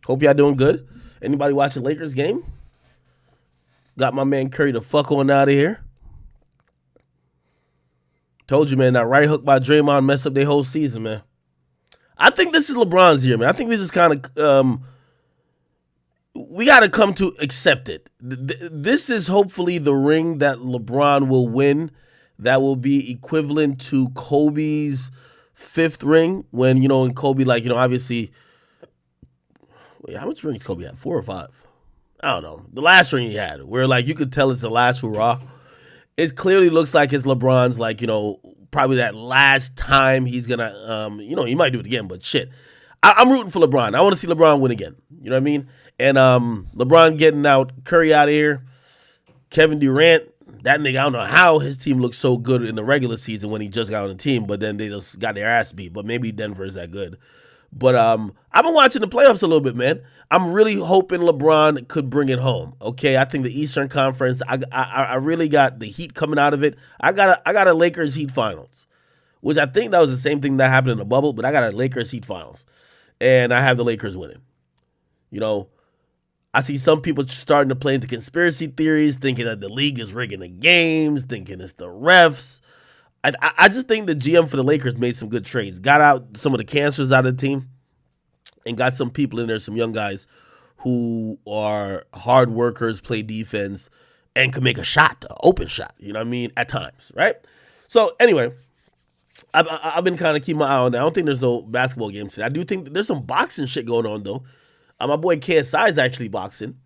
Hope y'all doing good. Anybody watching Lakers game? Got my man Curry the fuck on out of here. Told you, man, that right hook by Draymond messed up their whole season, man. I think this is LeBron's year, man. I think we just kind of we got to come to accept it. This is hopefully the ring that LeBron will win. That will be equivalent to Kobe's 5th ring. When in Kobe, obviously. Wait, how much rings Kobe had? 4 or 5? I don't know. The last ring he had, where you could tell it's the last hurrah. It clearly looks like it's LeBron's, probably that last time he's gonna, he might do it again, but shit. I'm rooting for LeBron. I want to see LeBron win again. You know what I mean? And LeBron getting out, Curry out of here, Kevin Durant, that nigga, I don't know how his team looked so good in the regular season when he just got on the team, but then they just got their ass beat. But maybe Denver is that good. But I've been watching the playoffs a little bit, man. I'm really hoping LeBron could bring it home. Okay, I think the Eastern Conference, I really got the Heat coming out of it. I got a Lakers Heat finals, which I think that was the same thing that happened in the bubble. But I got a Lakers Heat finals, and I have the Lakers winning. I see some people starting to play into conspiracy theories, thinking that the league is rigging the games, thinking it's the refs. I just think the GM for the Lakers made some good trades. Got out some of the cancers out of the team and got some people in there, some young guys who are hard workers, play defense, and can make a shot, an open shot, you know what I mean, at times, right? So anyway, I've been kind of keeping my eye on that. I don't think there's no basketball games today. I do think there's some boxing shit going on, though. My boy KSI is actually boxing.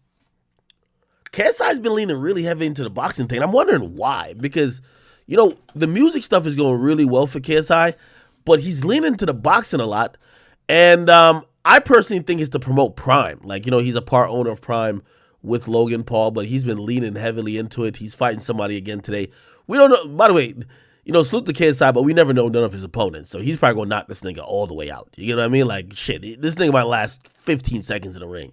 KSI's been leaning really heavy into the boxing thing. I'm wondering why, because the music stuff is going really well for KSI, but he's leaning into the boxing a lot. And I personally think it's to promote Prime. He's a part owner of Prime with Logan Paul, but he's been leaning heavily into it. He's fighting somebody again today. We don't know. By the way, salute to KSI, but we never know none of his opponents. So he's probably going to knock this nigga all the way out. You get what I mean? Shit, this nigga might last 15 seconds in the ring.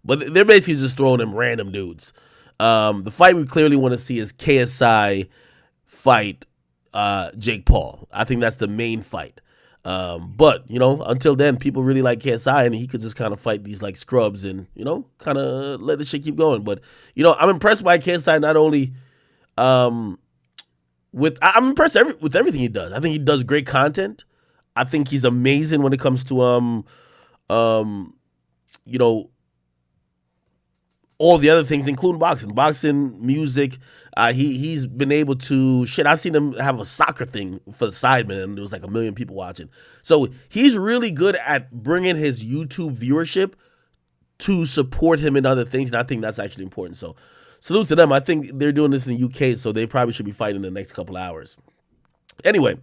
But they're basically just throwing him random dudes. The fight we clearly want to see is KSI fight Jake Paul. I think that's the main fight. But until then, people really like KSI, and he could just kind of fight these scrubs and kind of let the shit keep going. But I'm impressed by KSI not only I'm impressed with everything he does. I think he does great content. I think he's amazing when it comes to all the other things, including boxing, music. He's been able to I've seen him have a soccer thing for the Sidemen, and there was 1 million people watching. So he's really good at bringing his YouTube viewership to support him in other things, and I think that's actually important. So salute to them. I think they're doing this in the UK, so they probably should be fighting in the next couple hours. Anyway,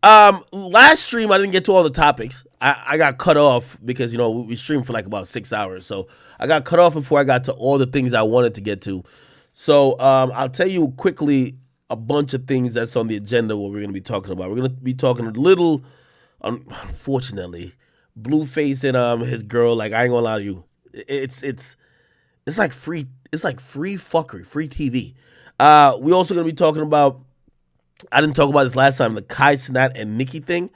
last stream I didn't get to all the topics. I got cut off because we streamed for about 6 hours, so I got cut off before I got to all the things I wanted to get to. So I'll tell you quickly a bunch of things that's on the agenda. What we're going to be talking about. We're going to be talking a little, unfortunately, Blueface and his girl. I ain't gonna lie to you, it's like free. It's like free fuckery, free TV. We also going to be talking about, I didn't talk about this last time, the Kai Cenat and Nicki thing.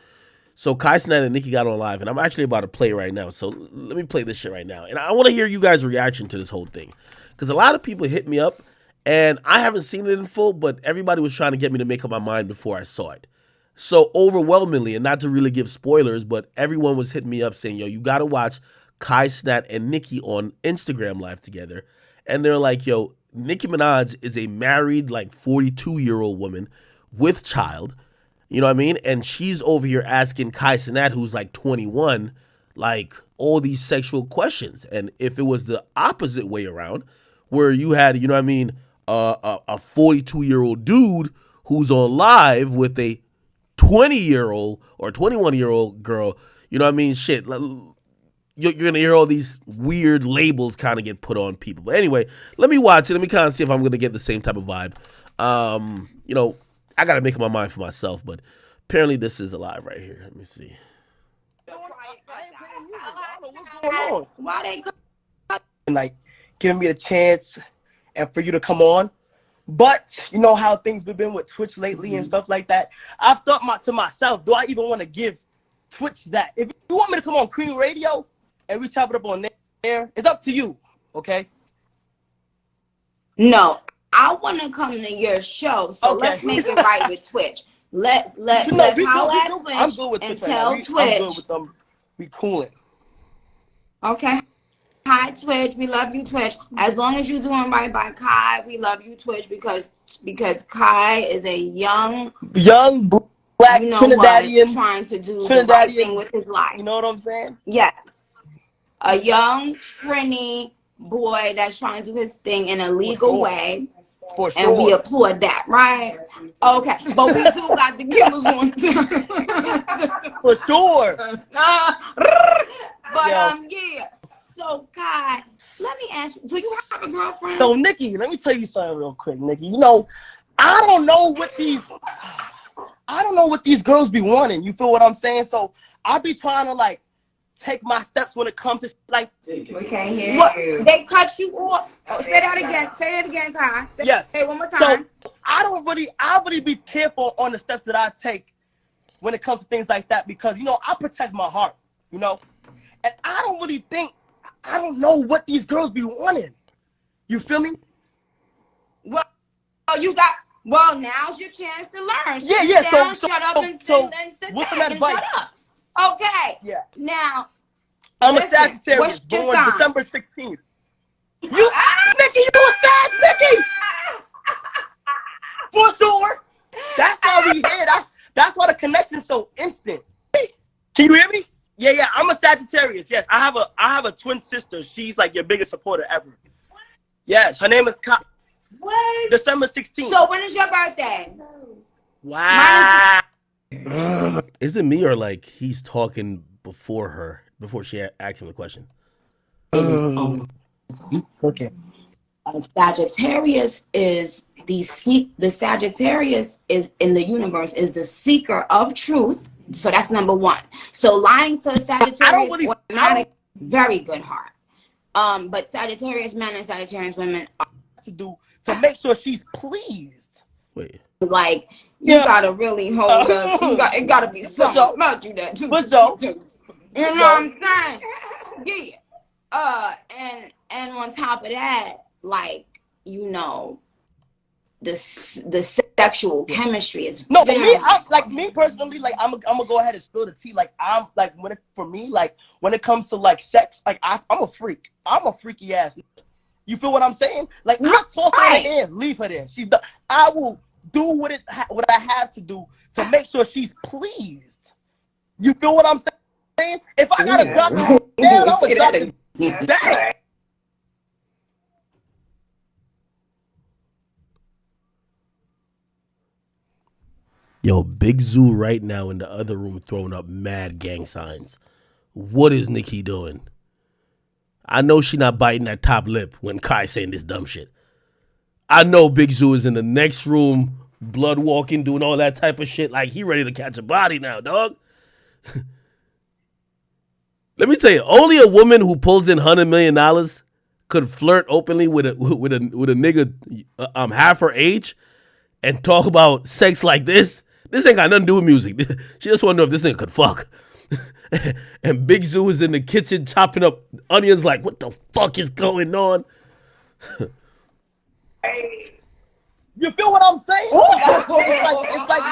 So Kai Cenat and Nicki got on live, and I'm actually about to play right now. So let me play this shit right now. And I want to hear you guys' reaction to this whole thing. Because a lot of people hit me up, and I haven't seen it in full, but everybody was trying to get me to make up my mind before I saw it. So overwhelmingly, and not to really give spoilers, but everyone was hitting me up saying, yo, you got to watch Kai Cenat and Nicki on Instagram live together. And they're like, yo, Nicki Minaj is a married, 42-year-old woman with child. You know what I mean? And she's over here asking Kai Cenat, who's 21, all these sexual questions. And if it was the opposite way around, where you had, you know what I mean, a 42-year-old dude who's on live with a 20-year-old or 21-year-old girl, you know what I mean? Shit, you're going to hear all these weird labels kind of get put on people. But anyway, let me watch it. Let me kind of see if I'm going to get the same type of vibe. I got to make up my mind for myself, but apparently this is alive right here. Let me see. Why they giving me a chance and for you to come on. But you know how things have been with Twitch lately and stuff like that. I've thought to myself, do I even want to give Twitch that? If you want me to come on Queen Radio and we chop it up on there, there. It's up to you, okay? No, I want to come to your show, so Okay. let's make it right with Twitch. Let's holler at Twitch I'm good with and Twitch tell right now. Twitch. I'm good with them. We cooling. Okay. Hi Twitch, we love you Twitch. As long as you're doing right by Kai, we love you Twitch because Kai is a young black Trinidadian trying to do the right thing with his life. You know what I'm saying? Yes. A young Trini boy that's trying to do his thing in a legal way. For sure. And we applaud that, right? Okay. But we do got the killers on. For sure. But yeah. So Kai, let me ask you, do you have a girlfriend? So Nikki, let me tell you something real quick, Nikki. You know, I don't know what these girls be wanting. You feel what I'm saying? So I be trying to like take my steps when it comes to like. We can't hear you. They cut you off. Oh, say that again. Say it again, Kai. Say it one more time. So I really be careful on the steps that I take when it comes to things like that because you know I protect my heart. You know, and I don't know what these girls be wanting. You feel me? Well, now's your chance to learn. Yeah. Down, shut up and sit what's back some and advice? shut up. Okay. Yeah. Now, I'm a Sagittarius, born December 16th. Nikki, you a Sag, Nikki? For sure. That's why we here. That's why the connection's so instant. Can you hear me? Yeah. I'm a Sagittarius. Yes, I have a twin sister. She's like your biggest supporter ever. Yes, her name is What? December 16th. So when is your birthday? Wow. Is it me or like he's talking before she asked him the question? Okay. Sagittarius is the Sagittarius is in the universe is the seeker of truth. So that's number one. So lying to Sagittarius automatic, very good heart. But Sagittarius men and Sagittarius women are to make sure she's pleased. Wait. Like you gotta really hold up. It gotta be something about you that too. You know what I'm saying? Yeah. And on top of that, like you know, the sexual chemistry is no. For me, me personally, like I'm gonna go ahead and spill the tea. Like I'm like when it comes to like sex, like I'm a freak. I'm a freaky ass. You feel what I'm saying? Like I toss her in the air, leave her there. I will do what I have to do to make sure she's pleased. You feel what I'm saying? If I gotta drop it down, I'm gonna drop it down. Yo, Big Zoo right now in the other room throwing up mad gang signs. What is Nikki doing? I know she not biting that top lip when Kai saying this dumb shit. I know Big Zoo is in the next room, blood walking, doing all that type of shit. Like he ready to catch a body now, dog. Let me tell you, only a woman who pulls in $100 million could flirt openly with a nigga half her age and talk about sex like this. This ain't got nothing to do with music. She just want to know if this nigga could fuck. And Big Zoo is in the kitchen chopping up onions like, what the fuck is going on? You feel what I'm saying? It's like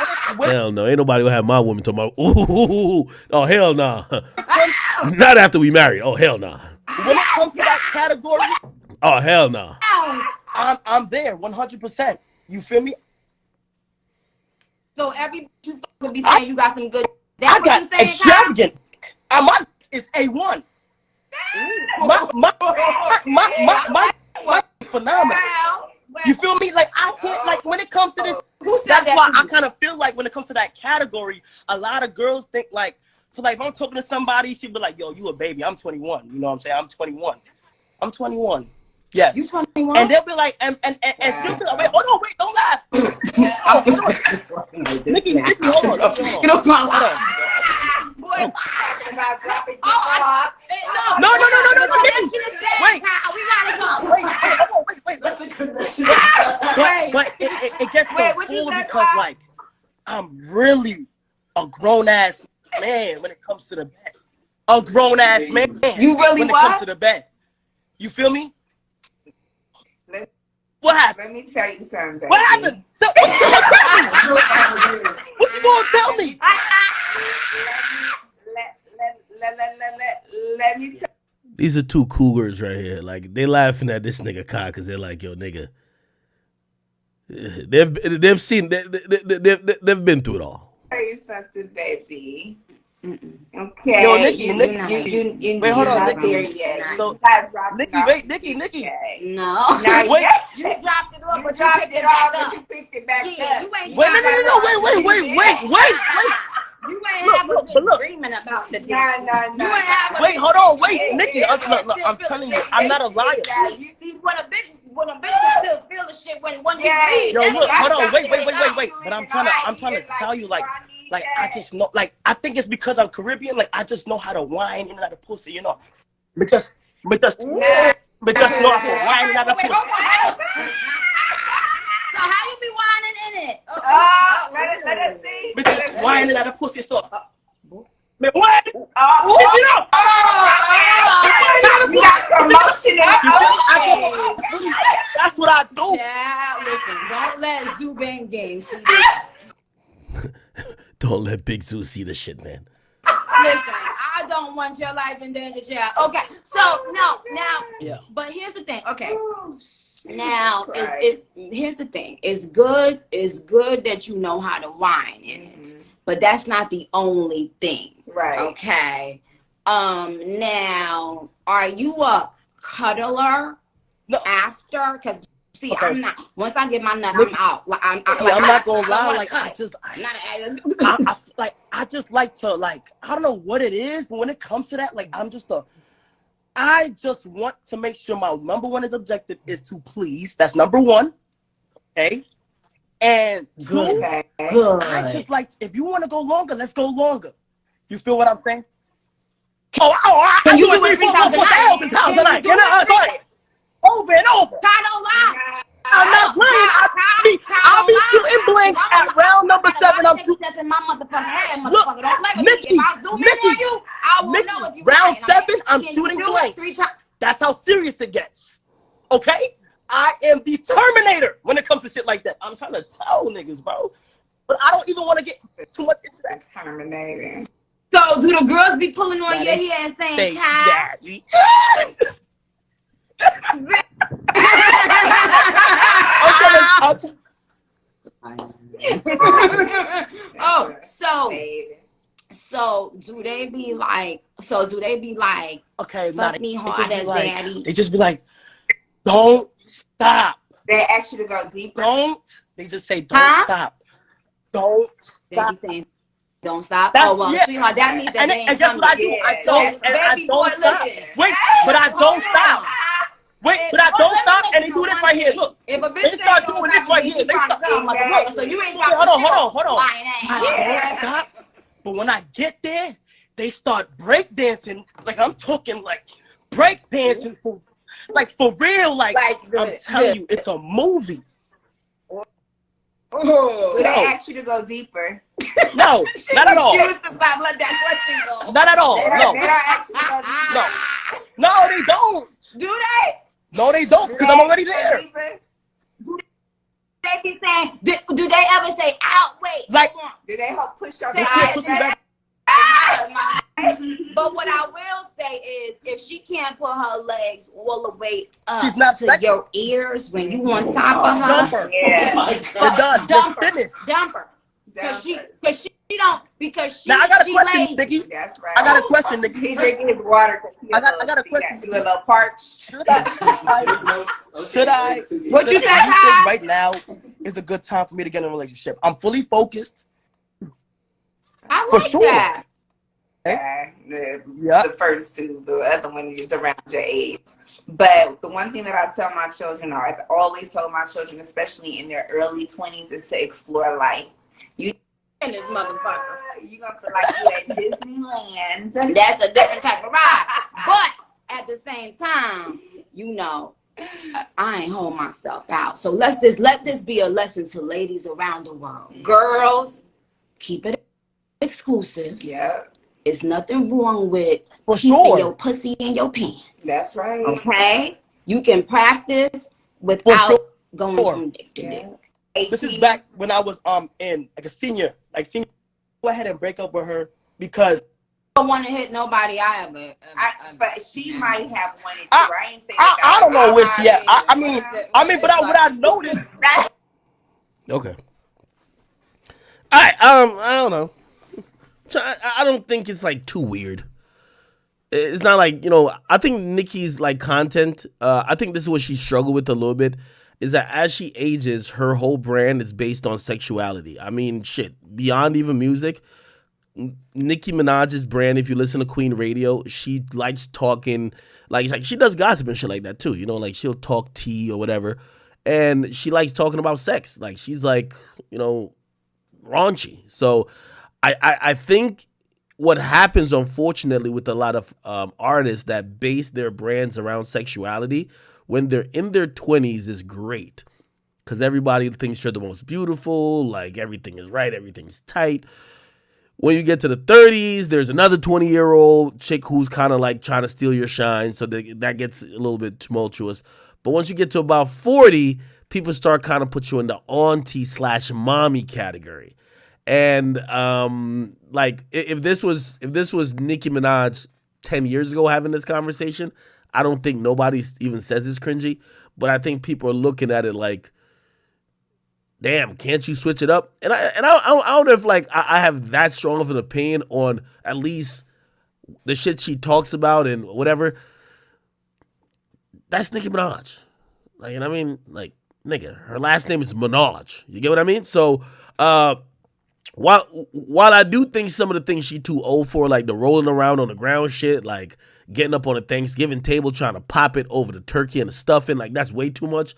hell no, ain't nobody gonna have my woman talking about, ooh, oh hell no. Nah. Not after we married. Oh hell no. Nah. When it comes to that category, oh hell no. Nah. I'm there 100%. You feel me? So every you could be saying you got some good. I got extravagant. My is A1. My phenomenal. You feel me? Like I can't like when it comes to this. That's why I kind of feel like when it comes to that category, a lot of girls think like so. Like if I'm talking to somebody, she'd be like, "Yo, you a baby? I'm 21." You know what I'm saying? I'm 21. I'm 21. Yes. You 21? And they'll be like, and she'll be like, wait, hold on, wait, don't laugh. Nikki, hold on. Get off my life. Boy, no. Wait. We gotta go. Wait. But it gets so cool because like I'm really a grown ass man when it comes to the bed. A grown ass man. You really when it what? comes to the bed. You feel me? Let, What happened? let me tell you something, baby. What happened? So, what you gonna tell me? What you gonna tell me? Let me tell These are two cougars right here. Like, they laughing at this nigga Kai because they're like, yo, nigga. They've seen, they've been through it all. you something, baby. Okay. Yo, Nikki. Wait, hold on, not Nikki. there yet. So, You got dropped Nikki, it off. wait, Nikki. Okay. No. Not Wait. yet. You dropped it off, You but you dropped picked it it off, back but up. you picked it back Yeah, up. you ain't Wait, have no, wait. You ain't Look, have look, a but good look. dreaming about the dick. No. You ain't have a Wait, hold on, wait, Yeah, Nikki. yeah, I'm telling you, I'm not a liar. See, when a bitch can still feel the shit when you leave. Yo, that's look, what hold I'm on, wait. saying. But I'm trying to tell you, like I just know, like I think it's because I'm Caribbean, like I just know how to whine in and out of pussy, you know. But just know how to whine in and out of pussy. So how you be whining in it? Let us see. But just whine in and out of pussy, so. Man, what? Pick it up. You got promotion That's what I do. Yeah, listen, don't let Zubin Game see this. Don't let Big Zoo see the shit, man. Listen, I don't want your life in danger, child. Okay, so now, Yeah. but here's the thing. Okay, now here's the thing. It's good that you know how to whine in it, but that's not the only thing. Right. Okay. Now, are you a cuddler? No. After? Because see, Okay. I'm not. Once I get my nut, I'm out. Like I'm not gonna lie. Like I I just like to I don't know what it is, but when it comes to that, like I just want to make sure my number one objective is to please. That's number one. Okay. And two, Okay. I just like, if you want to go longer, let's go longer. You feel what I'm saying? I Can you do do it 3,000 times a night. You know, sorry. Over and over. God don't lie. I'm not lying. I'll be shooting blanks at round number 7. I'm shooting. That's in my motherfucking head, Look, motherfucker. Don't play with Nikki, me. If I zoom in on you, I will know if you round lying. 7, I'm Can shooting you do blanks. it 3 times? That's how serious it gets. Okay? I am the Terminator when it comes to shit like that. I'm trying to tell niggas, bro. But I don't even want to get too much into that. Terminator. So do the girls be pulling on your hair and saying, "Kai"? Daddy. Oh, Baby. so do they be like? Okay, Fuck me hard as daddy. They just be like, don't stop. They ask you to go deeper. They just say, don't Huh? stop. Don't They stop. be saying, "Don't stop." That's- Oh well, yeah. sweetheart, that means that And they ain't guess what I do? Yeah, I So, don't, and I baby don't boy, stop. listen. Wait, but I don't stop. Wait, but I don't stop, and they do this right here. Look, If a bitch they start doing this right here. They start. motherfucker, so you ain't Wait, hold on. lying ass. I don't stop. But when I get there, they start breakdancing. Like I'm talking like breakdancing for real. Like I'm telling you, it's a movie. Do they ask you to go deeper? No, not at all. Refuse to stop. Let that question go. Not at all. They don't ask you to go deeper. No, they don't. Do they? No, they don't, because I'm already there. They be saying, do they ever say, "Out, wait"? Like, Do they help push your Say, thighs push me back? back. But what I will say is, if she can't put her legs all the way up She's not to sexy. your ears when you on top of her, Dump her. Yeah. You're done. You're finished. dump her. Because she Now I got a she question, lazy. Nikki. That's right. I got a question, Nikki. He's drinking his water. I got a question. You a little parched. Should I? What you say, Do you Ty? think right now is a good time for me to get in a relationship? I'm fully focused. I For like sure. that. Yeah, Yeah. the first two, the other one is around your age. But the one thing that I tell my children, or I've always told my children, especially in their early 20s, is to explore life. You And this motherfucker. you gonna feel like you at Disneyland. That's a different type of ride. But at the same time, you know, I ain't hold myself out. So let this be a lesson to ladies around the world. Girls, keep it exclusive. Yeah. There's nothing wrong with For keeping sure. your pussy in your pants. That's right. Okay? You can practice without going from dick to dick. This is back when I was in like a senior. Go ahead and break up with her because I don't want to hit nobody I ever. But she might have wanted to. I ain't say I don't know which yet. I mean, but what I noticed. Okay. I don't know. I don't think it's like too weird. It's not like, I think Nicki's like content, I think this is what she struggled with a little bit, is that as she ages, her whole brand is based on sexuality. I mean, shit, beyond even music, Nicki Minaj's brand, if you listen to Queen Radio, she likes talking, like she does gossip and shit like that too, like she'll talk tea or whatever, and she likes talking about sex. Like she's like, raunchy. So I think what happens, unfortunately, with a lot of artists that base their brands around sexuality when they're in their 20s is great. Because everybody thinks you're the most beautiful, like everything is right, everything's tight. When you get to the 30s, there's another 20-year-old chick who's kind of like trying to steal your shine, so that gets a little bit tumultuous. But once you get to about 40, people start kind of put you in the auntie/mommy category. And like if this was Nicki Minaj 10 years ago having this conversation, I don't think nobody even says it's cringy. But I think people are looking at it like, damn, can't you switch it up? And I don't know if like I have that strong of an opinion on at least the shit she talks about and whatever. That's Nicki Minaj. Like, I mean? Like, nigga, her last name is Minaj. You get what I mean? So, while I do think some of the things she too old for, like the rolling around on the ground shit, like getting up on a Thanksgiving table trying to pop it over the turkey and the stuffing, like that's way too much.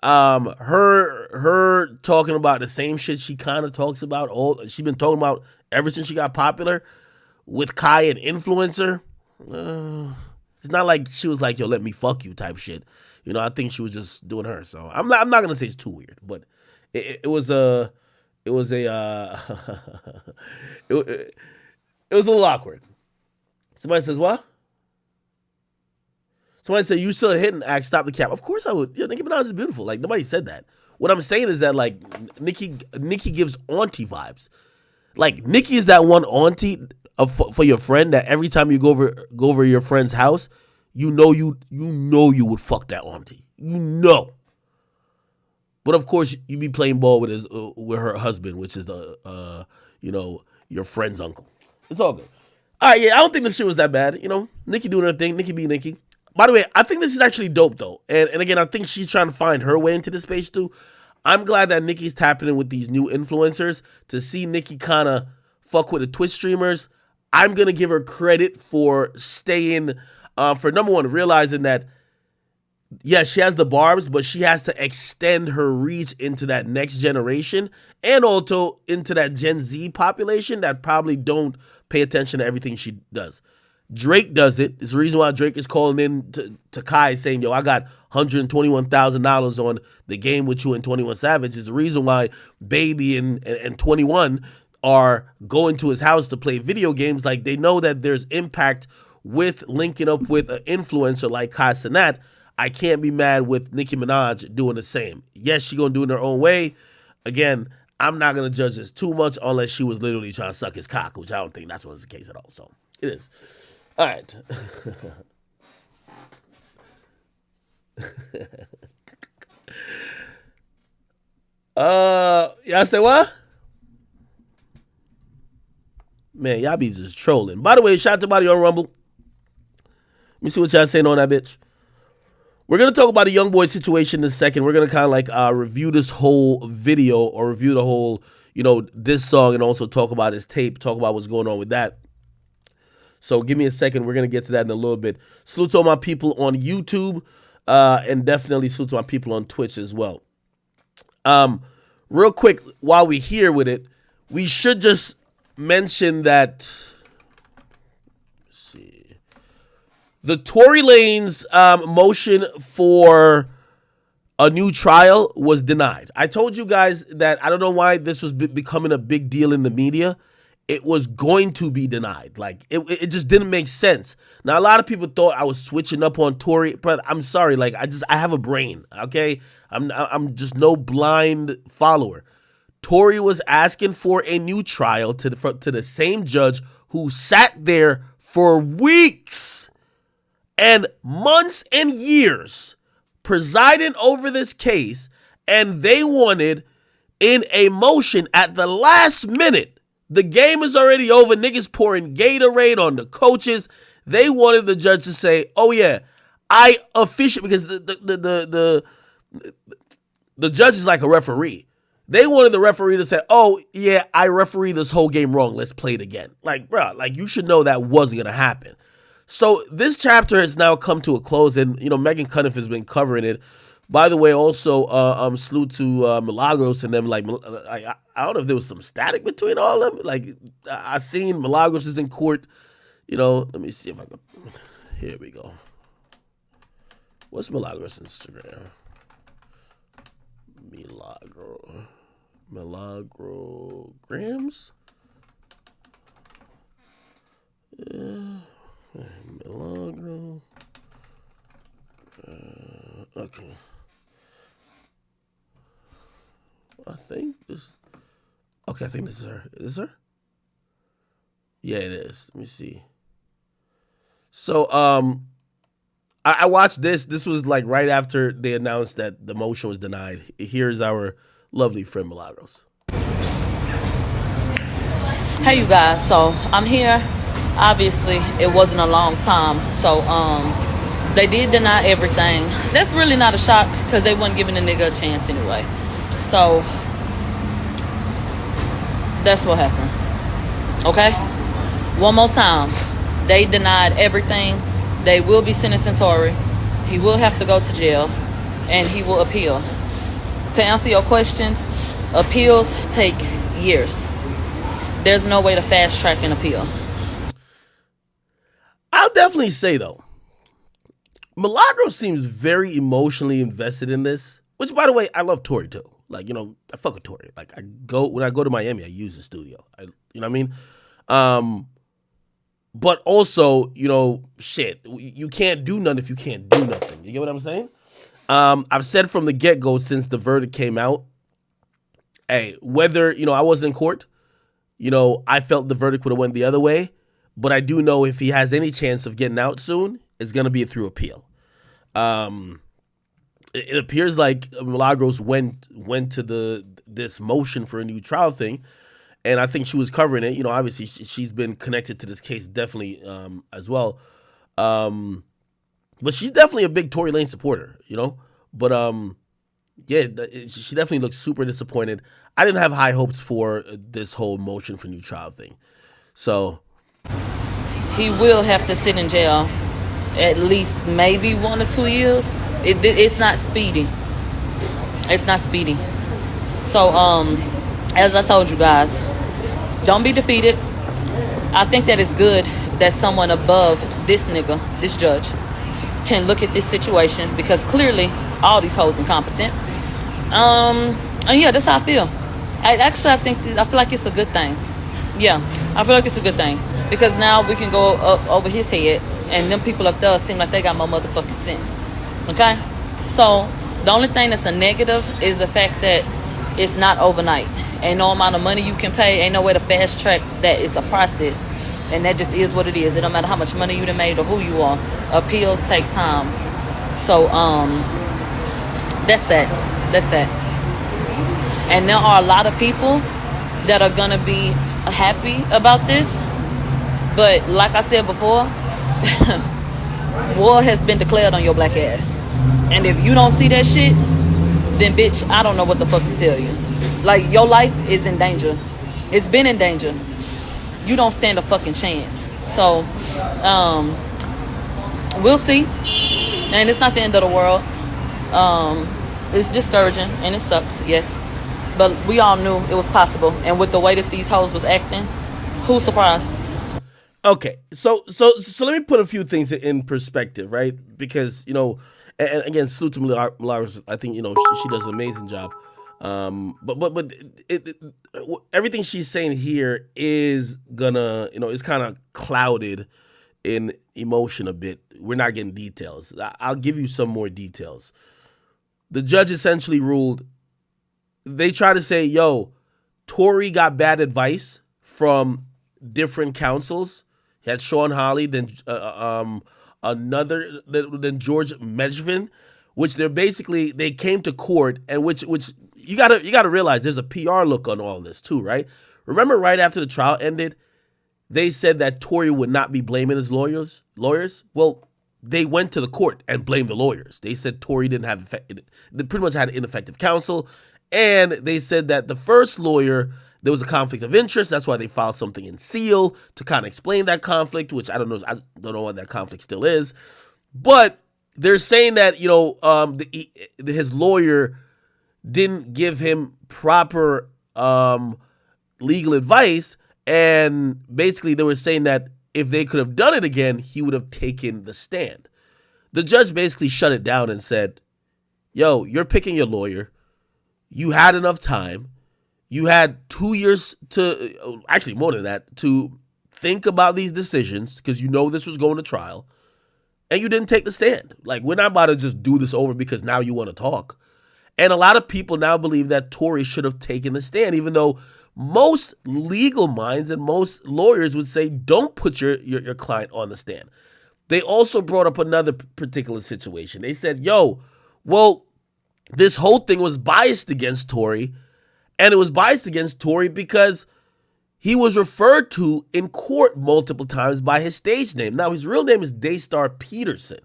Her talking about the same shit she kind of talks about, she's been talking about ever since she got popular with Kai and influencer. It's not like she was like, yo, let me fuck you type shit. I think she was just doing her. So I'm not gonna say it's too weird, but it was a it was a it was a little awkward. Somebody says, what? Somebody said, you still hitting act, stop the cap. Of course I would. Nicki Minaj is beautiful. Like, nobody said that. What I'm saying is that, like, Nicki gives auntie vibes. Like, Nicki is that one auntie for your friend that every time you go over your friend's house, you know you would fuck that auntie. But of course, you be playing ball with her husband, which is your friend's uncle. It's all good. All right, yeah, I don't think this shit was that bad. Nicki doing her thing. Nicki be Nicki. By the way, I think this is actually dope, though. And again, I think she's trying to find her way into the space, too. I'm glad that Nicki's tapping in with these new influencers. To see Nicki kind of fuck with the Twitch streamers, I'm going to give her credit for staying, for number one, realizing that, yeah, she has the barbs, but she has to extend her reach into that next generation and also into that Gen Z population that probably don't pay attention to everything she does. Drake does it. It's the reason why Drake is calling in to Kai saying, yo, I got $121,000 on the game with you and 21 Savage. It's the reason why Baby and 21 are going to his house to play video games. Like, they know that there's impact with linking up with an influencer like Kai Cenat. I can't be mad with Nicki Minaj doing the same. Yes, she's going to do it in her own way. Again, I'm not going to judge this too much unless she was literally trying to suck his cock, which I don't think that's what's the case at all. So, it is. All right. Y'all say what? Man, y'all be just trolling. By the way, shout out to somebody on Rumble. Let me see what y'all saying on that bitch. We're going to talk about the YoungBoy situation in a second. We're going to kind of like review this whole video or review the whole, this song and also talk about his tape, talk about what's going on with that. So give me a second. We're going to get to that in a little bit. Salute to all my people on YouTube and definitely salute to my people on Twitch as well. Real quick, while we're here with it, we should just mention that, let's see, the Tory Lanez motion for a new trial was denied. I told you guys that I don't know why this was becoming a big deal in the media. it was going to be denied. Like it just didn't make sense. Now a lot of people thought I was switching up on Tory, but I'm sorry. Like I have a brain. Okay, I'm just no blind follower. Tory was asking for a new trial to the same judge who sat there for weeks and months and years presiding over this case, and they wanted in a motion at the last minute. The game is already over. Niggas pouring Gatorade on the coaches. They wanted the judge to say, "Oh yeah, I officially," because the judge is like a referee. They wanted the referee to say, "Oh yeah, I referee this whole game wrong. Let's play it again." Like, bro, like you should know that wasn't gonna happen. So this chapter has now come to a close, and Megan Cuniff has been covering it. By the way, also salute to Milagros and them. Like, I don't know if there was some static between all of them. Like, I seen Milagros is in court. Let me see if I can. Here we go. What's Milagros' Instagram? Milagro Grams? Milagro. Okay. I think this is her. Is this her? Yeah, it is. Let me see. So, I watched this. This was like right after they announced that the motion was denied. Here's our lovely friend Milagros. Hey, you guys. So I'm here. Obviously, it wasn't a long time. So, they did deny everything. That's really not a shock because they weren't giving the nigga a chance anyway. So that's what happened. Okay? One more time. They denied everything. They will be sentencing Tory. He will have to go to jail and he will appeal. To answer your questions, appeals take years. There's no way to fast track an appeal. I'll definitely say though, Milagros seems very emotionally invested in this, which by the way, I love Tory too. Like, I fuck with Tory. Like when I go to Miami, I use the studio. You know what I mean? But also, shit, you can't do nothing if you can't do nothing. You get what I'm saying? I've said from the get-go since the verdict came out, hey, whether, I wasn't in court, I felt the verdict would have went the other way, but I do know if he has any chance of getting out soon, it's going to be through appeal. It appears like Milagros went to this motion for a new trial thing, and I think she was covering it. Obviously she's been connected to this case definitely as well. But she's definitely a big Tory Lanez supporter, But yeah, she definitely looks super disappointed. I didn't have high hopes for this whole motion for new trial thing. So he will have to sit in jail at least maybe 1 or 2 years. It's not speedy. It's not speedy. So, as I told you guys, don't be defeated. I think that it's good that someone above this nigga, this judge, can look at this situation because clearly all these hoes incompetent. And yeah, that's how I feel. I feel like it's a good thing. Yeah, I feel like it's a good thing because now we can go up over his head and them people up there seem like they got more motherfucking sense. Okay? So, the only thing that's a negative is the fact that it's not overnight. Ain't no amount of money you can pay. Ain't no way to fast track that. It's a process. And that just is what it is. It don't matter how much money you done made or who you are. Appeals take time. So, that's that. That's that. And there are a lot of people that are going to be happy about this. But like I said before, war has been declared on your black ass. And if you don't see that shit, then bitch, I don't know what the fuck to tell you. Like, your life is in danger. It's been in danger. You don't stand a fucking chance. So, we'll see. And it's not the end of the world. It's discouraging and it sucks, yes. But we all knew it was possible. And with the way that these hoes was acting, who's surprised? Okay, so let me put a few things in perspective, right? Because, and again, salute to Milagros. I think, she does an amazing job. Everything she's saying here is gonna, it's kind of clouded in emotion a bit. We're not getting details. I'll give you some more details. The judge essentially ruled. They try to say, yo, Tory got bad advice from different counsels. He had Sean Hawley, then then George Mejvin, which they came to court, and which you gotta realize there's a PR look on all this too, right? Remember, right after the trial ended, they said that Tory would not be blaming his lawyers. Well, they went to the court and blamed the lawyers. They said Tory they pretty much had ineffective counsel, and they said that the first lawyer, there was a conflict of interest. That's why they filed something in seal to kind of explain that conflict, which I don't know what that conflict still is. But they're saying that, his lawyer didn't give him proper legal advice. And basically they were saying that if they could have done it again, he would have taken the stand. The judge basically shut it down and said, yo, you're picking your lawyer. You had enough time. You had 2 years actually more than that, to think about these decisions because this was going to trial, and you didn't take the stand. Like, we're not about to just do this over because now you want to talk. And a lot of people now believe that Tory should have taken the stand, even though most legal minds and most lawyers would say don't put your client on the stand. They also brought up another particular situation. They said, yo, well, this whole thing was biased against Tory. And it was biased against Tory because he was referred to in court multiple times by his stage name. Now, his real name is Daystar Peterson.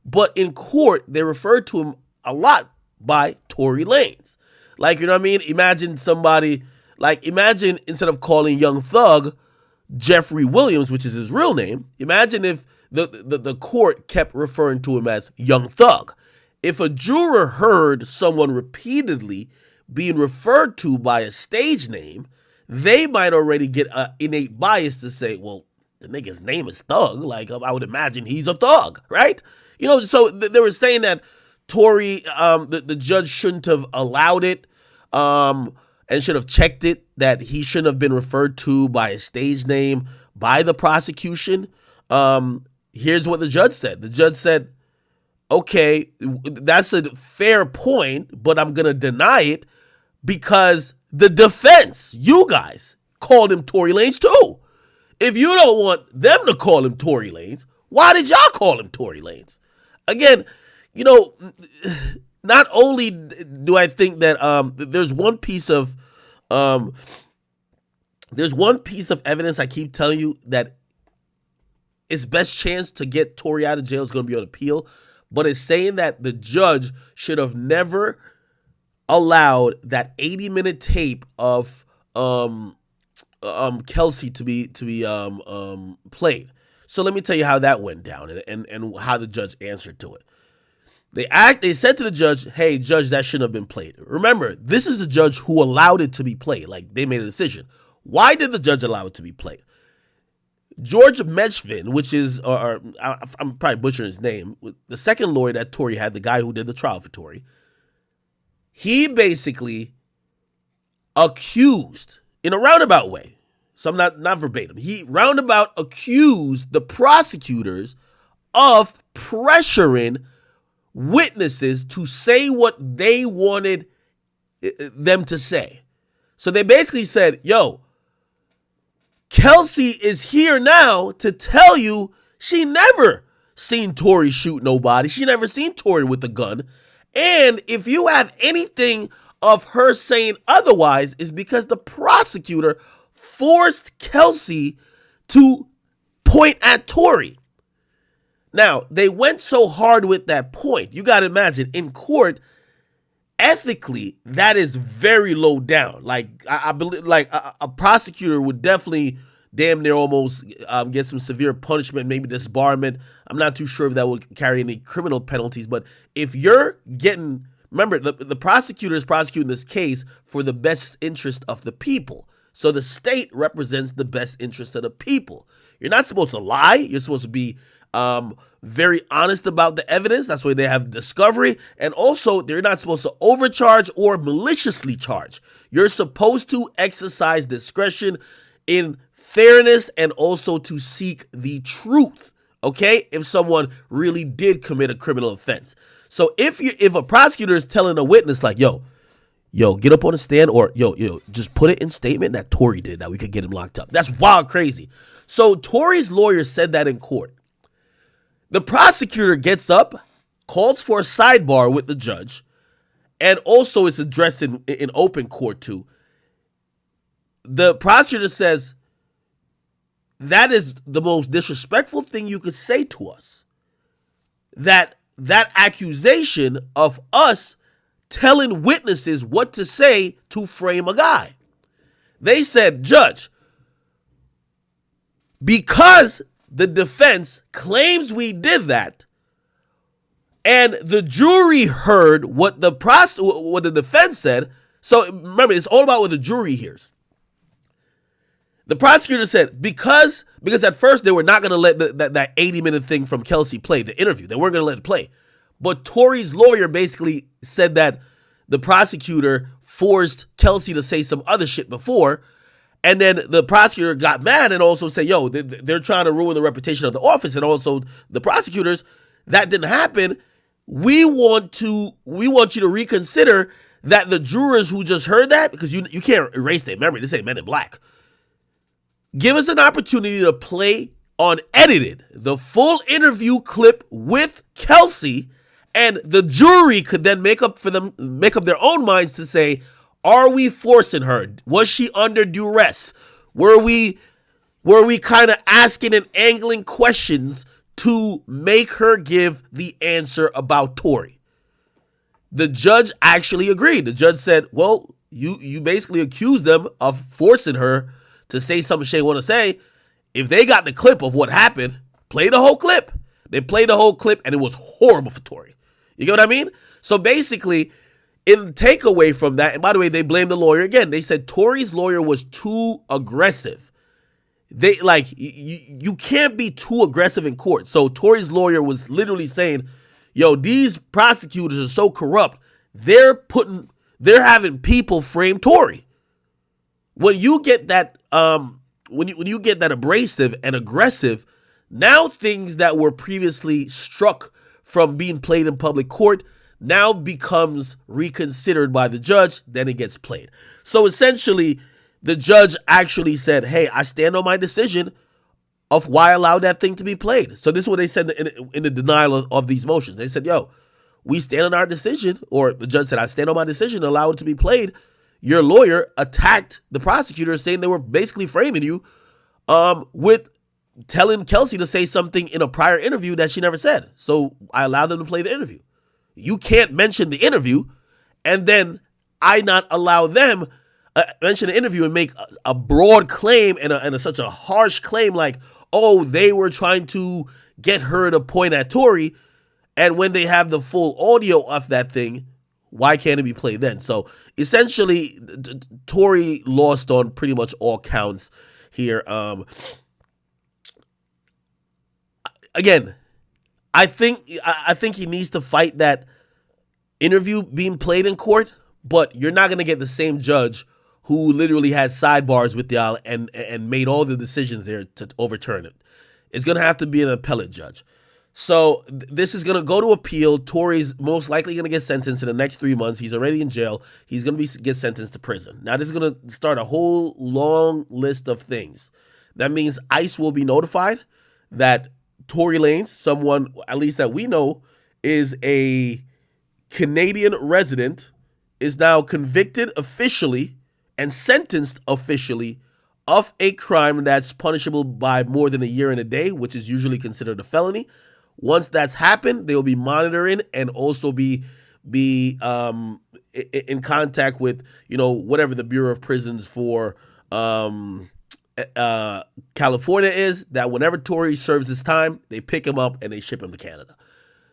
But in court, they referred to him a lot by Tory Lanez. Like, you know what I mean? Imagine instead of calling Young Thug Jeffrey Williams, which is his real name, imagine if the court kept referring to him as Young Thug. If a juror heard someone repeatedly being referred to by a stage name, they might already get an innate bias to say, well, the nigga's name is Thug. Like, I would imagine he's a thug, right? So they were saying that Tory, the judge shouldn't have allowed it and should have checked it, that he shouldn't have been referred to by a stage name by the prosecution. Here's what the judge said. The judge said, okay, that's a fair point, but I'm going to deny it because the defense, you guys, called him Tory Lanez too. If you don't want them to call him Tory Lanez, why did y'all call him Tory Lanez? Again, not only do I think that there's one piece of evidence I keep telling you that its best chance to get Tory out of jail is going to be on appeal, but it's saying that the judge should have never allowed that 80-minute tape of Kelsey to be played. So let me tell you how that went down and how the judge answered to it. They said to the judge, hey, judge, that shouldn't have been played. Remember, this is the judge who allowed it to be played. Like, they made a decision. Why did the judge allow it to be played? George Mejvin, which is, I'm probably butchering his name, the second lawyer that Tory had, the guy who did the trial for Tory, he basically accused, in a roundabout way, so I'm not verbatim, he roundabout accused the prosecutors of pressuring witnesses to say what they wanted them to say. So they basically said, yo, Kelsey is here now to tell you she never seen Tory shoot nobody. She never seen Tory with a gun. And if you have anything of her saying otherwise, is because the prosecutor forced Kelsey to point at Tory. Now, they went so hard with that point. You got to imagine, in court, ethically, that is very low down. Like, I believe, like a prosecutor would definitely damn near almost get some severe punishment, maybe disbarment. I'm not too sure if that would carry any criminal penalties. But if you're getting, remember, the prosecutor is prosecuting this case for the best interest of the people. So the state represents the best interest of the people. You're not supposed to lie. You're supposed to be very honest about the evidence. That's why they have discovery. And also, they're not supposed to overcharge or maliciously charge. You're supposed to exercise discretion in fairness and also to seek the truth, okay? If someone really did commit a criminal offense. So if a prosecutor is telling a witness like, yo, get up on the stand, or yo, just put it in statement that Tory did, that we could get him locked up. That's wild crazy. So Tory's lawyer said that in court. The prosecutor gets up, calls for a sidebar with the judge, and also is addressed in open court too. The prosecutor says, that is the most disrespectful thing you could say to us. That accusation of us telling witnesses what to say to frame a guy. They said, Judge, because the defense claims we did that, and the jury heard what the defense said. So remember, it's all about what the jury hears. The prosecutor said, because at first they were not going to let that 80-minute thing from Kelsey play, the interview. They weren't going to let it play. But Tory's lawyer basically said that the prosecutor forced Kelsey to say some other shit before. And then the prosecutor got mad and also said, yo, they're trying to ruin the reputation of the office. And also the prosecutors, that didn't happen. We want you to reconsider that the jurors who just heard that, because you can't erase their memory. This ain't Men in Black. Give us an opportunity to play unedited the full interview clip with Kelsey, and the jury could then make up their own minds to say, are we forcing her? Was she under duress? Were we kind of asking and angling questions to make her give the answer about Tory? The judge actually agreed. The judge said, well, you basically accused them of forcing her to say something she didn't want to say. If they got the clip of what happened, play the whole clip. They played the whole clip, and it was horrible for Tory. You get what I mean? So basically, in takeaway from that, and by the way, they blamed the lawyer again. They said Tory's lawyer was too aggressive. They you can't be too aggressive in court. So Tory's lawyer was literally saying, yo, these prosecutors are so corrupt. They're having people frame Tory. When you get that when you get that abrasive and aggressive, now things that were previously struck from being played in public court now becomes reconsidered by the judge, then it gets played. So essentially, the judge actually said, hey, I stand on my decision of why I allowed that thing to be played. So this is what they said in the denial of these motions. They said, yo, we stand on our decision, or the judge said, I stand on my decision to allow it to be played. Your lawyer attacked the prosecutor, saying they were basically framing you with telling Kelsey to say something in a prior interview that she never said. So I allowed them to play the interview. You can't mention the interview and then I not allow them mention the interview and make a broad claim and such a harsh claim like, oh, they were trying to get her to point at Tory. And when they have the full audio of that thing, why can't it be played then? So essentially, Tory lost on pretty much all counts here. Again, I think he needs to fight that interview being played in court, but you're not going to get the same judge who literally had sidebars with y'all and made all the decisions there to overturn it. It's going to have to be an appellate judge. So this is going to go to appeal. Tory's most likely going to get sentenced in the next 3 months. He's already in jail. He's going to get sentenced to prison. Now, this is going to start a whole long list of things. That means ICE will be notified that Tory Lanez, someone at least that we know is a Canadian resident, is now convicted officially and sentenced officially of a crime that's punishable by more than a year and a day, which is usually considered a felony. Once that's happened, they will be monitoring and also be in contact with, whatever the Bureau of Prisons for California is, that whenever Tory serves his time, they pick him up and they ship him to Canada.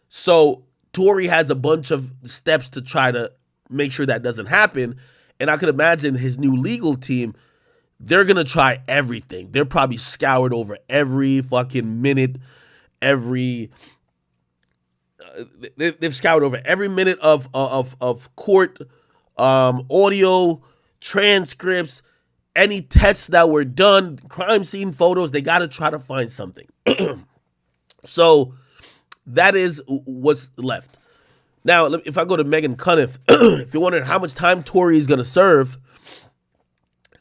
So Tory has a bunch of steps to try to make sure that doesn't happen. And I could imagine his new legal team, they're going to try everything. They're probably scoured over every fucking minute every. They've scoured over every minute of court audio, transcripts, any tests that were done, crime scene photos. They got to try to find something. So that is what's left. Now, if I go to Megan Cuniff, if you're wondering how much time Tory is going to serve,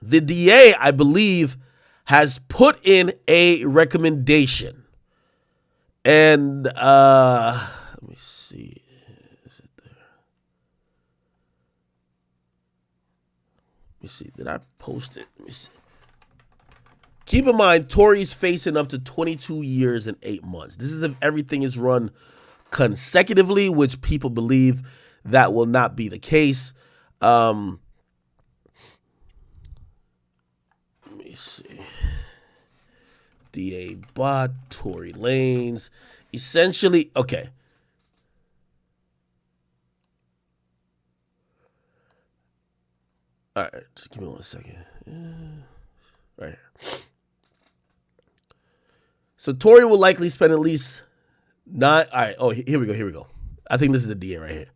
the DA, I believe, has put in a recommendation. And let me see. Is it there? Let me see. Did I post it? Let me see. Keep in mind, Tory's facing up to 22 years and 8 months. This is if everything is run consecutively, which people believe that will not be the case. Let me see. DA Bot, Tory Lanez. Essentially, okay. All right, just give me 1 second. Right here. So Tory will likely spend at least 9. All right. Oh, here we go. I think this is the DA right here.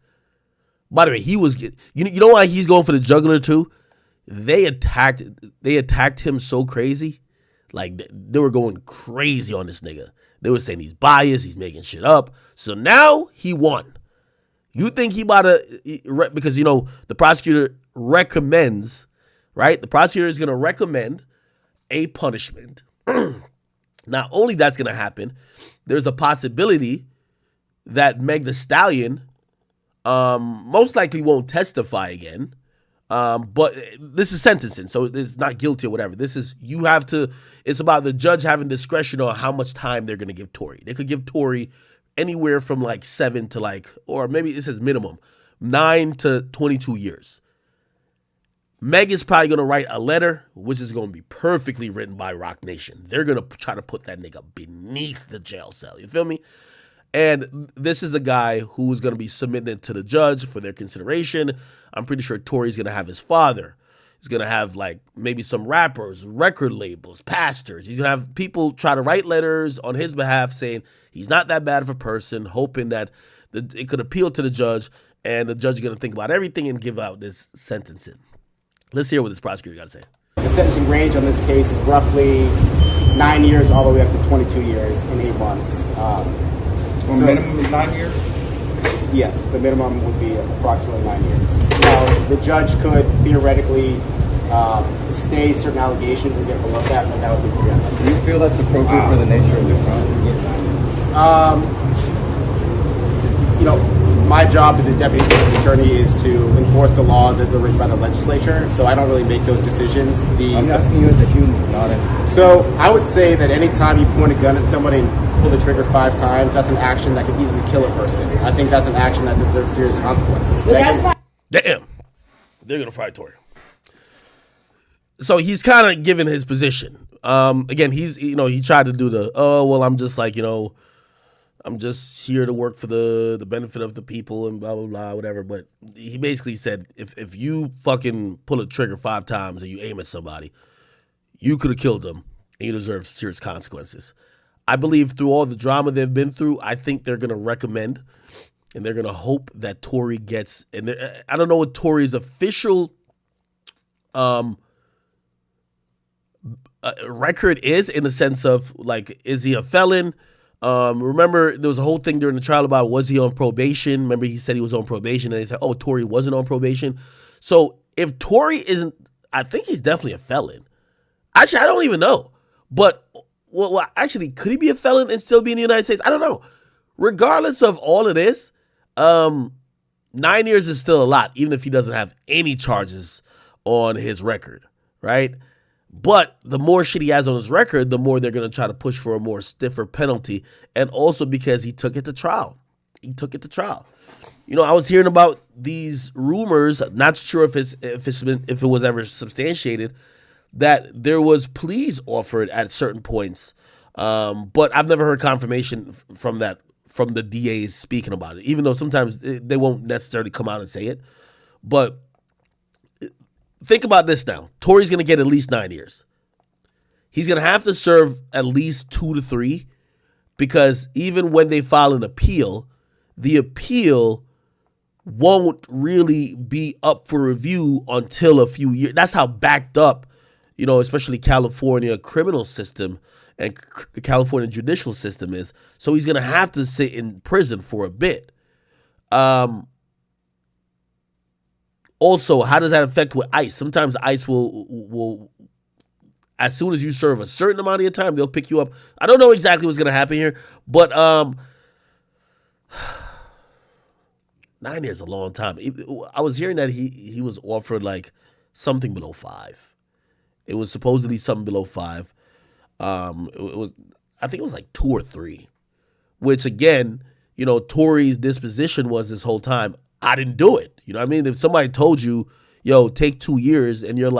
By the way, he was. You know why he's going for the juggler too? They attacked him so crazy, like they were going crazy on this nigga. They were saying he's biased, he's making shit up. So now he won. You think he about to, because the prosecutor recommends, right? The prosecutor is going to recommend a punishment. Not only that's going to happen, there's a possibility that Meg Thee Stallion most likely won't testify again. But this is sentencing, so it's not guilty or whatever. It's about the judge having discretion on how much time they're going to give Tory. They could give Tory anywhere from like 7 to or maybe this is minimum, 9 to 22 years. Meg is probably going to write a letter, which is going to be perfectly written by Rock Nation. They're going to try to put that nigga beneath the jail cell. You feel me? And this is a guy who is going to be submitted to the judge for their consideration. I'm pretty sure Tory's going to have his father. He's going to have maybe some rappers, record labels, pastors. He's going to have people try to write letters on his behalf saying he's not that bad of a person, hoping that it could appeal to the judge, and the judge is going to think about everything and give out this sentencing. Let's hear what this prosecutor got to say. The sentencing range on this case is roughly 9 years all the way up to 22 years and 8 months. So minimum is 9 years? Yes, the minimum would be approximately 9 years. Now, the judge could theoretically stay certain allegations and get below that, but that would be preemptive. Do you feel that's appropriate for the nature of the crime? My job as a deputy district attorney is to enforce the laws as they're written by the legislature, so I don't really make those decisions. I'm asking you as a human, not a... So I would say that anytime you point a gun at somebody and pull the trigger 5 times, that's an action that could easily kill a person. I think that's an action that deserves serious consequences. Damn. They're going to fry Tory. So he's kind of given his position. Again, he tried to do I'm just here to work for the benefit of the people and blah, blah, blah, whatever. But he basically said, if you fucking pull a trigger 5 times and you aim at somebody, you could have killed them and you deserve serious consequences. I believe through all the drama they've been through, I think they're going to recommend and they're going to hope that Tory gets, and I don't know what Tory's official record is in the sense of is he a felon? Remember, there was a whole thing during the trial about was he on probation? Remember, he said he was on probation, and they said, oh, Tory wasn't on probation. So if Tory isn't, I think he's definitely a felon. Actually, I don't even know. But, actually, could he be a felon and still be in the United States? I don't know. Regardless of all of this, 9 years is still a lot, even if he doesn't have any charges on his record, right? But the more shit he has on his record, the more they're going to try to push for a more stiffer penalty. And also because he took it to trial. I was hearing about these rumors, not sure if it was ever substantiated, that there was pleas offered at certain points. But I've never heard confirmation from the DAs speaking about it, even though sometimes they won't necessarily come out and say it. But think about this now. Tory's going to get at least 9 years. He's going to have to serve at least 2 to 3. because even when they file an appeal, the appeal won't really be up for review until a few years. That's how backed up, especially California criminal system and the California judicial system is. So he's going to have to sit in prison for a bit. Also, how does that affect with ICE? Sometimes ICE will as soon as you serve a certain amount of your time, they'll pick you up. I don't know exactly what's going to happen here, but 9 years is a long time. I was hearing that he was offered like something below 5. It was supposedly something below 5. It was, I think it was like 2 or 3, which again, Tory's disposition was this whole time, I didn't do it. You know what I mean? If somebody told you, yo, take 2 years, and you're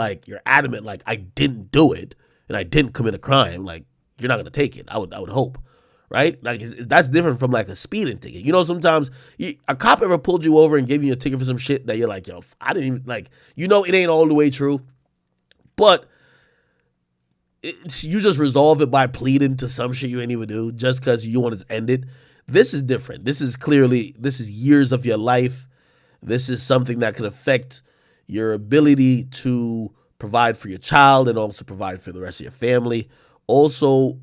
adamant, like, I didn't do it and I didn't commit a crime, like, you're not going to take it. I would hope. Right? Like, that's different from like a speeding ticket. Sometimes a cop ever pulled you over and gave you a ticket for some shit that you're like, yo, I didn't even, like, it ain't all the way true, but you just resolve it by pleading to some shit you ain't even do just because you want it to end it. This is different. This is years of your life. This is something that could affect your ability to provide for your child and also provide for the rest of your family. Also,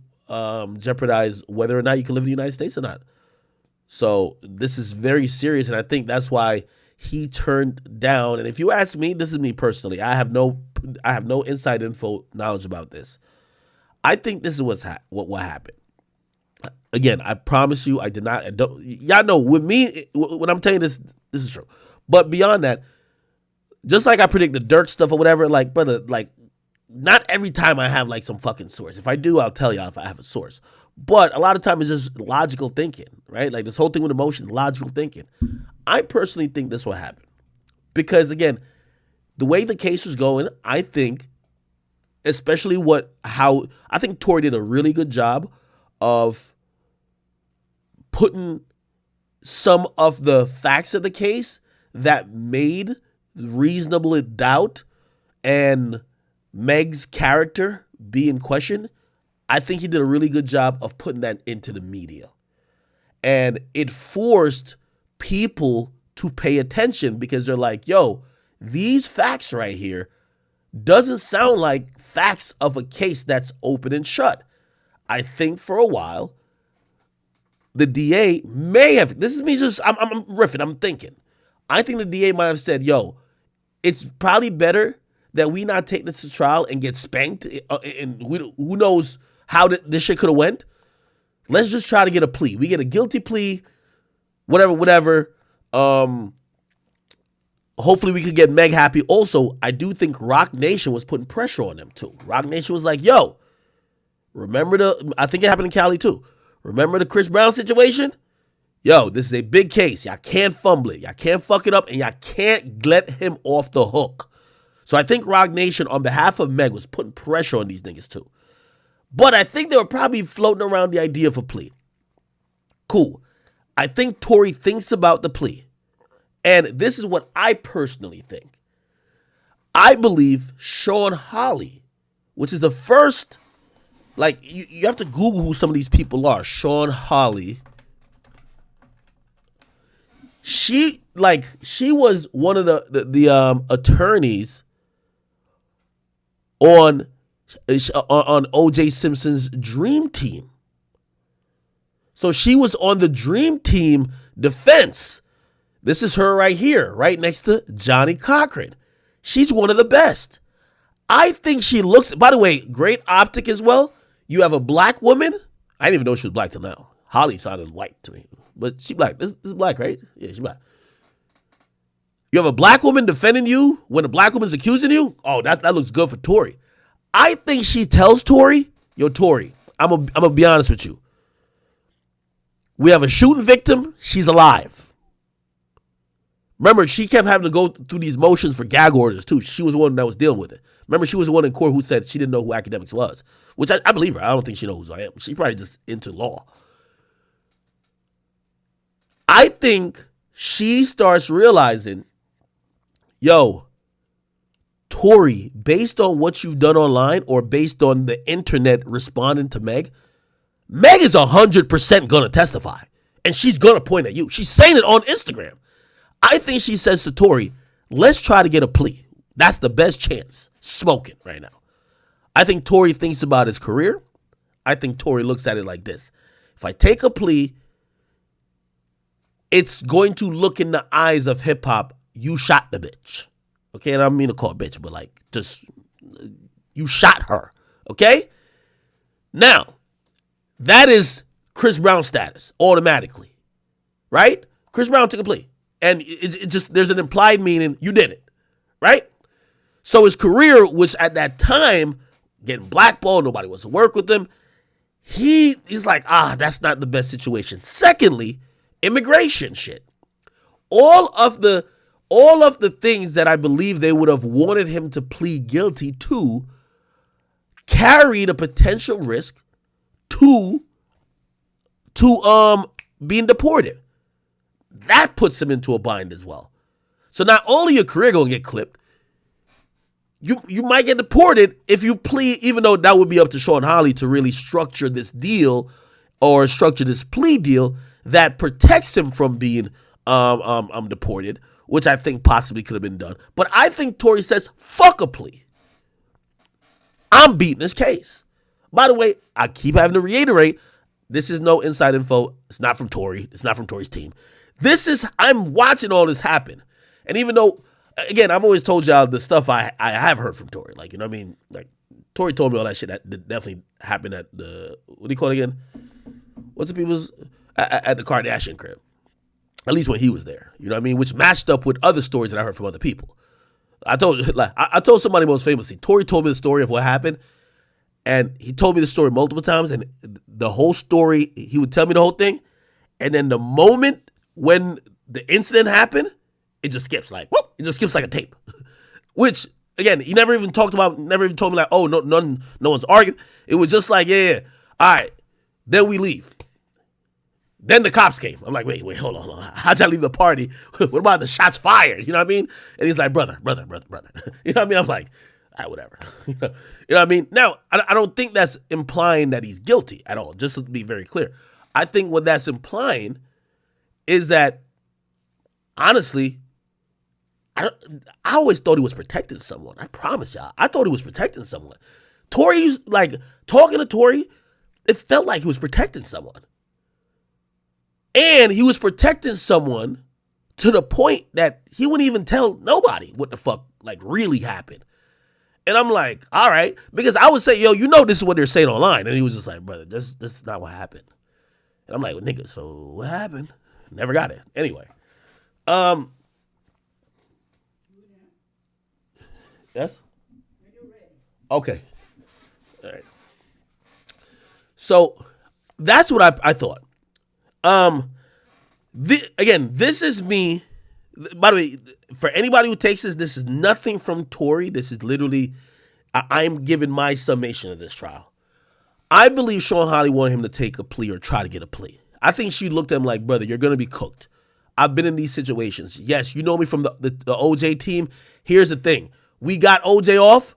jeopardize whether or not you can live in the United States or not. So this is very serious, and I think that's why he turned down. And if you ask me, this is me personally, I have no inside info knowledge about this. I think this is what happened. Again, I promise you, I did not. Y'all know with me when I'm telling you this is true. But beyond that, just like I predict the Dirk stuff or whatever, like, brother, like, not every time I have like some fucking source. If I do, I'll tell y'all if I have a source. But a lot of times it's just logical thinking, right? Like this whole thing with emotions, logical thinking. I personally think this will happen because, again, the way the case was going, I think, especially I think Tory did a really good job of putting some of the facts of the case that made reasonable doubt and Meg's character be in question. I think he did a really good job of putting that into the media. And it forced people to pay attention because they're like, yo, these facts right here doesn't sound like facts of a case that's open and shut. I think for a while, the DA may have, this is me just, I'm riffing, I'm thinking. I think the DA might have said, yo, it's probably better that we not take this to trial and get spanked, and who knows how this shit could have went. Let's just try to get a plea. We get a guilty plea, whatever. Hopefully we could get Meg happy. Also, I do think Rock Nation was putting pressure on them too. Rock Nation was like, yo, I think it happened in Cali too. Remember the Chris Brown situation? Yo, this is a big case. Y'all can't fumble it. Y'all can't fuck it up, and y'all can't let him off the hook. So I think Rock Nation, on behalf of Meg, was putting pressure on these niggas too. But I think they were probably floating around the idea of a plea. Cool. I think Tory thinks about the plea. And this is what I personally think. I believe Sean Hawley, which is the first, like, you have to Google who some of these people are. Sean Hawley. She was one of the attorneys on O.J. Simpson's Dream Team. So she was on the Dream Team defense. This is her right here, right next to Johnny Cochran. She's one of the best. I think she looks, by the way, great optic as well. You have a black woman. I didn't even know she was black till now. Holly sounded white to me, but she black. This is black, right? Yeah, she's black. You have a black woman defending you when a black woman's accusing you? Oh, that looks good for Tory. I think she tells Tory, yo, Tory, I'm gonna be honest with you. We have a shooting victim. She's alive. Remember, she kept having to go through these motions for gag orders, too. She was the one that was dealing with it. Remember, she was the one in court who said she didn't know who Academics was, which I believe her. I don't think she knows who I am. She's probably just into law. I think she starts realizing, yo, Tory, based on what you've done online or based on the internet responding to Meg, Meg is 100% gonna testify, and she's gonna point at you. She's saying it on Instagram. I think she says to Tory, let's try to get a plea. That's the best chance smoking right now. I think Tory thinks about his career. I think Tory looks at it like this. If I take a plea, it's going to look in the eyes of hip hop, you shot the bitch. Okay, and I don't mean to call her bitch, but like, just, you shot her. Okay? Now, that is Chris Brown status, automatically. Right? Chris Brown took a plea. And it just, there's an implied meaning, you did it. Right? So his career, which at that time, getting blackballed, nobody wants to work with him, he's like, that's not the best situation. Secondly, immigration shit. All of the things that I believe they would have wanted him to plead guilty to carried a potential risk to being deported. That puts him into a bind as well. So not only your career gonna get clipped, you might get deported if you plead, even though that would be up to Sean Hawley to really structure this deal or structure this plea deal that protects him from being deported, which I think possibly could have been done. But I think Tory says, fuck a plea. I'm beating this case. By the way, I keep having to reiterate, this is no inside info. It's not from Tory. It's not from Tory's team. I'm watching all this happen. And even though, again, I've always told y'all the stuff I have heard from Tory. Like, you know what I mean? Like, Tory told me all that shit that definitely happened at the, what do you call it again? What's the people's, at the Kardashian crib. At least when he was there. You know what I mean? Which matched up with other stories that I heard from other people. I told somebody most famously, Tory told me the story of what happened. And he told me the story multiple times. And the whole story, he would tell me the whole thing. And then the moment when the incident happened, it just skips like, whoop, it just skips like a tape. Which, again, he never even told me like, oh, no one's arguing. It was just like, yeah, all right, then we leave. Then the cops came. I'm like, wait, hold on. How'd y'all leave the party? What about the shots fired? You know what I mean? And he's like, brother. You know what I mean? I'm like, all right, whatever. You know what I mean? Now, I don't think that's implying that he's guilty at all, just to be very clear. I think what that's implying is that, honestly, I always thought he was protecting someone. I promise y'all. I thought he was protecting someone. Tory's, like, talking to Tory, it felt like he was protecting someone. And he was protecting someone to the point that he wouldn't even tell nobody what the fuck, like, really happened. And I'm like, all right. Because I would say, yo, you know this is what they're saying online. And he was just like, brother, this is not what happened. And I'm like, well, nigga, so what happened? Never got it. Anyway. Yes? Okay. All right. So that's what I thought. Again, this is me. By the way, for anybody who takes this is nothing from Tory. This is literally, I'm giving my summation of this trial. I believe Sean Hawley wanted him to take a plea or try to get a plea. I think she looked at him like, brother, you're going to be cooked. I've been in these situations. Yes, you know me from the OJ team. Here's the thing. We got OJ off,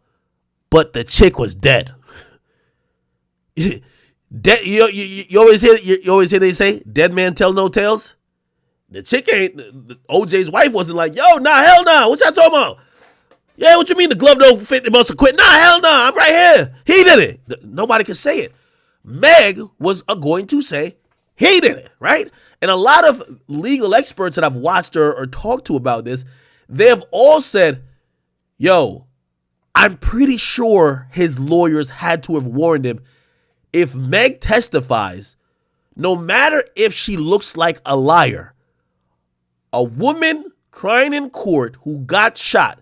but the chick was dead. You always hear they say, dead man tell no tales. The chick ain't, OJ's wife wasn't like, yo, nah, hell nah. What y'all talking about? Yeah, what you mean the glove don't fit? It must have quit. Nah, hell nah. I'm right here. He did it. Nobody can say it. Meg was going to say he did it, right? And a lot of legal experts that I've watched or talked to about this, they have all said, yo, I'm pretty sure his lawyers had to have warned him, if Meg testifies, no matter if she looks like a liar, a woman crying in court who got shot,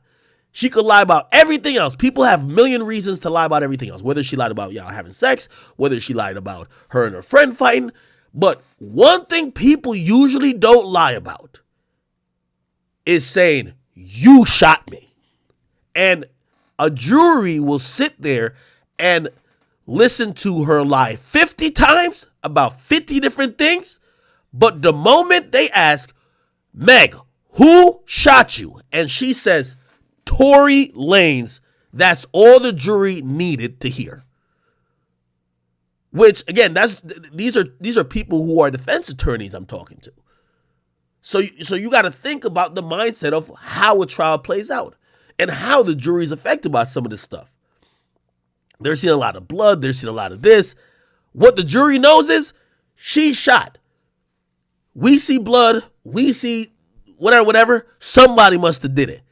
she could lie about everything else. People have a million reasons to lie about everything else, whether she lied about y'all having sex, whether she lied about her and her friend fighting. But one thing people usually don't lie about is saying, you shot me. And a jury will sit there and listen to her lie 50 times about 50 different things. But the moment they ask, Meg, who shot you? And she says, Tory Lanez, that's all the jury needed to hear. Which again, these are people who are defense attorneys I'm talking to. So you got to think about the mindset of how a trial plays out and how the jury is affected by some of this stuff. They're seeing a lot of blood. They're seeing a lot of this. What the jury knows is she's shot. We see blood. We see whatever. Somebody must have did it.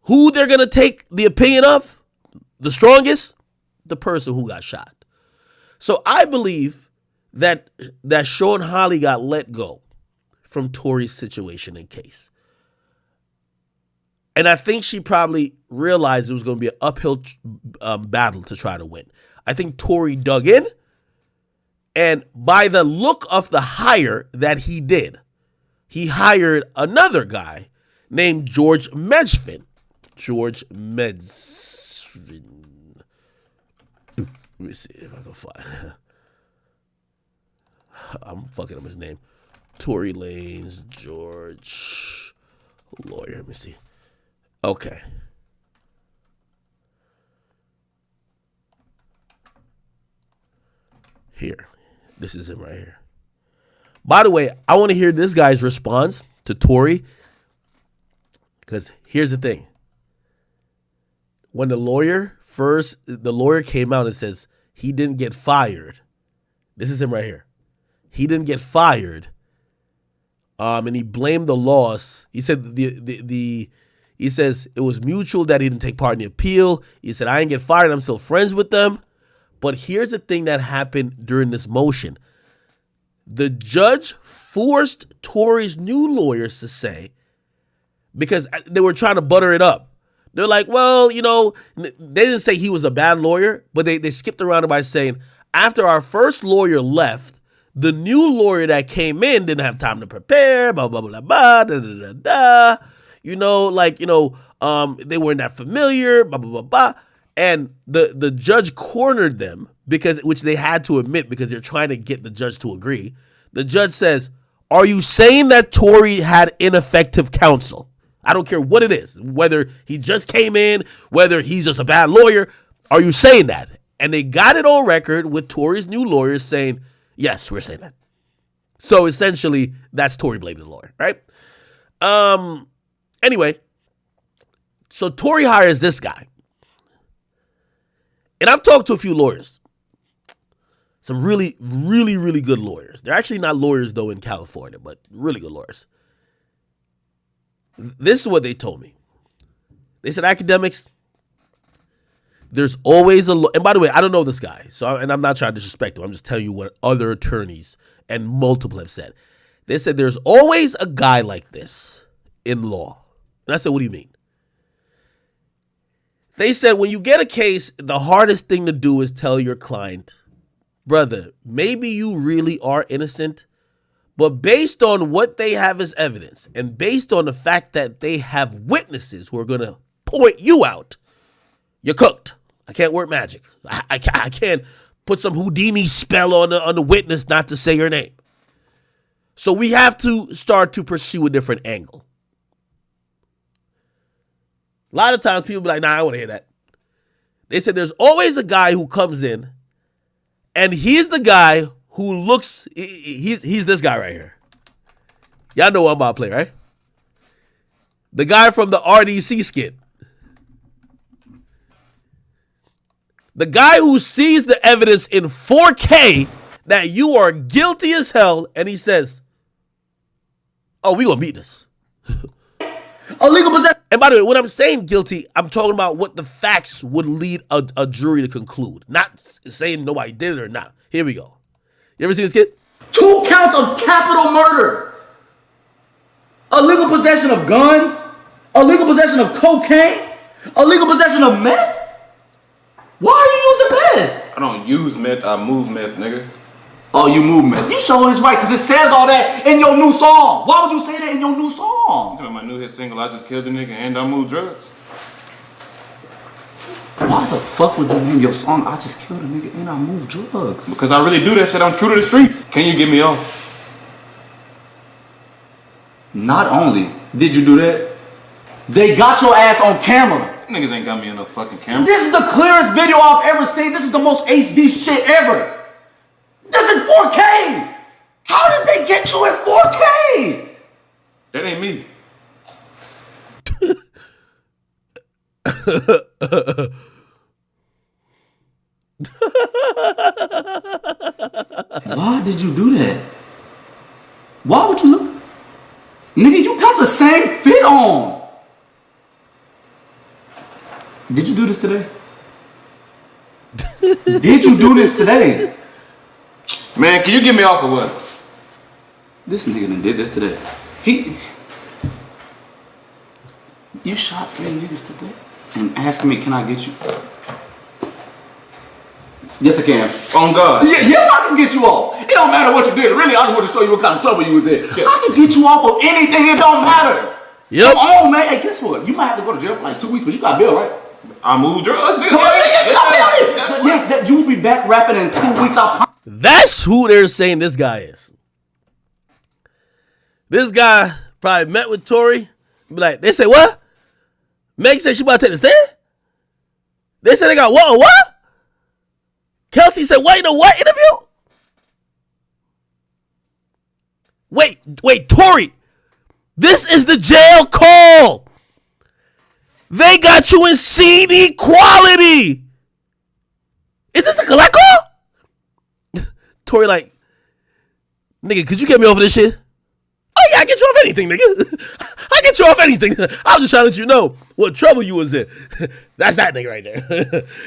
Who they're going to take the opinion of? The strongest? The person who got shot. So I believe that Sean Holly got let go from Tori's situation and case. And I think she probably realized it was going to be an uphill battle to try to win. I think Tori dug in, and by the look of the hire that he did, he hired another guy named George Medvin. George Medvin. Let me see if I can find. I'm fucking up his name. Tory Lanez, George, lawyer. Let me see. Okay. Here. This is him right here. By the way, I want to hear this guy's response to Tory. Because here's the thing. When the lawyer came out and says he didn't get fired. This is him right here. He didn't get fired. And he blamed the loss. He said he says it was mutual that he didn't take part in the appeal. He said, I didn't get fired. I'm still friends with them. But here's the thing that happened during this motion. The judge forced Tory's new lawyers to say, because they were trying to butter it up. They're like, well, you know, they didn't say he was a bad lawyer, but they skipped around it by saying, after our first lawyer left, the new lawyer that came in didn't have time to prepare, blah, blah, blah, blah, da, da, da, da. You know, like, you know, they weren't that familiar, blah, blah, blah, blah. And the judge cornered them, which they had to admit because they're trying to get the judge to agree. The judge says, are you saying that Tory had ineffective counsel? I don't care what it is, whether he just came in, whether he's just a bad lawyer. Are you saying that? And they got it on record with Tory's new lawyers saying, yes, we're saying that. So essentially, that's Tory blaming the lawyer, right? Anyway, so Tory hires this guy. And I've talked to a few lawyers. Some really, really, really good lawyers. They're actually not lawyers, though, in California, but really good lawyers. This is what they told me. They said, academics, there's always and by the way, I don't know this guy, and I'm not trying to disrespect him. I'm just telling you what other attorneys and multiple have said. They said there's always a guy like this in law. And I said, what do you mean? They said when you get a case, the hardest thing to do is tell your client, brother, maybe you really are innocent, but based on what they have as evidence and based on the fact that they have witnesses who are going to point you out, you're cooked. I can't work magic. I can't put some Houdini spell on the witness not to say your name. So we have to start to pursue a different angle. A lot of times people be like, nah, I don't want to hear that. They said there's always a guy who comes in and he's the guy who looks, he's this guy right here. Y'all know what I'm about to play, right? The guy from the RDC skit. The guy who sees the evidence in 4K that you are guilty as hell and he says, oh, we gonna beat this. Illegal possession. And by the way, when I'm saying guilty, I'm talking about what the facts would lead a jury to conclude. Not saying nobody did it or not. Here we go. You ever seen this kid? 2 counts of capital murder. Illegal possession of guns. Illegal possession of cocaine. Illegal possession of meth. Why are you using meth? I don't use meth, I move meth, nigga. Oh, you move meth. You sure is right, because it says all that in your new song. Why would you say that in your new song? My new hit single, I just killed a nigga and I move drugs. Why the fuck would you name your song, I just killed a nigga and I move drugs? Because I really do that shit, I'm true to the streets. Can you get me off? Not only did you do that, they got your ass on camera. Niggas ain't got me on no fucking camera. This is the clearest video I've ever seen. This is the most HD shit ever. This is 4K. How did they get you in 4K? That ain't me. Why did you do that? Why would you look? Nigga, you got the same fit on. Did you do this today? Did you do this today? Man, can you get me off or what? This nigga done did this today. You shot 3 niggas today and asked me, can I get you? Yes, I can. On God. Yes, I can get you off. It don't matter what you did. Really, I just want to show you what kind of trouble you was in. Yeah. I can get you off of anything. It don't matter. Yep. Come on, man. Hey, guess what? You might have to go to jail for like 2 weeks, but you got bail, right? I move drugs. Come on, you got bail. Yes, that you will be back rapping in 2 weeks. That's who they're saying this guy is. This guy probably met with Tory. Be like, they say what? Meg said she about to take the stand? They said they got what on what? Kelsey said, what in a what interview? Wait, Tory. This is the jail call. They got you in CD quality. Is this a collect call? Tory like, nigga, could you get me off of this shit? Oh yeah, I get you off anything, nigga. I get you off anything. I was just trying to let you know what trouble you was in. That's that nigga right there.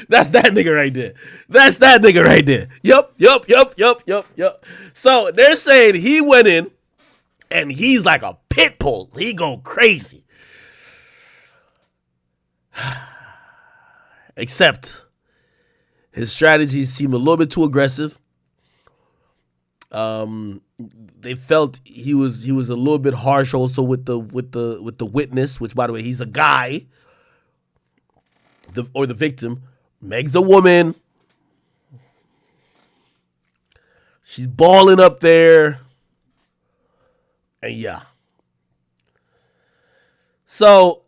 That's that nigga right there. That's that nigga right there. Yup. So they're saying he went in and he's like a pit bull. He go crazy. Except his strategies seem a little bit too aggressive. They felt he was a little bit harsh also with the witness, which by the way, he's a guy. The victim. Meg's a woman. She's balling up there. And yeah. So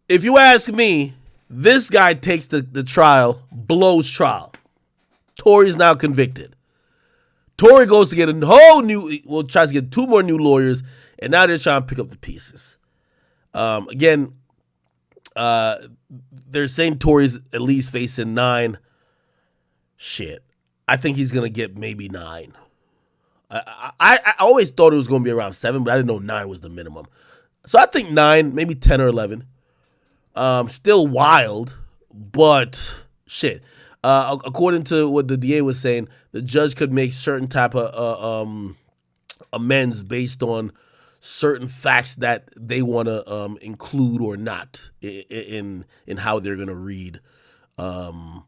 if you ask me, this guy takes the trial, blows trial. Tory's now convicted. Tory goes to get a whole new, tries to get 2 more new lawyers, and now they're trying to pick up the pieces. Again, they're saying Tory's at least facing 9. Shit. I think he's going to get maybe 9. I always thought it was going to be around 7, but I didn't know 9 was the minimum. So I think 9, maybe 10 or 11. Still wild, but shit. According to what the DA was saying, the judge could make certain type of amends based on certain facts that they want to include or not in how they're going to read, not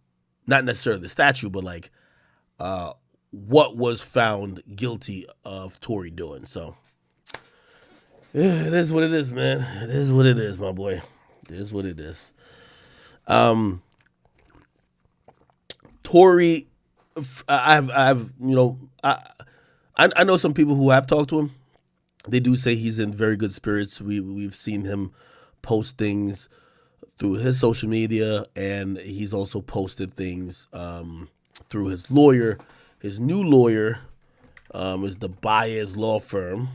necessarily the statute, but like what was found guilty of Tory doing. So it is what it is, man. It is what it is, my boy. It is what it is. Tory, I know some people who have talked to him. They do say he's in very good spirits. We've seen him post things through his social media, and he's also posted things through his lawyer. His new lawyer is the Baez law firm.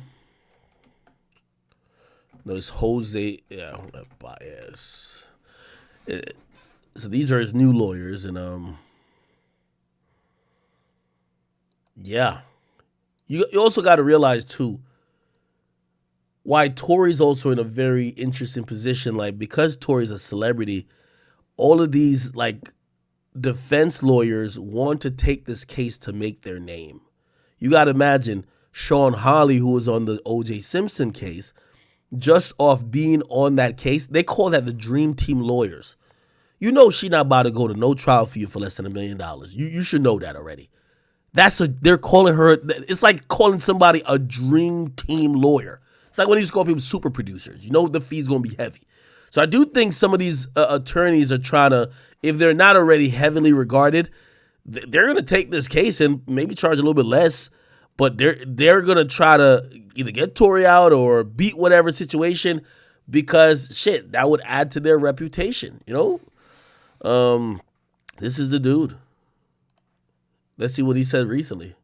There's Jose, Baez. So these are his new lawyers, and yeah. You also got to realize, too, why Tory's also in a very interesting position. Like, because Tory's a celebrity, all of these, like, defense lawyers want to take this case to make their name. You got to imagine Sean Hawley, who was on the O.J. Simpson case, just off being on that case, they call that the Dream Team lawyers. You know she not about to go to no trial for you for less than $1 million. You should know that already. They're calling her, it's like calling somebody a Dream Team lawyer. It's like when you used to call people super producers. You know the fee's going to be heavy. So I do think some of these attorneys are trying to, if they're not already heavily regarded, they're going to take this case and maybe charge a little bit less, but they're going to try to either get Tory out or beat whatever situation, because shit, that would add to their reputation, you know? This is the dude. Let's see what he said recently.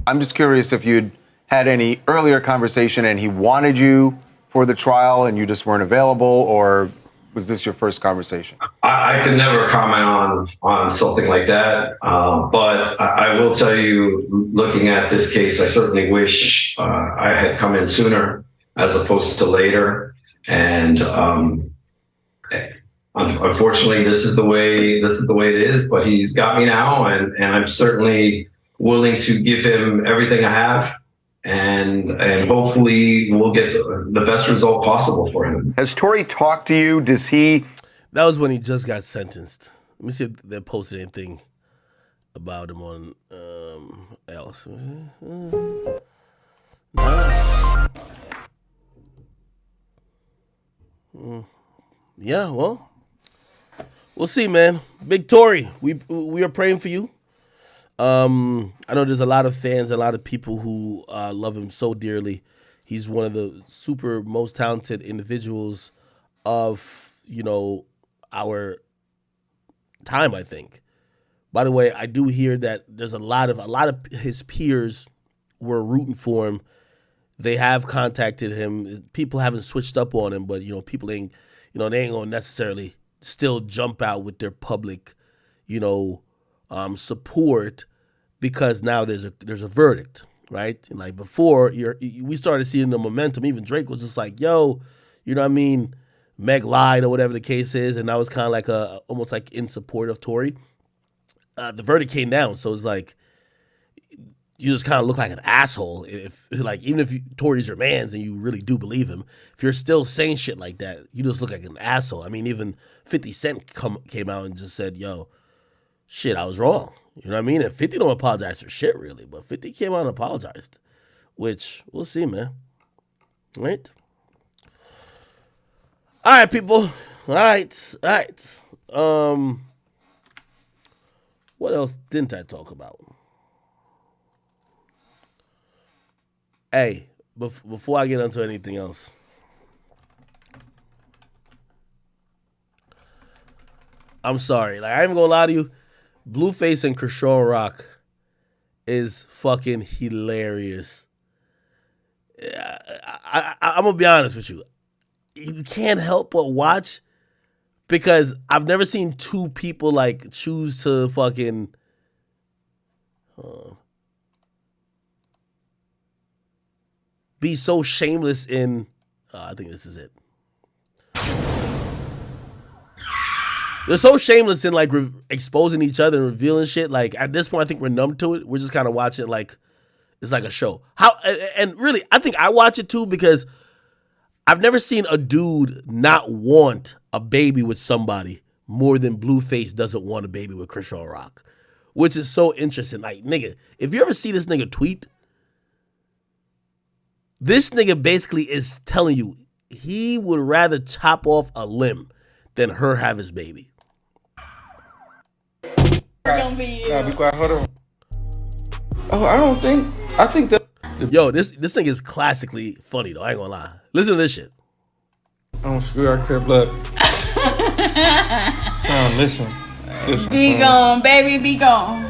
I'm just curious if you'd had any earlier conversation and he wanted you for the trial and you just weren't available, or was this your first conversation? I could never comment on something like that, but I will tell you, looking at this case, I certainly wish I had come in sooner as opposed to later. And unfortunately, this is the way it is. But he's got me now, and I'm certainly willing to give him everything I have. And hopefully we'll get the best result possible for him. Has Tory talked to you? Does he? That was when he just got sentenced. Let me see if they posted anything about him on else. No. Yeah, well, we'll see, man. Big Tory, we are praying for you. I know there's a lot of fans, a lot of people who love him so dearly. He's one of the most talented individuals of, our time, I think. By the way, I do hear that there's a lot of his peers were rooting for him. They have contacted him. People haven't switched up on him, but people ain't, they ain't gonna necessarily still jump out with their public, support, because now there's a verdict, right? And like before, we started seeing the momentum. Even Drake was just like, "Yo, you know what I mean? Meg lied," or whatever the case is, and that was kind of like almost like in support of Tory. The verdict came down, so it's like you just kind of look like an asshole even if Tory's your man's and you really do believe him. If you're still saying shit like that, you just look like an asshole. I mean, even 50 Cent came out and just said, "Yo, shit, I was wrong." You know what I mean? And 50 don't apologize for shit, really. But 50 came out and apologized, which we'll see, man. Right? All right, people. All right. What else didn't I talk about? Hey, before I get into anything else, I'm sorry. Like, I ain't gonna lie to you. Blueface and Krishan Rock is fucking hilarious. I'm gonna be honest with you. You can't help but watch, because I've never seen two people like choose to fucking be so shameless in. I think this is it. They're so shameless in like exposing each other and revealing shit. Like at this point, I think we're numb to it. We're just kind of watching it like it's like a show. And really, I think I watch it too because I've never seen a dude not want a baby with somebody more than Blueface doesn't want a baby with Krishan Rock, which is so interesting. Like, nigga, if you ever see this nigga tweet, this nigga basically is telling you he would rather chop off a limb than her have his baby. Be quiet. Hold on. Oh, I think that. Yo, this thing is classically funny though. I ain't gonna lie. Listen to this shit. I don't screw our clear blood. Son, listen. Be gone, baby, be gone.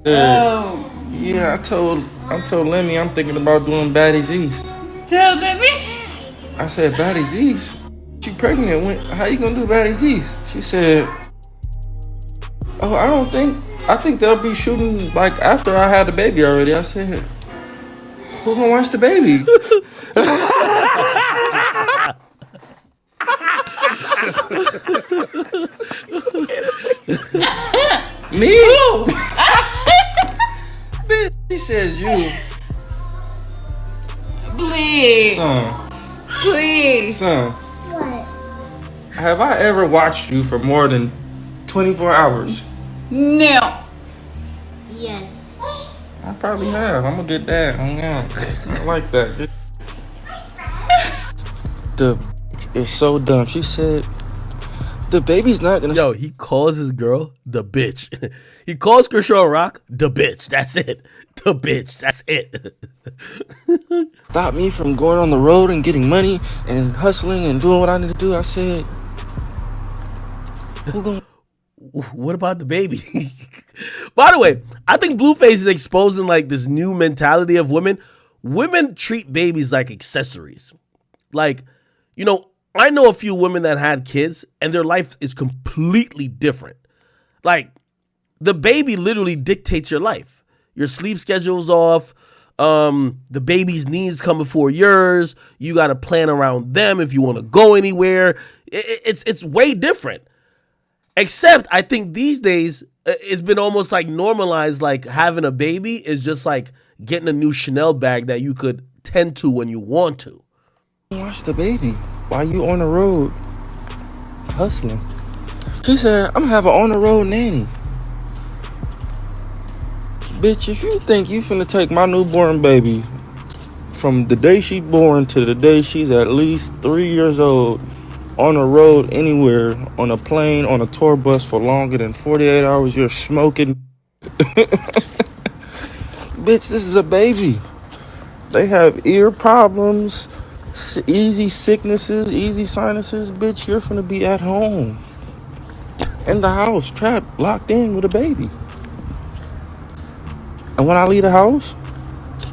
Oh. Yeah, I told Lemmy I'm thinking about doing Baddies East. Tell Lemmy. I said, Baddies East? She pregnant. How you gonna do Baddies East? She said, oh, I think they'll be shooting like after I had the baby already. I said, who gonna watch the baby? Me? Bitch, he says you. Please. Son. Please. Son. What? Have I ever watched you for more than 24 hours? No. Yes. I probably have. I'm gonna get that. I like that. It's so dumb. She said the baby's not gonna. Yo, he calls his girl the bitch. He calls Krishan Rock the bitch. That's it. The bitch. That's it. Stop me from going on the road and getting money and hustling and doing what I need to do. I said, what about the baby? By the way, I think Blueface is exposing like this new mentality of women. Women treat babies like accessories. Like, you know, I know a few women that had kids and their life is completely different. Like, the baby literally dictates your life. Your sleep schedule's off. The baby's needs come before yours. You got to plan around them if you want to go anywhere. It's way different. Except I think these days it's been almost like normalized. Like having a baby is just like getting a new Chanel bag that you could tend to when you want to. Watch the baby while you on the road hustling. She said, I'm gonna have an on the road nanny. Bitch, if you think you finna take my newborn baby from the day she born to the day she's at least 3 years old on the road anywhere, on a plane, on a tour bus for longer than 48 hours, you're smoking. Bitch, this is a baby. They have ear problems, easy sicknesses, easy sinuses. Bitch, you're finna be at home. In the house, trapped, locked in with a baby. And when I leave the house,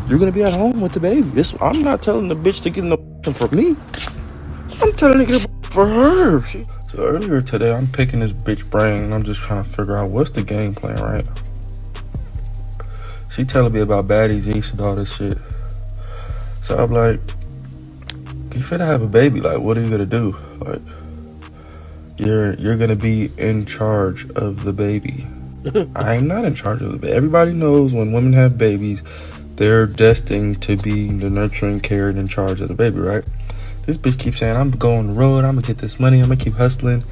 you're gonna be at home with the baby. I'm not telling the bitch to get no for me. I'm telling her to get a for her. So earlier today, I'm picking this bitch brain and I'm just trying to figure out what's the game plan, right? She telling me about baddies east and all this shit. So I'm like, you finna have a baby, like what are you gonna do? Like, you're gonna be in charge of the baby. I am not in charge of the baby. Everybody knows when women have babies, they're destined to be the nurturing, care, and in charge of the baby, right? This bitch keeps saying, I'm going on the road, I'm gonna get this money, I'm gonna keep hustling.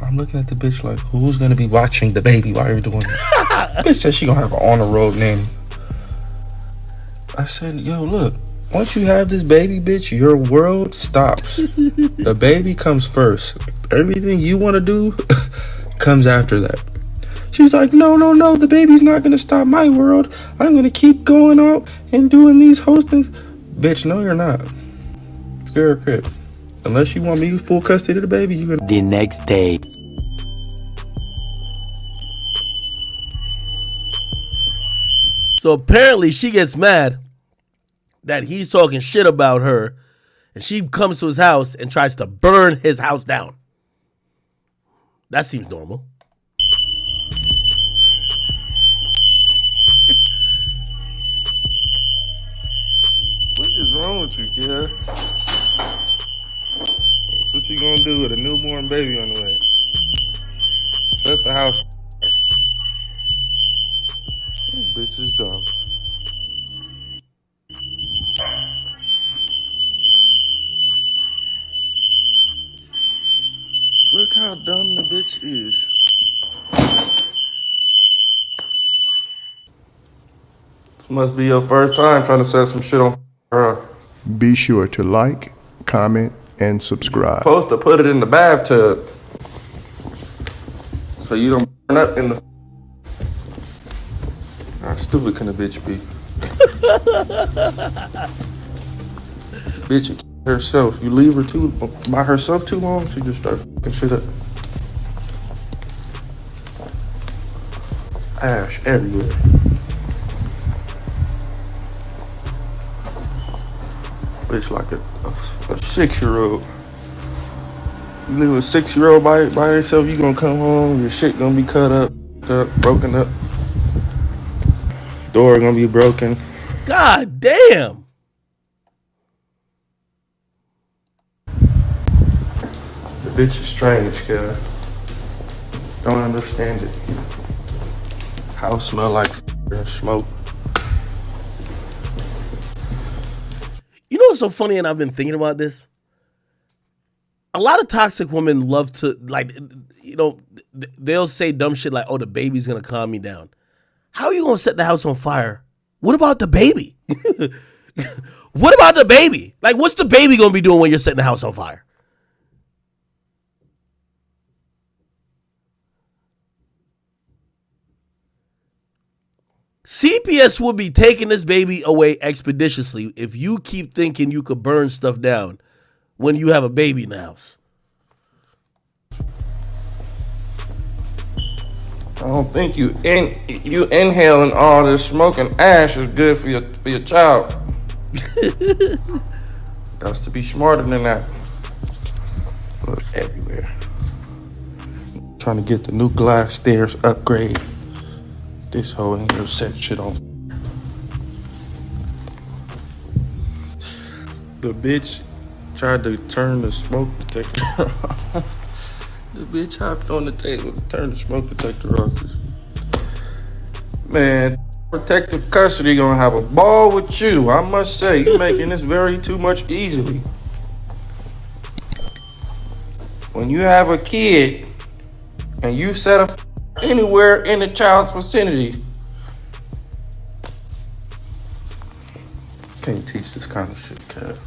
I'm looking at the bitch like, who's gonna be watching the baby while you're doing this? Bitch said she gonna have an on the road nanny. I said, yo, look, once you have this baby, bitch, your world stops. The baby comes first. Everything you wanna do comes after that. She's like, no, the baby's not gonna stop my world. I'm gonna keep going out and doing these hostings. Bitch, no, you're not. You're a crib. Unless you want me full custody of the baby, you're gonna. The next day. So apparently she gets mad that he's talking shit about her, and she comes to his house and tries to burn his house down. That seems normal. What is wrong with you, kid? That's what you gonna do with a newborn baby on the way. Set the house. That bitch is dumb. Look how dumb the bitch is. This must be your first time trying to set some shit on her. Be sure to like, comment, and subscribe. Supposed to put it in the bathtub so you don't burn up in the. How stupid can a bitch be? Bitch herself. You leave her by herself too long, she just start fucking shit up. Ash everywhere. Bitch like a 6-year-old. You leave a 6-year-old by herself, you gonna come home, your shit gonna be cut up, broken up. Door gonna be broken. God damn. The bitch is strange, kid. Don't understand it. House smell like smoke. You know what's so funny, and I've been thinking about this? A lot of toxic women love to, like, you know, they'll say dumb shit like, oh, the baby's gonna calm me down. How are you gonna set the house on fire? What about the baby? What about the baby? Like, what's the baby gonna be doing when you're setting the house on fire? CPS will be taking this baby away expeditiously if you keep thinking you could burn stuff down when you have a baby in the house. don't think you inhaling all this smoke and ash is good for your child. Got to be smarter than that. Look everywhere. Trying to get the new glass stairs upgrade. This hoe in here set shit on. The bitch tried to turn the smoke detector off. The bitch hopped on the table to turn the smoke detector off. Man, protective custody gonna have a ball with you. I must say, you making this very too much easily. When you have a kid and you set a anywhere in the child's vicinity, can't teach this kind of shit, Kev.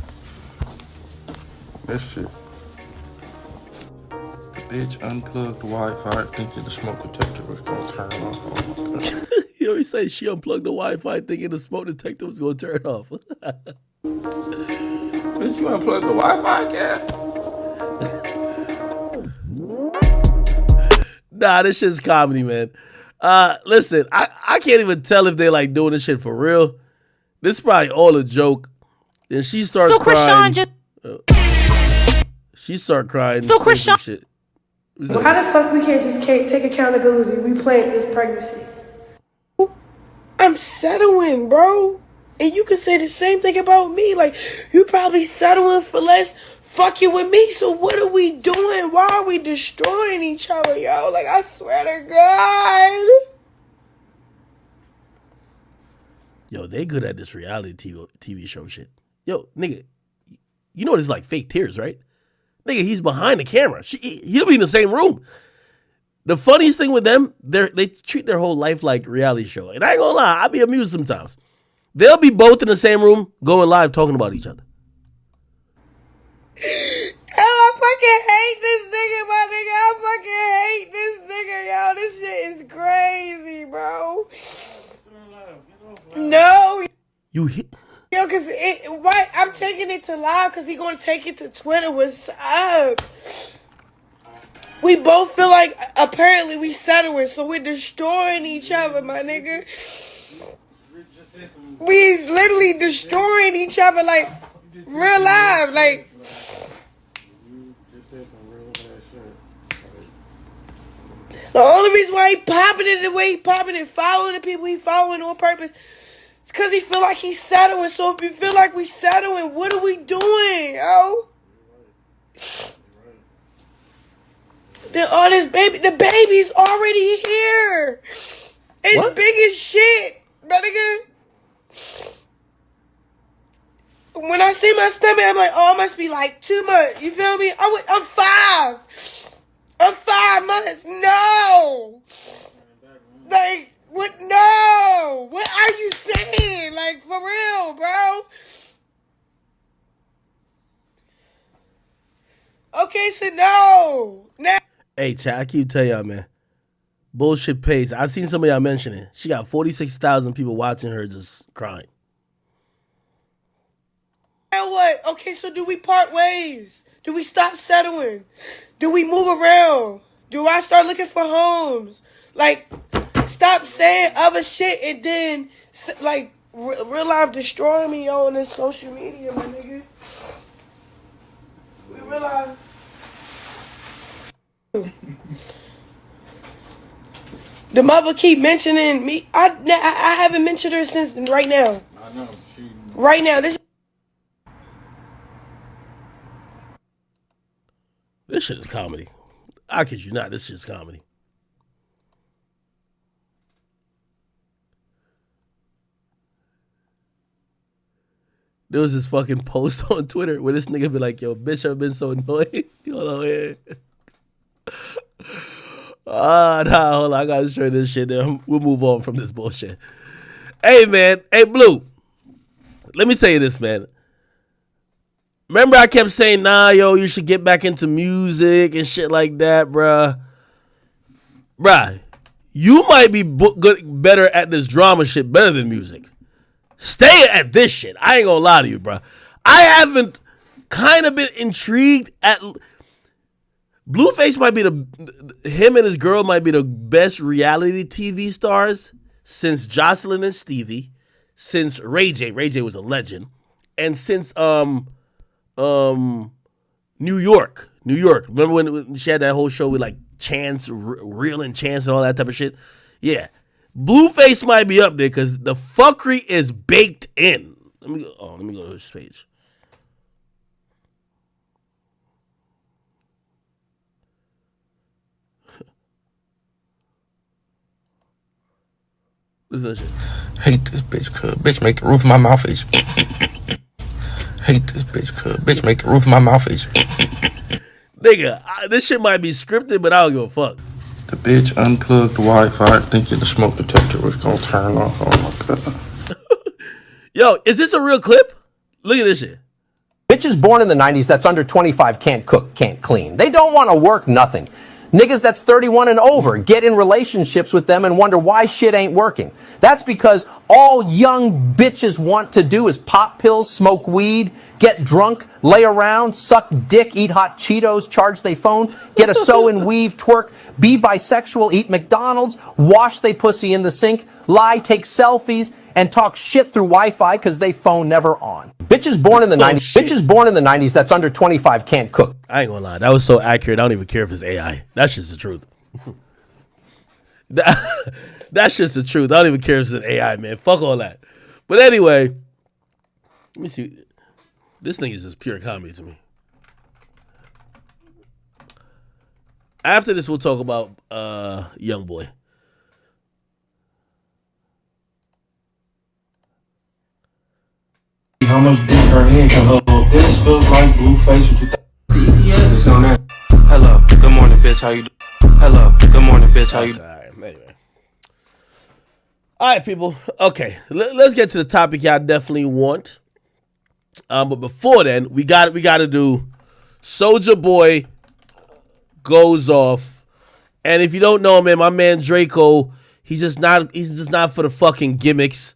This shit. The bitch unplugged the Wi-Fi thinking the smoke detector was gonna turn off. Oh my God. You know, he said she unplugged the Wi-Fi thinking the smoke detector was gonna turn off. Bitch, you unplugged the Wi-Fi, cat? Nah, this shit's comedy, man. Listen, I can't even tell if they like doing this shit for real. This is probably all a joke. And she starts crying. She started crying. So Krishan, shit. Well, how the fuck we can't just take accountability? We planned this pregnancy. I'm settling, bro. And you can say the same thing about me. Like, you probably settling for less fucking with me. So what are we doing? Why are we destroying each other, yo? Like, I swear to God. Yo, they good at this reality TV show shit. Yo, nigga, you know this is like fake tears, right? Nigga, he's behind the camera. He'll be in the same room. The funniest thing with them, they treat their whole life like reality show. And I ain't gonna lie, I be amused sometimes. They'll be both in the same room, going live, talking about each other. Oh, I fucking hate this nigga, my nigga. I fucking hate this nigga, yo. This shit is crazy, bro. No. You hit. Yo, cause why I'm taking it to live because he gonna take it to Twitter. What's up? We both feel like apparently we settling, so we're destroying each other, my nigga. We literally destroying each other like real life, like. The only reason why he popping it the way he popping it, following the people he following on purpose. Cause he feel like he's settling. So if we feel like we settling, what are we doing, yo? Then all this the baby's already here. It's what? Big as shit, my nigga. When I see my stomach, I'm like, oh, it must be like too much. You feel me? I'm 5. I'm 5 months. No. Like. What? No! What are you saying? Like, for real, bro? Okay, so no. Hey, chat, I keep telling y'all, man. Bullshit pays. I seen some of y'all mentioning. She got 46,000 people watching her just crying. Now what? Okay, so do we part ways? Do we stop settling? Do we move around? Do I start looking for homes? Like... Stop saying other shit and then, like, real life destroying me on this social media, my nigga. We realize. The mother keep mentioning me. I haven't mentioned her since right now. I know. Right now. This shit is comedy. I kid you not. This shit is comedy. There was this fucking post on Twitter where this nigga be like, yo, bitch, I've been so annoyed. Hold on here. Hold on. I gotta show you this shit. Then we'll move on from this bullshit. Hey, man. Hey, Blue. Let me tell you this, man. Remember I kept saying, nah, yo, you should get back into music and shit like that, bruh. Bruh, you might be better at this drama shit better than music. Stay at this shit. I ain't gonna lie to you, bro. I haven't kind of been intrigued at... Blueface might be him and his girl might be the best reality TV stars since Jocelyn and Stevie, since Ray J. Ray J was a legend, and since New York. Remember when she had that whole show with like Chance, Real and Chance and all that type of shit? Yeah. Blueface might be up there because the fuckery is baked in. Let me go to this page. Listen to this shit. Hate this bitch, cuz. Bitch make the roof of my mouth itch. Hate this bitch, cuz. Bitch make the roof of my mouth itch. Nigga, this shit might be scripted, but I don't give a fuck. The bitch unplugged the Wi-Fi thinking the smoke detector was gonna turn off. Oh my god. Yo, is this a real clip? Look at this shit. Bitches born in the 90s that's under 25 can't cook, can't clean. They don't want to work nothing. Niggas that's 31 and over get in relationships with them and wonder why shit ain't working. That's because all young bitches want to do is pop pills, smoke weed, get drunk, lay around, suck dick, eat hot Cheetos, charge they phone, get a sew and weave, twerk, be bisexual, eat McDonald's, wash they pussy in the sink, lie, take selfies, and talk shit through Wi-Fi because they phone never on. Bitches born in the 90s. Bitches born in the 90s that's under 25 can't cook. I ain't gonna lie, that was so accurate. I don't even care if it's AI. That's just the truth. That's just the truth. I don't even care if it's an AI, man. Fuck all that. But anyway, let me see. This thing is just pure comedy to me. After this, we'll talk about YoungBoy. How much dick her head can hold? This feels like Blueface with 2000 ETS on that. Hello, good morning, bitch. How you doing? Hello, good morning, bitch. How you doing? Anyway. All right, people. Okay, let's get to the topic y'all definitely want. But before then, we got to do Soulja Boy goes off. And if you don't know, man, my man Draco, he's just not for the fucking gimmicks.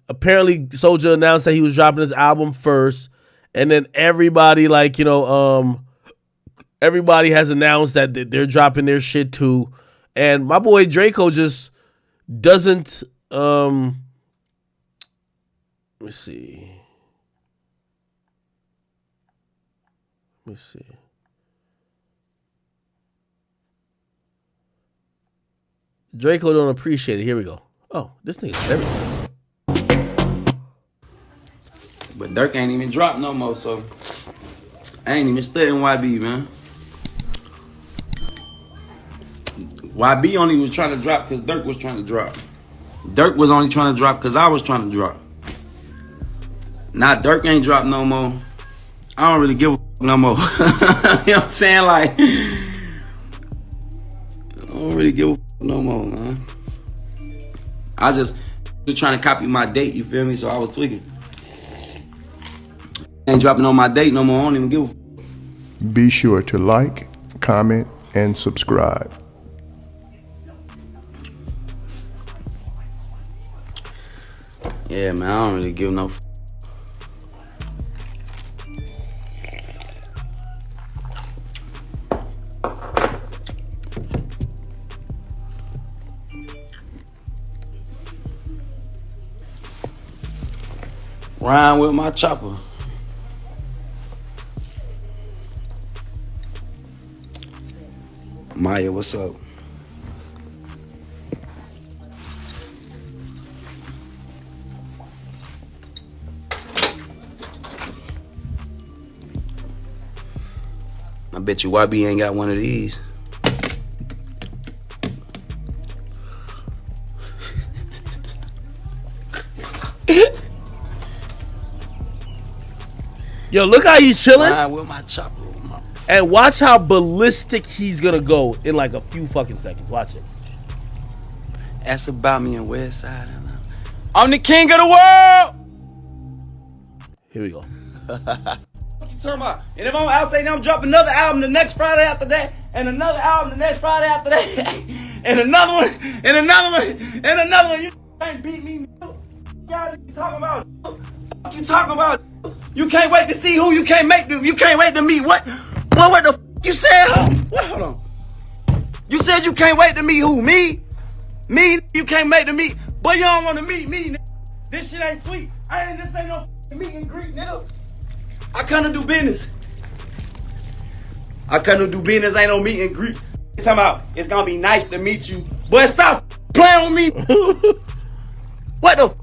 Apparently Soulja announced that he was dropping his album first, and then everybody everybody has announced that they're dropping their shit too. And my boy Draco just doesn't let me see. Draco don't appreciate it. Here we go. Oh, this thing is everything. But Dirk ain't even dropped no more, so I ain't even studying YB, man. YB only was trying to drop because Dirk was trying to drop. Dirk was only trying to drop because I was trying to drop. Now Dirk ain't dropped no more. I don't really give a fuck no more. You know what I'm saying? Like, I don't really give a fuck no more, man. I just trying to copy my date, you feel me? So I was tweaking. Ain't dropping on my date no more. I don't even give a fuck. Be sure to like, comment, and subscribe. Yeah, man, I don't really give no fuck. Rhyme with my chopper. Maya, what's up? I bet you YB ain't got one of these. Yo, look how he's chilling. Rhyme with my chopper. And watch how ballistic he's gonna go in like a few fucking seconds. Watch this. Ask about me in West Side. I'm the king of the world. Here we go. What you talking about? And if I'm out saying I'm dropping another album the next Friday after that, and another album the next Friday after that, and another one, and another one, and another one, you can't beat me. Y'all talking about? What you talking about? You can't wait to see who you can't make them. You can't wait to meet what the You said, hold on. You said you can't wait to meet who? Me? Me? You can't wait to meet, but you don't want to meet me. This shit ain't sweet. This ain't no meet and greet, nigga. I come to do business. Ain't no meet and greet. Talking about it's gonna be nice to meet you, but stop playing with me. What the?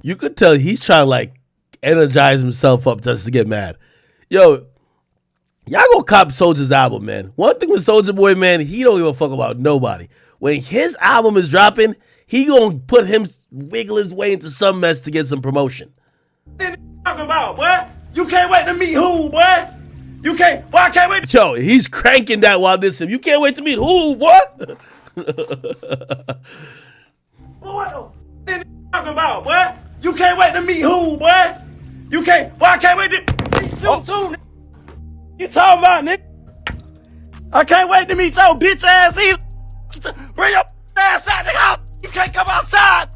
You could tell he's trying to like energize himself up just to get mad. Yo, y'all go cop Soulja's album, man. One thing with Soulja Boy, man, he don't give a fuck about nobody. When his album is dropping, he gonna put him wiggle his way into some mess to get some promotion. What talking about, boy? You can't wait to meet who, boy? You can't. Boy, I can't wait. Yo, he's cranking that while this him. You can't wait to meet who, boy? What the talking about, boy? You can't wait to meet who, boy? You can't. Boy, I can't wait to meet you too. You talking about, nigga? I can't wait to meet your bitch ass either. Bring your ass out the house. You can't come outside.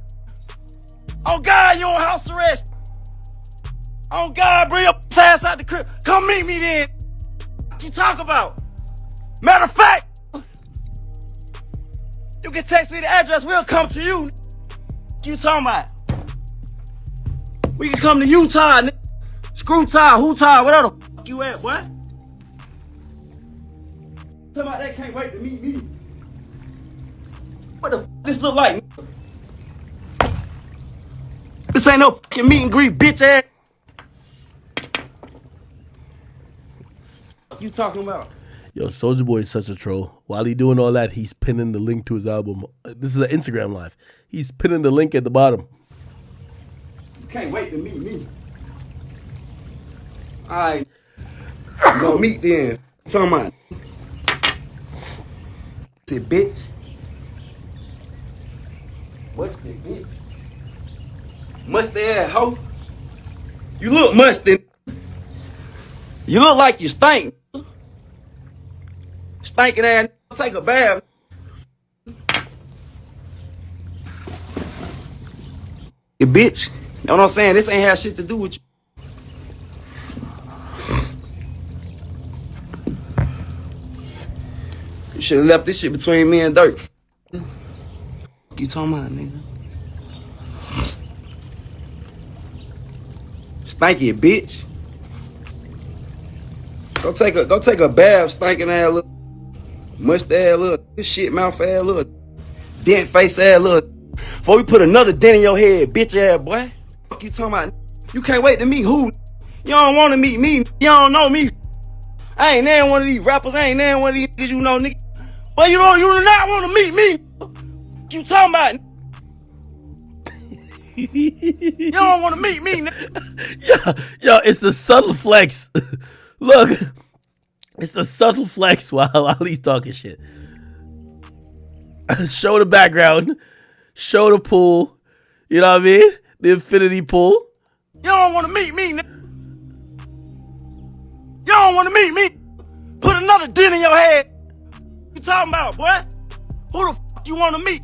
Oh God, you on house arrest. Oh God, bring your ass out the crib. Come meet me then. What you talk about? Matter of fact, you can text me the address. We'll come to you. What you talking about? We can come to Utah, nigga. Screw tie, who tie, whatever the fuck you at, boy. Talking about they can't wait to meet me. What the fuck this look like? This ain't no fucking meet and greet, bitch ass. What you talking about? Yo, Soulja Boy is such a troll. While he doing all that, he's pinning the link to his album. This is an Instagram live. He's pinning the link at the bottom. You can't wait to meet me. Alright. Go meet then. Talking about. Say, bitch. What's that, bitch? Musty ass hoe. You look musty. You look like you stink. Stinking ass. Take a bath. You bitch. You know what I'm saying? This ain't have shit to do with you. You should have left this shit between me and Dirk. You talking about, nigga? Stinky bitch. Go take a bath, stinking ass little mustache ass little shit mouth ass little dent face ass little. Before we put another dent in your head, bitch ass boy. Fuck you talking about? You can't wait to meet who? You don't want to meet me. You don't know me. I ain't never one of these rappers. I ain't never one of these niggas you know, nigga. But you do not want to meet me. You talking about? You don't want to meet me, nigga. Yo, it's the subtle flex. Look, it's the subtle flex while he's talking shit. Show the background. Show the pool. You know what I mean? The infinity pool. You don't want to meet me, nigga. You don't want to meet me. Put another dent in your head. You talking about, boy? Who the fuck you want to meet?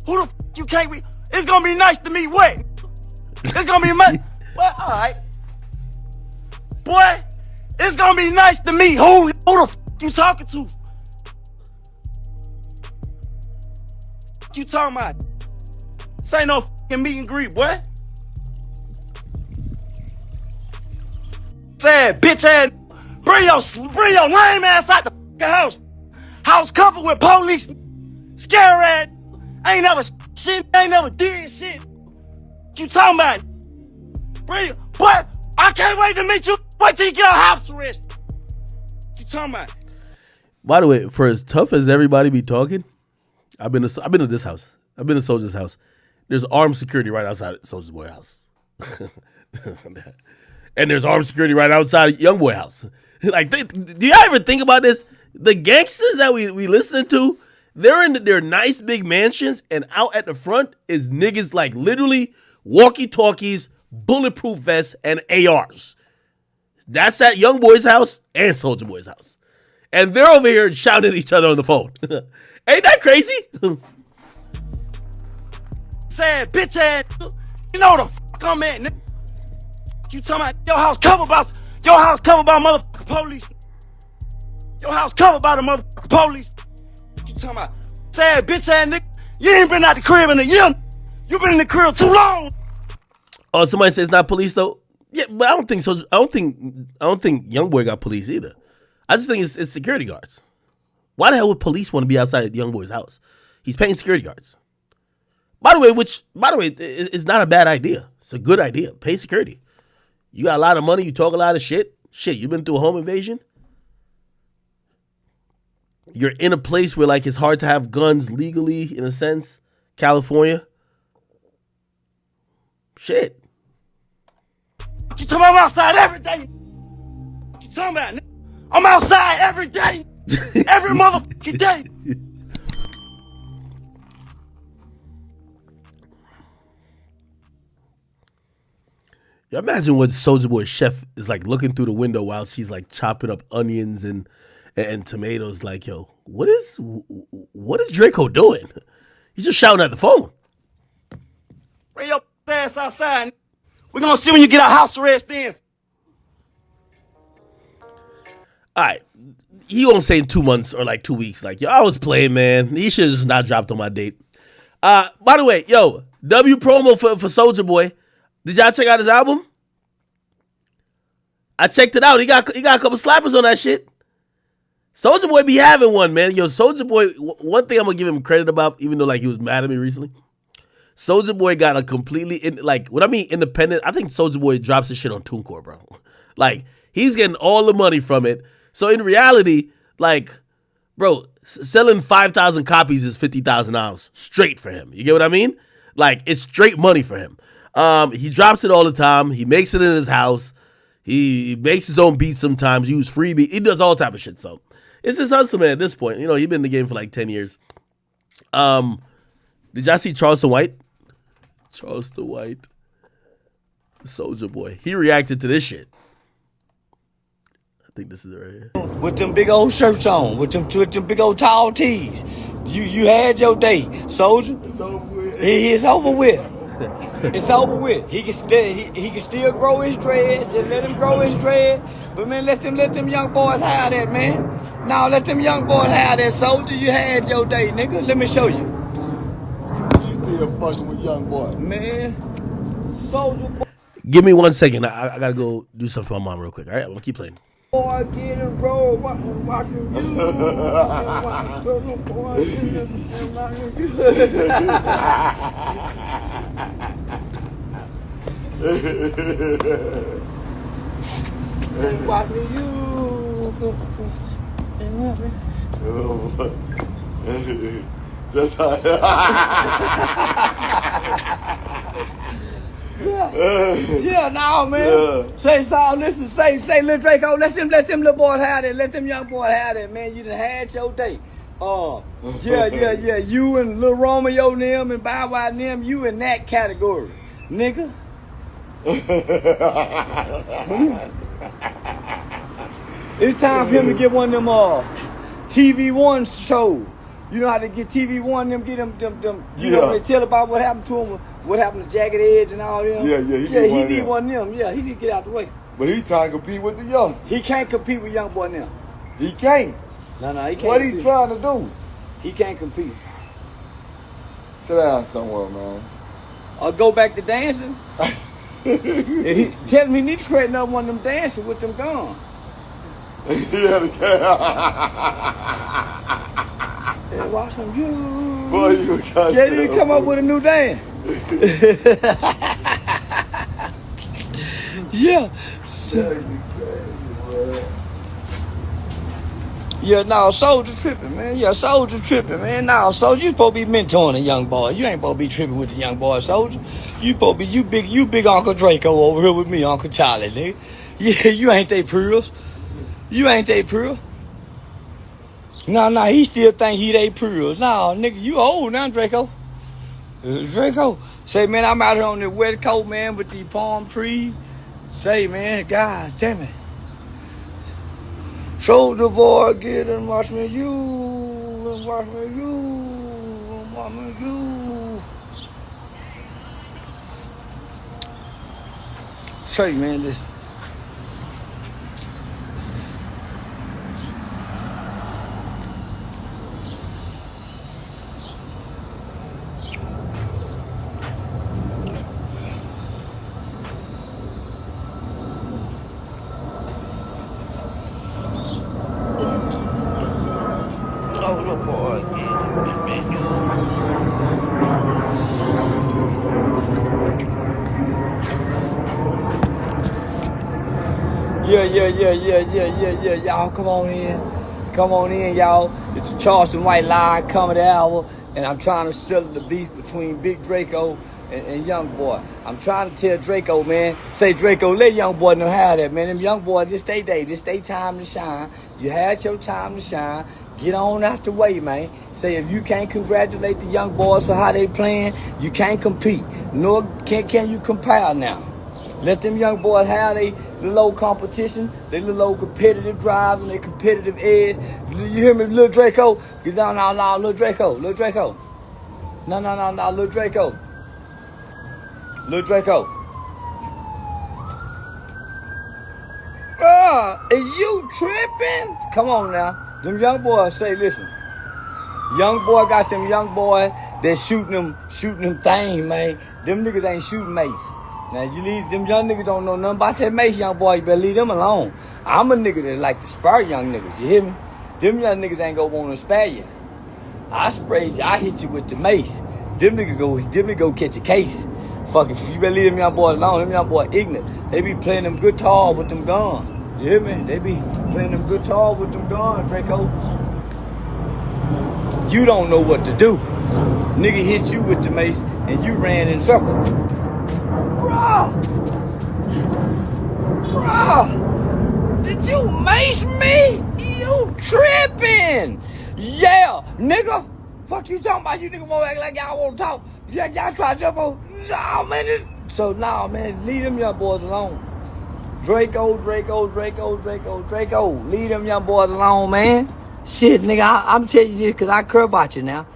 Who the fuck you can't meet? It's gonna be nice to meet what? It's gonna be nice. Well, all right. Boy, it's gonna be nice to meet who the fuck you talking to? You talking about? This ain't no fucking meet and greet, boy. Sad bitch ass. Bring your lame ass out the fucking house. House covered with police. Scare ass. Ain't never shit. Ain't never did shit. You talking about? Bring. But I can't wait to meet you. Wait till you get a house arrest. You talking about? By the way, for as tough as everybody be talking, I've been to this house. I've been to Soulja's house. There's armed security right outside Soulja's Boy house. And there's armed security right outside YOUNGBOY house. Like, do y'all ever think about this? The gangsters that we listening to, they're in their nice big mansions, and out at the front is niggas like literally walkie-talkies, bulletproof vests, and ARs. That's at YOUNGBOY's house and Soulja Boy's house. And they're over here shouting at each other on the phone. Ain't that crazy? Sad bitch ass. You know the fuck I'm at, nigga. You talking about your house covered by motherfucking police. Your house covered by the motherfucking police. You talking about sad bitch ass nigga. You ain't been out the crib in a year. You been in the crib too long. Oh, somebody says it's not police though. Yeah, but I don't think so. I don't think YoungBoy got police either. I just think it's security guards. Why the hell would police want to be outside YoungBoy's house? He's paying security guards. By the way, it's not a bad idea. It's a good idea. Pay security. You got a lot of money. You talk a lot of shit. Shit, you been through a home invasion. You're in a place where like it's hard to have guns legally, in a sense. California. Shit. You talking about I'm outside every day? You talking about? I'm outside every day. Every motherfucking day. Yeah, imagine what Soulja Boy's chef is like looking through the window while she's like chopping up onions and tomatoes. Like, yo, what is Draco doing? He's just shouting at the phone. Bring your ass outside. We're gonna see when you get our house arrest in. All right. He won't say in 2 months or like 2 weeks. Like, yo, I was playing, man. He should have just not dropped on my date. By the way, yo, W promo for Soulja Boy. Did y'all check out his album? I checked it out. He got a couple slappers on that shit. Soulja Boy be having one, man. Yo, Soulja Boy, one thing I'm gonna give him credit about, even though like he was mad at me recently. Soulja Boy got a completely what I mean independent. I think Soulja Boy drops his shit on TuneCore, bro. Like he's getting all the money from it. So in reality, like, bro, selling 5,000 copies is $50,000 straight for him. You get what I mean? Like it's straight money for him. He drops it all the time. He makes it in his house. He makes his own beats sometimes. Use free beats. He does all type of shit. So it's his hustle, man. At this point, you know, he's been in the game for like 10 years. Did y'all see Charleston White? Charleston White, Soulja Boy. He reacted to this shit. I think this is it right here. With them big old shirts on, with them big old tall tees. You had your day, Soulja. It's over with. It's over with. He can still grow his dreads. Just let him grow his dreads. But man, let them young boys have that, man. Now let them young boys have that, Soulja. You had your day, nigga. Let me show you. You still fucking with young boy, man. Soulja Boy. Give me 1 second. I gotta go do something for my mom real quick. All right, I'm gonna keep playing. Boy, get him, bro. Watching you. Watching you. That's how. Yeah, no, man. Yeah. Say, listen, say, Lil Draco, let them little boys have it. Let them young boys have it, man. You done had your day. Yeah. You and Lil Romeo and them and Bow Wow and them, you in that category, nigga. It's time for him to get one of them TV1 shows. You know how to get TV1, them get them you know, they tell about what happened to him, what happened to Jagged Edge and all them. Yeah, he need one of them. Yeah, he need to get out the way. But he trying to compete with the young. He can't compete with young boy now. He can't. No, he can't. What he trying to do? He can't compete. Sit down somewhere, man. Or go back to dancing. He tell me he need to create another one of them dancing with them guns. Yeah, watch him, you. Boy, you got he come up with a new dance. Yeah. Yeah, no, Soulja tripping, man. Yeah, Soulja tripping, man. No, Soulja, you supposed to be mentoring a young boy. You ain't supposed to be tripping with the young boy, Soulja. You supposed to be, you big Uncle Draco over here with me, Uncle Charlie, nigga. Yeah, you ain't they pearls. You ain't they pearl. No, he still think he they pearls. No, nigga, you old now, Draco. Draco. Say, man, I'm out here on the west coast, man, with these palm trees. Say, man, God damn it. Soulja Boy, get and watch me, you. Watch me, you. Watch me, you. show you, man. This. Yeah. Y'all come on in. Come on in, y'all. It's the Charleston White Lie Comedy Hour, and I'm trying to settle the beef between Big Draco and Young Boy. I'm trying to tell Draco, man. Say, Draco, let Young Boy know how that, man. Them Young Boy, this they day. This they time to shine. You had your time to shine. Get on out the way, man. Say, if you can't congratulate the Young Boys for how they playing, you can't compete. Nor can you compare now. Let them Young Boys have their little competition, their little competitive drive and their competitive edge. You hear me, little Draco? Get down now, little Draco. Little Draco. No, little Draco. Little Draco. Is you tripping? Come on now. Them Young Boys say, listen. Young Boy got them Young Boys that shooting them things, man. Them niggas ain't shooting mace. Now, you leave them young niggas don't know nothing about that mace, young boy. You better leave them alone. I'm a nigga that like to spare young niggas. You hear me? Them young niggas ain't gonna want to spare you. I spray you. I hit you with the mace. Them niggas go catch a case. Fuck it. You better leave them young boys alone. Them young boys ignorant. They be playing them guitar with them guns. You hear me? They be playing them guitar with them guns, Draco. You don't know what to do. Nigga hit you with the mace and you ran in circles. Bruh, did you mace me? You tripping? Yeah, nigga. Fuck you talking about? You nigga wanna act like y'all wanna talk. Y'all try to jump on. Nah, man. So, nah, man, leave them young boys alone. Draco. Leave them young boys alone, man. Shit, nigga, I'm telling you this because I care about you now.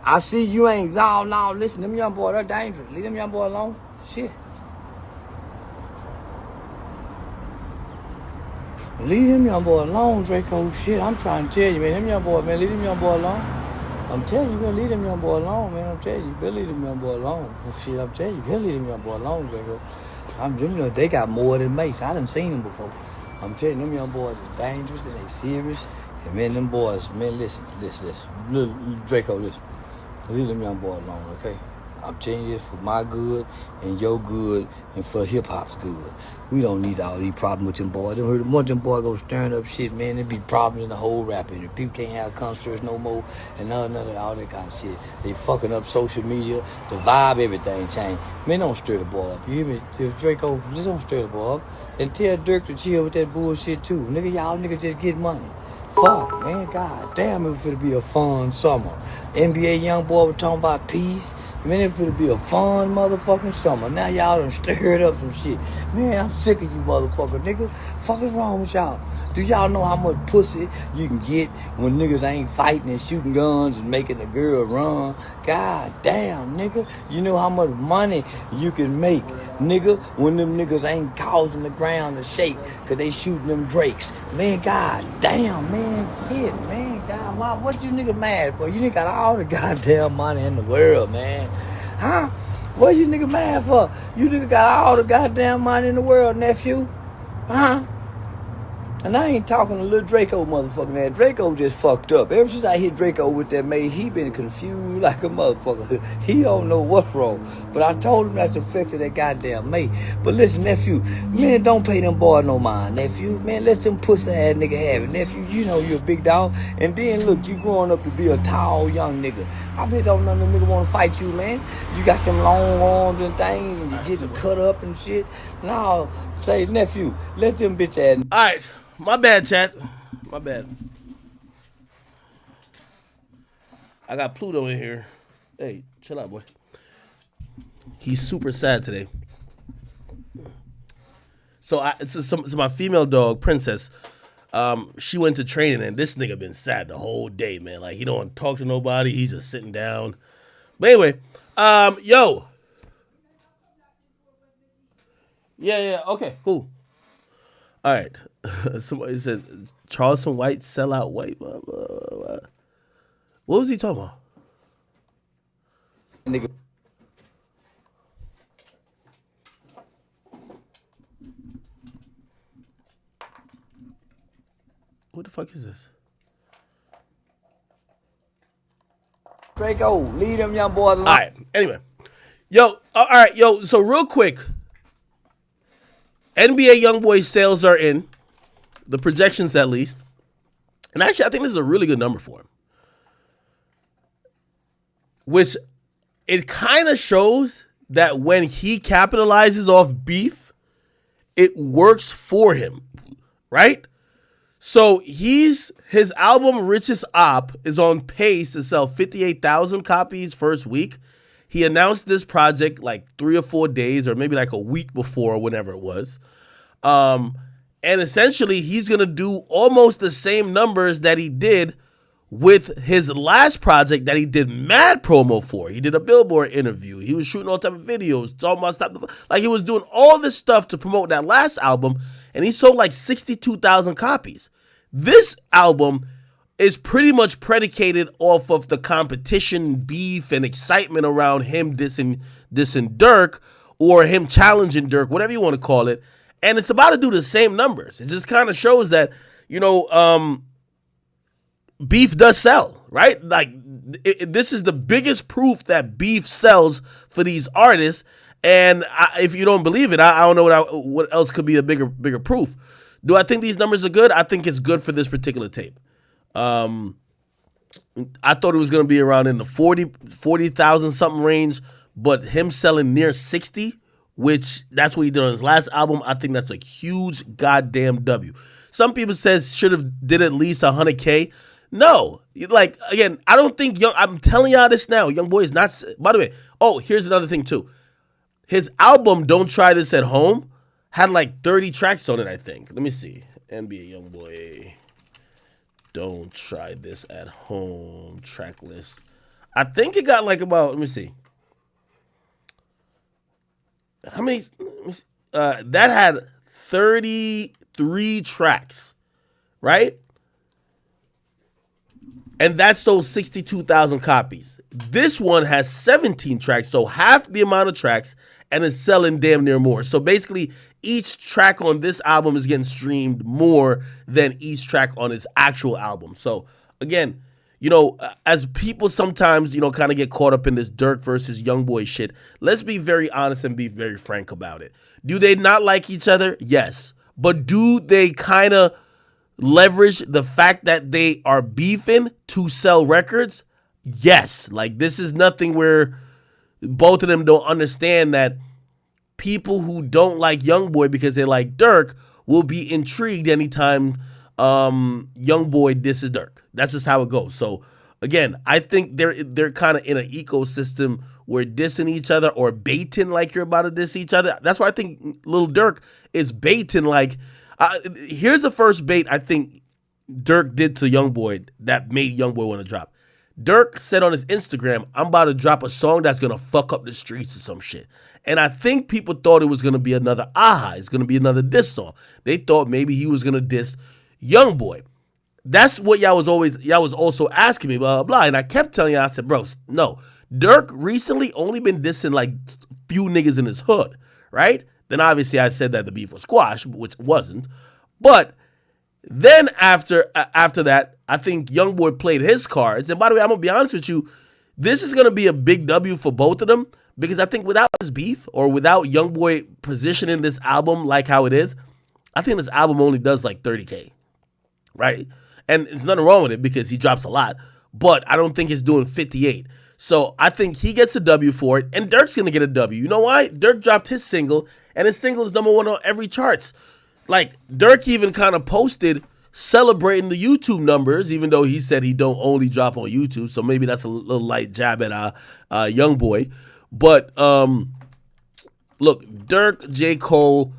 I see you ain't, no, listen, them young boys, they're dangerous. Leave them young boys alone. Shit. Leave them young boy alone, Draco. Shit, I'm trying to tell you, man. Them young boy, man, leave them young boy alone. I'm telling you, man, leave them young boy alone, man. I'm telling you, better leave them young boy alone. Shit, I'm telling you, better leave them young boy alone, Draco. They got more than mace. I done seen them before. I'm telling you, them young boys are dangerous and they serious. And man, them boys, man, listen. Little Draco, listen. Leave them young boy alone, okay? I'm telling you this for my good and your good and for hip-hop's good. We don't need all these problems with them boys. Them heard a bunch of them boys go stirring up shit, man. There be problems in the whole rap industry. People can't have concerts no more and none of all that kind of shit. They fucking up social media, the vibe, everything changed. Man, don't stir the boy up. You hear me? If Draco, just don't stir the boy up. And tell Dirk to chill with that bullshit too. Nigga, y'all niggas just get money. Fuck, man, god damn, it finna be a fun summer. NBA young boy was talking about peace. Man, it finna be a fun motherfucking summer. Now y'all done stirred up some shit. Man, I'm sick of you motherfucker, nigga. Fuck is wrong with y'all? Do y'all know how much pussy you can get when niggas ain't fighting and shooting guns and making a girl run? God damn, nigga. You know how much money you can make, nigga, when them niggas ain't causing the ground to shake because they shooting them drakes. Man, god damn, man, shit, man, god, why, what you niggas mad for? You niggas got all the goddamn money in the world, man. Huh? What you niggas mad for? You niggas got all the goddamn money in the world, nephew. Huh? And I ain't talking to little Draco motherfucker, man. Draco just fucked up. Ever since I hit Draco with that maze, he been confused like a motherfucker. He don't know what's wrong. But I told him that's the effects of that goddamn maze. But listen, nephew, man, don't pay them boys no mind, nephew. Man, let them pussy ass nigga have it. Nephew, you know you a big dog. And then look, you growing up to be a tall young nigga. I bet don't none of them niggas want to fight you, man. You got them long arms and things, and you getting cut up and shit. No, say, nephew, let them bitch ass. All right. My bad, chat. My bad. I got Pluto in here. Hey, chill out, boy. He's super sad today. So my female dog, Princess, she went to training, and this nigga been sad the whole day, man. Like, he don't want to talk to nobody. He's just sitting down. But anyway, yo. Yeah. Okay. Cool. All right. Somebody said Charleston White sell out white. Blah, blah, blah, blah. What was he talking about? Nigga. What the fuck is this? Draco, leave them young boys alone. All right. Anyway, all right, So real quick, NBA YoungBoy sales are in, the projections at least, and actually, I think this is a really good number for him. Which it kind of shows that when he capitalizes off beef, it works for him, right? So his album Richest Op is on pace to sell 58,000 copies first week. He announced this project like 3 or 4 days or maybe like a week before or whenever it was. And essentially he's going to do almost the same numbers that he did with his last project that he did mad promo for. He did a Billboard interview. He was shooting all type of videos, talking about stuff. Like he was doing all this stuff to promote that last album, and he sold like 62,000 copies. This album is pretty much predicated off of the competition, beef, and excitement around him dissing Dirk or him challenging Dirk, whatever you want to call it. And it's about to do the same numbers. It just kind of shows that, beef does sell, right? Like this is the biggest proof that beef sells for these artists. And if you don't believe it, I don't know what else could be a bigger proof. Do I think these numbers are good? I think it's good for this particular tape. I thought it was going to be around in the 40,000 something range, but him selling near 60, which that's what he did on his last album, I think that's a huge goddamn W. Some people says should have did at least 100K. No, like again, I don't think I'm telling y'all this now. YoungBoy is not. By the way, here's another thing too. His album "Don't Try This at Home" had like 30 tracks on it, I think. Let me see. NBA YoungBoy, "Don't Try This at Home" track list. I think it got like about. Let me see. How many? That had 33 tracks, right? And that sold 62,000 copies. This one has 17 tracks, so half the amount of tracks, and it's selling damn near more. So basically, each track on this album is getting streamed more than each track on his actual album. So again, as people sometimes, kind of get caught up in this Dirk versus YoungBoy shit, let's be very honest and be very frank about it. Do they not like each other? Yes. But do they kind of leverage the fact that they are beefing to sell records? Yes. Like this is nothing where both of them don't understand that people who don't like YoungBoy because they like Dirk will be intrigued anytime YoungBoy disses Dirk. That's just how it goes. So again, I think they're kind of in an ecosystem where dissing each other or baiting like you're about to diss each other. That's why I think Lil Durk is baiting like. Here's the first bait I think Dirk did to YoungBoy that made YoungBoy want to drop. Dirk said on his Instagram, "I'm about to drop a song that's going to fuck up the streets or some shit." And I think people thought it was going to be another Aha. It's going to be another diss song. They thought maybe he was going to diss YoungBoy. That's what y'all was also asking me, blah, blah, blah. And I kept telling y'all, I said, bro, no. Dirk recently only been dissing like few niggas in his hood, right? Then obviously I said that the beef was squashed, which wasn't. But then after that, I think YoungBoy played his cards. And by the way, I'm going to be honest with you, this is going to be a big W for both of them because I think without this beef or without YoungBoy positioning this album like how it is, I think this album only does like 30K, right? And there's nothing wrong with it because he drops a lot, but I don't think he's doing 58. So I think he gets a W for it, and Dirk's going to get a W. You know why? Dirk dropped his single, and his single is #1 on every charts. Like, Dirk even kind of posted celebrating the YouTube numbers, even though he said he don't only drop on YouTube, so maybe that's a little light jab at YoungBoy. But look, Dirk, J. Cole,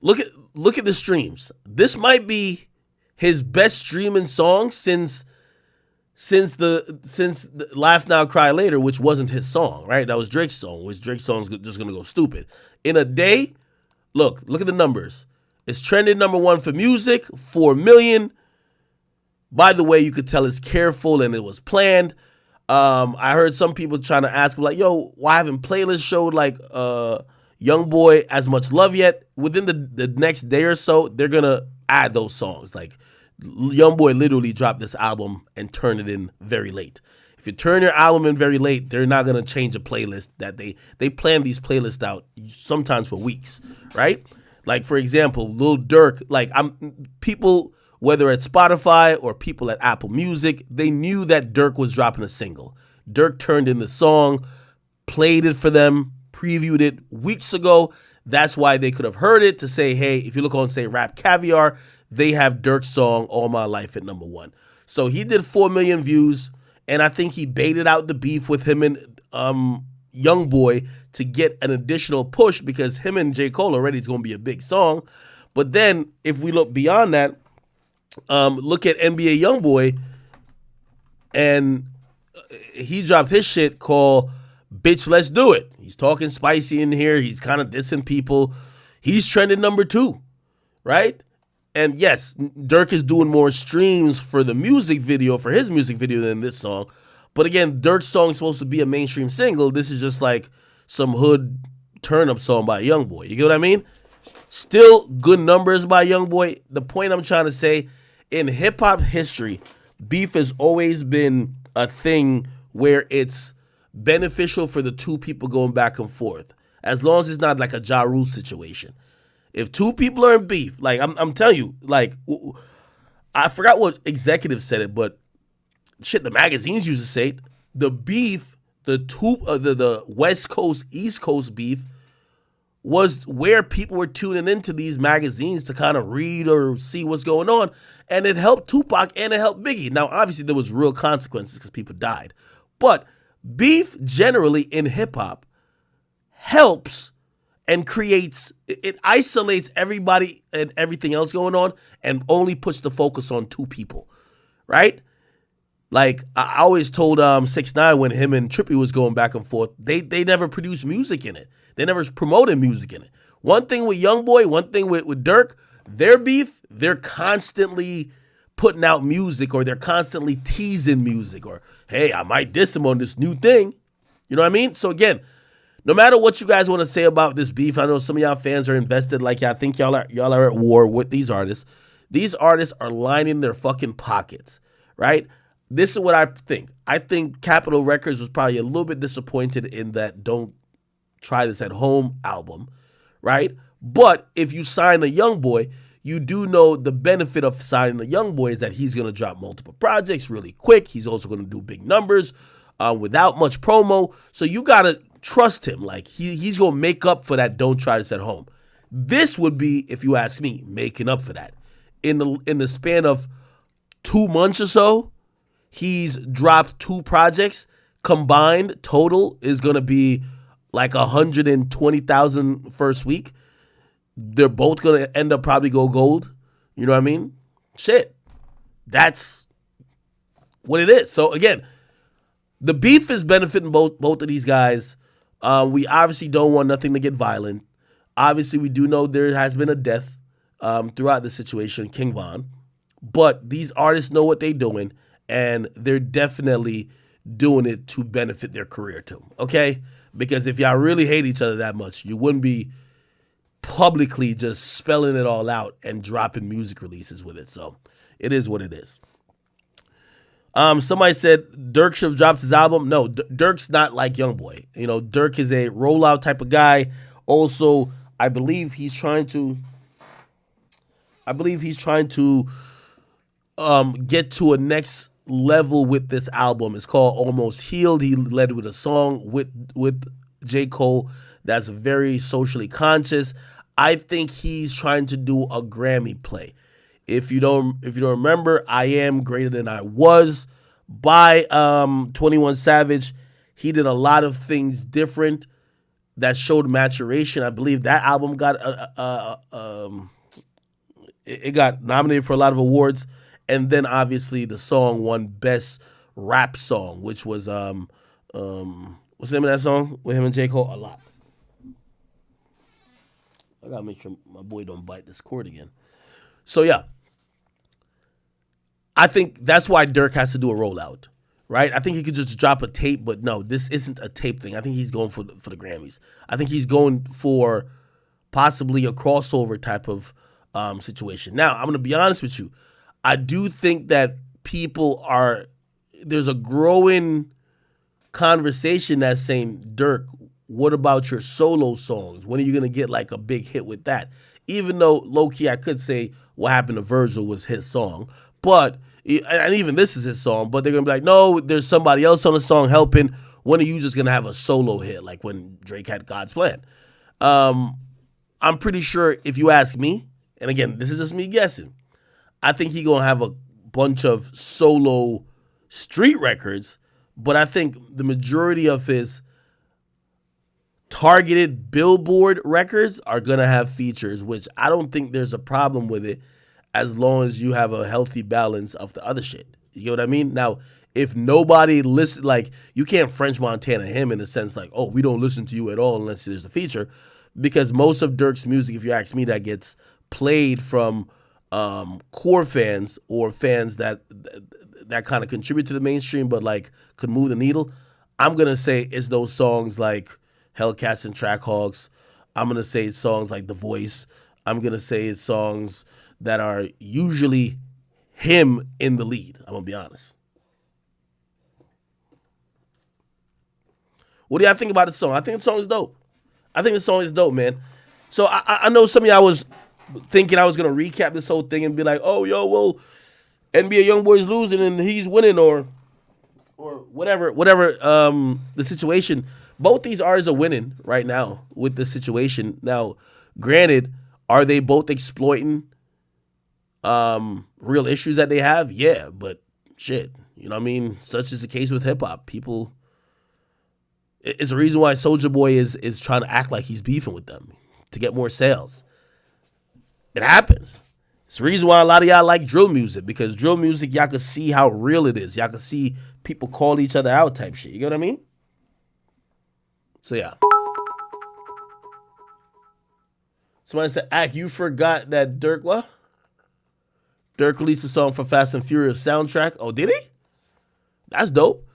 look at the streams. This might be his best streaming song since the Laugh Now Cry Later, which wasn't his song, right? That was Drake's song, which Drake's song is just gonna go stupid. In a day, Look at the numbers. It's trending #1 for music, 4 million. By the way, you could tell it's careful and it was planned. I heard some people trying to ask like, yo, why haven't playlists showed like YOUNGBOY as much love yet? Within the next day or so, they're gonna add those songs. Like YOUNGBOY literally dropped this album and turned it in very late. If you turn your album in very late, they're not gonna change a playlist that they plan these playlists out sometimes for weeks, right? Like for example, Lil Durk, like people, whether at Spotify or people at Apple Music, they knew that Durk was dropping a single. Durk turned in the song, played it for them, previewed it weeks ago. That's why they could have heard it to say, hey, if you look on, say, Rap Caviar, they have Durk's song All My Life at #1. So he did 4 million views, and I think he baited out the beef with him and YOUNGBOY to get an additional push because him and J. Cole already is going to be a big song. But then if we look beyond that, look at NBA YoungBoy, and he dropped his shit called Bitch Let's Do It. He's talking spicy in here. He's kind of dissing people. He's trending #2, right? And yes, Durk is doing more streams for the music video, for his music video than this song. But again, Durk's song is supposed to be a mainstream single. This is just like some hood turn-up song by YoungBoy. You get what I mean? Still good numbers by YoungBoy. The point I'm trying to say, in hip-hop history, beef has always been a thing where it's beneficial for the two people going back and forth, as long as it's not like a Ja Rule situation. If two people are in beef, like I'm telling you, like I forgot what executive said it, but shit, the magazines used to say it. The beef, the West Coast East Coast beef was where people were tuning into these magazines to kind of read or see what's going on, and it helped Tupac and it helped Biggie. Now, obviously, there was real consequences because people died, but beef generally in hip hop helps and creates, it isolates everybody and everything else going on and only puts the focus on two people, right? Like I always told 6ix9ine when him and Trippie was going back and forth, they never produced music in it. They never promoted music in it. One thing with YoungBoy, one thing with Durk, their beef, they're constantly putting out music, or they're constantly teasing music, or hey, I might diss him on this new thing. You know what I mean? So again, no matter what you guys want to say about this beef, I know some of y'all fans are invested. Like I think y'all are at war with these artists. These artists are lining their fucking pockets, right? This is what I think. I think Capitol Records was probably a little bit disappointed in that Don't Try This at Home album, right? But if you sign a YoungBoy, you do know the benefit of signing a YoungBoy is that he's going to drop multiple projects really quick. He's also going to do big numbers without much promo. So you got to trust him. Like he's going to make up for that Don't Try This at Home. This would be, if you ask me, making up for that. In the span of 2 months or so, he's dropped 2 projects. Combined total is going to be like 120,000 first week. They're both going to end up probably go gold. You know what I mean? Shit. That's what it is. So again, the beef is benefiting both of these guys. We obviously don't want nothing to get violent. Obviously, we do know there has been a death throughout the situation, King Von. But these artists know what they're doing, and they're definitely doing it to benefit their career too, okay? Because if y'all really hate each other that much, you wouldn't be publicly just spelling it all out and dropping music releases with it. So it is what it is. Somebody said Durk should have dropped his album. No, Durk's not like YoungBoy. You know, Durk is a rollout type of guy. Also, I believe he's trying to get to a next level with this album. It's called Almost Healed. He led with a song with J. Cole that's very socially conscious. I think he's trying to do a Grammy play. If you don't remember, I Am Greater Than I Was by 21 Savage. He did a lot of things different that showed maturation. I believe that album got it got nominated for a lot of awards, and then obviously the song won Best Rap Song, which was what's the name of that song with him and J. Cole? A Lot. I gotta make sure my boy don't bite this cord again. So yeah, I think that's why Dirk has to do a rollout, right? I think he could just drop a tape, but no, this isn't a tape thing. I think he's going for the Grammys. I think he's going for possibly a crossover type of situation. Now, I'm gonna be honest with you. I do think that there's a growing conversation that's saying, Dirk, what about your solo songs? When are you going to get like a big hit with that? Even though low-key I could say What Happened to Virgil was his song, and even this is his song, but they're going to be like, no, there's somebody else on the song helping. When are you just going to have a solo hit like when Drake had God's Plan? I'm pretty sure if you ask me, and again, this is just me guessing, I think he's going to have a bunch of solo street records, but I think the majority of his targeted Billboard records are going to have features, which I don't think there's a problem with it as long as you have a healthy balance of the other shit. You know what I mean? Now, if nobody listen, like, you can't French Montana him in the sense like, oh, we don't listen to you at all unless there's a feature, because most of Dirk's music, if you ask me, that gets played from core fans or fans that kind of contribute to the mainstream but like could move the needle, I'm going to say it's those songs like Hellcats and Trackhawks. I'm going to say it's songs like The Voice. I'm going to say it's songs that are usually him in the lead. I'm going to be honest. What do y'all think about the song? I think the song is dope. Man. So I know some of y'all was thinking I was going to recap this whole thing and be like, oh, yo, well, NBA YoungBoy's losing and he's winning or whatever the situation. Both these artists are winning right now with the situation. Now, granted, are they both exploiting real issues that they have? Yeah, but shit, you know what I mean? Such is the case with hip-hop. People, it's a reason why Soulja Boy is trying to act like he's beefing with them to get more sales. It happens. It's the reason why a lot of y'all like drill music, because drill music, y'all can see how real it is. Y'all can see people call each other out type shit. You get what I mean? So, yeah. Somebody said, Ack, you forgot that Dirk, what? Dirk released a song for Fast and Furious soundtrack. Oh, did he? That's dope.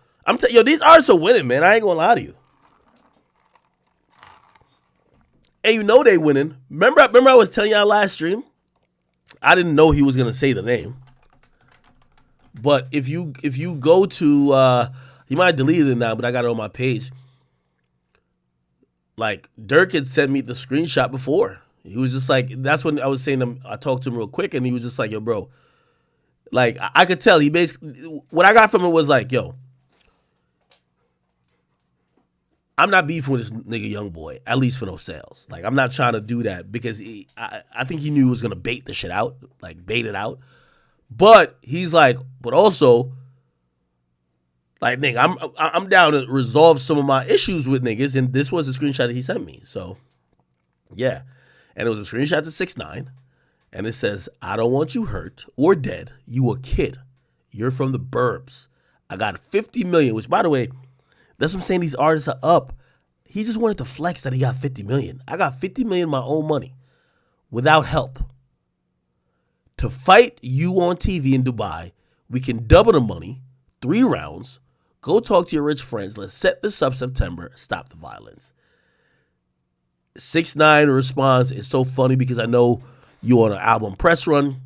Yo, these artists are winning, man. I ain't gonna lie to you. And you know they winning. Remember I was telling y'all last stream? I didn't know he was gonna say the name. But if you go to he might have deleted it now, but I got it on my page. Like, Dirk had sent me the screenshot before. He was just like, that's when I was saying I talked to him real quick, and he was just like, yo, bro. Like, I could tell he basically, what I got from it was like, yo, I'm not beefing with this nigga YoungBoy, at least for no sales. Like, I'm not trying to do that because I think he knew he was going to bait the shit out, like bait it out. But he's like, but also, like, nigga, I'm down to resolve some of my issues with niggas, and this was a screenshot that he sent me. So, yeah. And it was a screenshot to 6ix9ine, and it says, I don't want you hurt or dead. You a kid. You're from the burbs. I got 50 million, which, by the way, that's what I'm saying. These artists are up. He just wanted to flex that he got 50 million. I got 50 million of my own money without help. To fight you on TV in Dubai, we can double the money, 3 rounds. Go talk to your rich friends. Let's set this up September. Stop the violence. 6ix9ine responds, it's so funny because I know you on an album press run.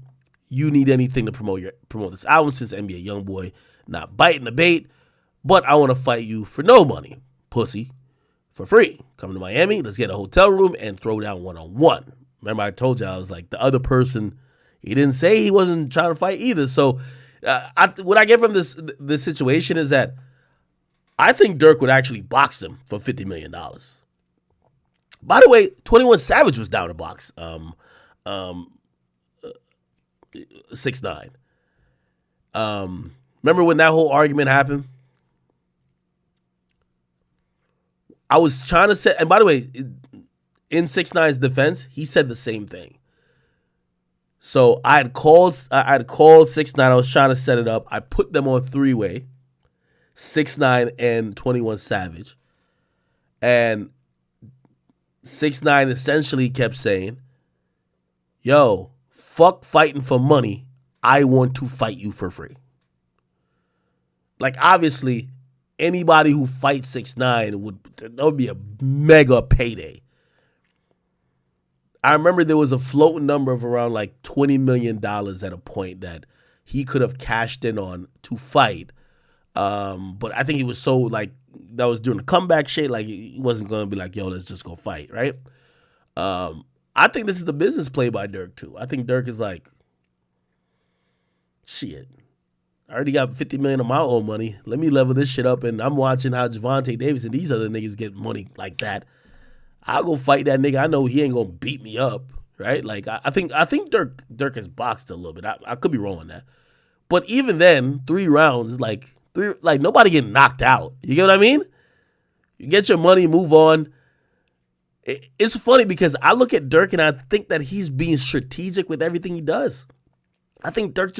You need anything to promote this album since NBA YoungBoy not biting the bait. But I want to fight you for no money, pussy, for free. Come to Miami, let's get a hotel room and throw down one-on-one. Remember I told you I was like, the other person, he didn't say he wasn't trying to fight either. So what I get from this situation is that I think Dirk would actually box him for $50 million. By the way, 21 Savage was down to box 6ix9ine. Remember when that whole argument happened? I was trying to set, and by the way, in 6ix9ine's defense, he said the same thing. So I had called 6ix9ine. I was trying to set it up. I put them on 3-way, 6ix9ine and 21 Savage, and 6ix9ine essentially kept saying, yo, fuck fighting for money. I want to fight you for free. Like, obviously, anybody who fights 6ix9ine that would be a mega payday. I remember there was a floating number of around like $20 million at a point that he could have cashed in on to fight. But I think he was so like, that was during the comeback shit. Like, he wasn't going to be like, yo, let's just go fight, right? I think this is the business play by Dirk too. I think Dirk is like, shit, I already got $50 million of my own money. Let me level this shit up. And I'm watching how Javante Davis and these other niggas get money like that. I'll go fight that nigga. I know he ain't gonna beat me up, right? Like, I think Dirk has boxed a little bit. I could be wrong on that, but even then, 3 rounds, like nobody getting knocked out. You get what I mean? You get your money, move on. It's funny because I look at Dirk and I think that he's being strategic with everything he does. I think Dirk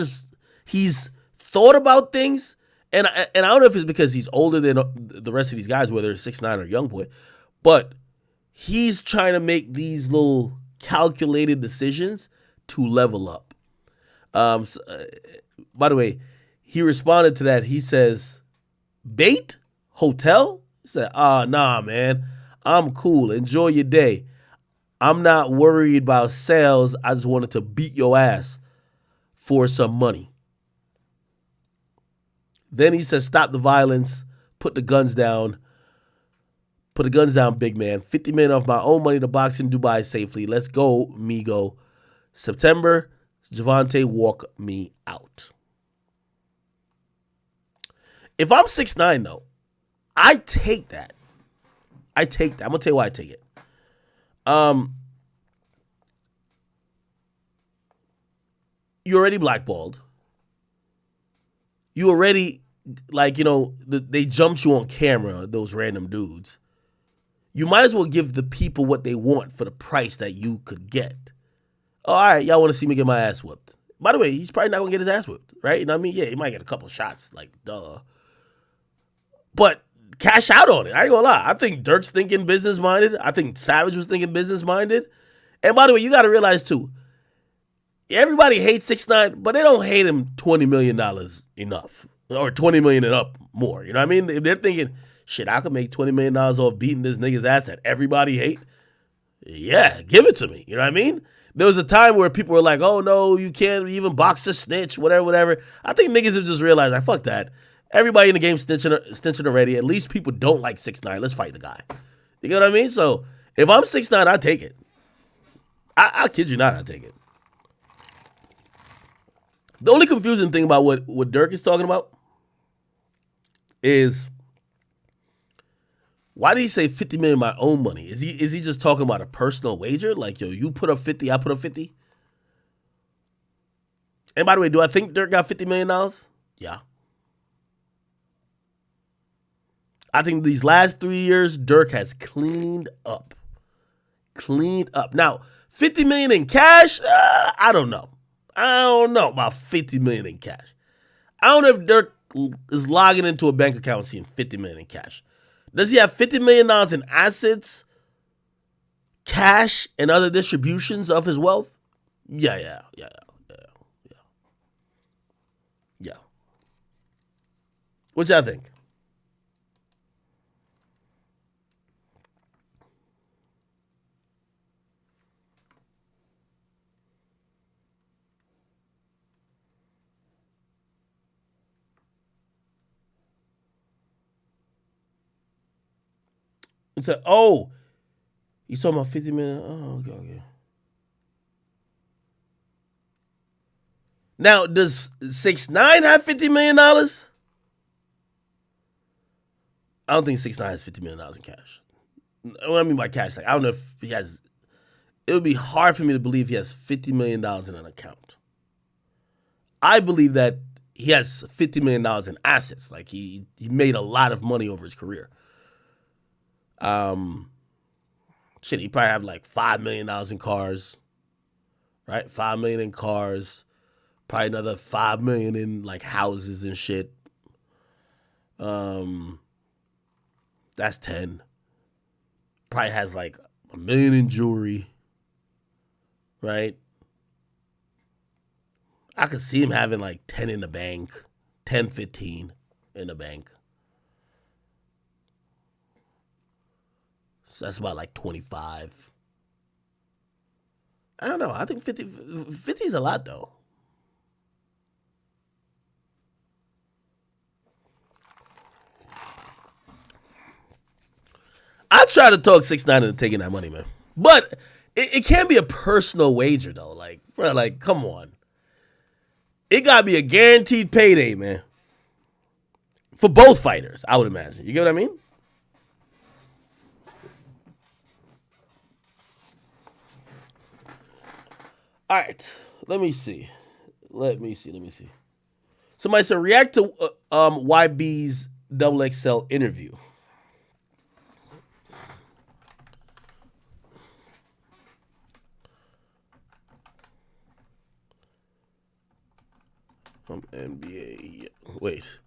he's thought about things, and I don't know if it's because he's older than the rest of these guys, whether it's 6ix9ine or YoungBoy, but he's trying to make these little calculated decisions to level up. By the way, he responded to that. He says, bait? Hotel? He said, nah, man. I'm cool. Enjoy your day. I'm not worried about sales. I just wanted to beat your ass for some money. Then he says, stop the violence. Put the guns down. Put the guns down, big man. 50 million off my own money to box in Dubai safely. Let's go, Migo. September, Javante, walk me out. If I'm 6ix9ine, though, I take that. I'm going to tell you why I take it. You already blackballed. You already, like, you know, they jumped you on camera, those random dudes. You might as well give the people what they want for the price that you could get. Oh, all right, y'all want to see me get my ass whooped. By the way, he's probably not going to get his ass whooped, right? You know what I mean? Yeah, he might get a couple shots, like, duh. But cash out on it. I ain't going to lie. I think Dirk's thinking business-minded. I think Savage was thinking business-minded. And by the way, you got to realize, too, everybody hates 6ix9ine, but they don't hate him $20 million enough. Or $20 million and up more. You know what I mean? If they're thinking, shit, I could make $20 million off beating this nigga's ass that everybody hate. Yeah, give it to me. You know what I mean? There was a time where people were like, oh, no, you can't even box a snitch, whatever. I think niggas have just realized, like, fuck that. Everybody in the game snitching already. At least people don't like 6ix9ine. Let's fight the guy. You get what I mean? So if I'm 6ix9ine, I take it. I kid you not, I take it. The only confusing thing about what Dirk is talking about is, why did he say 50 million of my own money? Is he just talking about a personal wager? Like, yo, you put up 50, I put up 50? And by the way, do I think Dirk got $50 million? Yeah. I think these last 3 years, Dirk has cleaned up. Now, 50 million in cash, I don't know. I don't know about 50 million in cash. I don't know if Dirk is logging into a bank account and seeing 50 million in cash. Does he have $50 million in assets, cash, and other distributions of his wealth? Yeah. What y'all think? And said, oh, he's talking about 50 million. Oh, okay. Now, does 6ix9ine have $50 million? I don't think 6ix9ine has $50 million in cash. What I mean by cash, like, I don't know if he has. It would be hard for me to believe he has $50 million in an account. I believe that he has $50 million in assets. Like, he made a lot of money over his career. Shit, he probably have like $5 million in cars, right? $5 million in cars, probably another $5 million in like houses and shit. That's 10. Probably has like $1 million in jewelry, right? I could see him having like 10 in the bank, 10, 15 in the bank. So that's about like 25. I don't know. I think 50 is a lot though. I try to talk 6ix9ine into taking that money, man. But it can't be a personal wager though. Like, bro, like, come on. It gotta be a guaranteed payday, man. For both fighters, I would imagine. You get what I mean? All right. Let me see. Somebody said react to YB's XXL interview. NBA. Wait.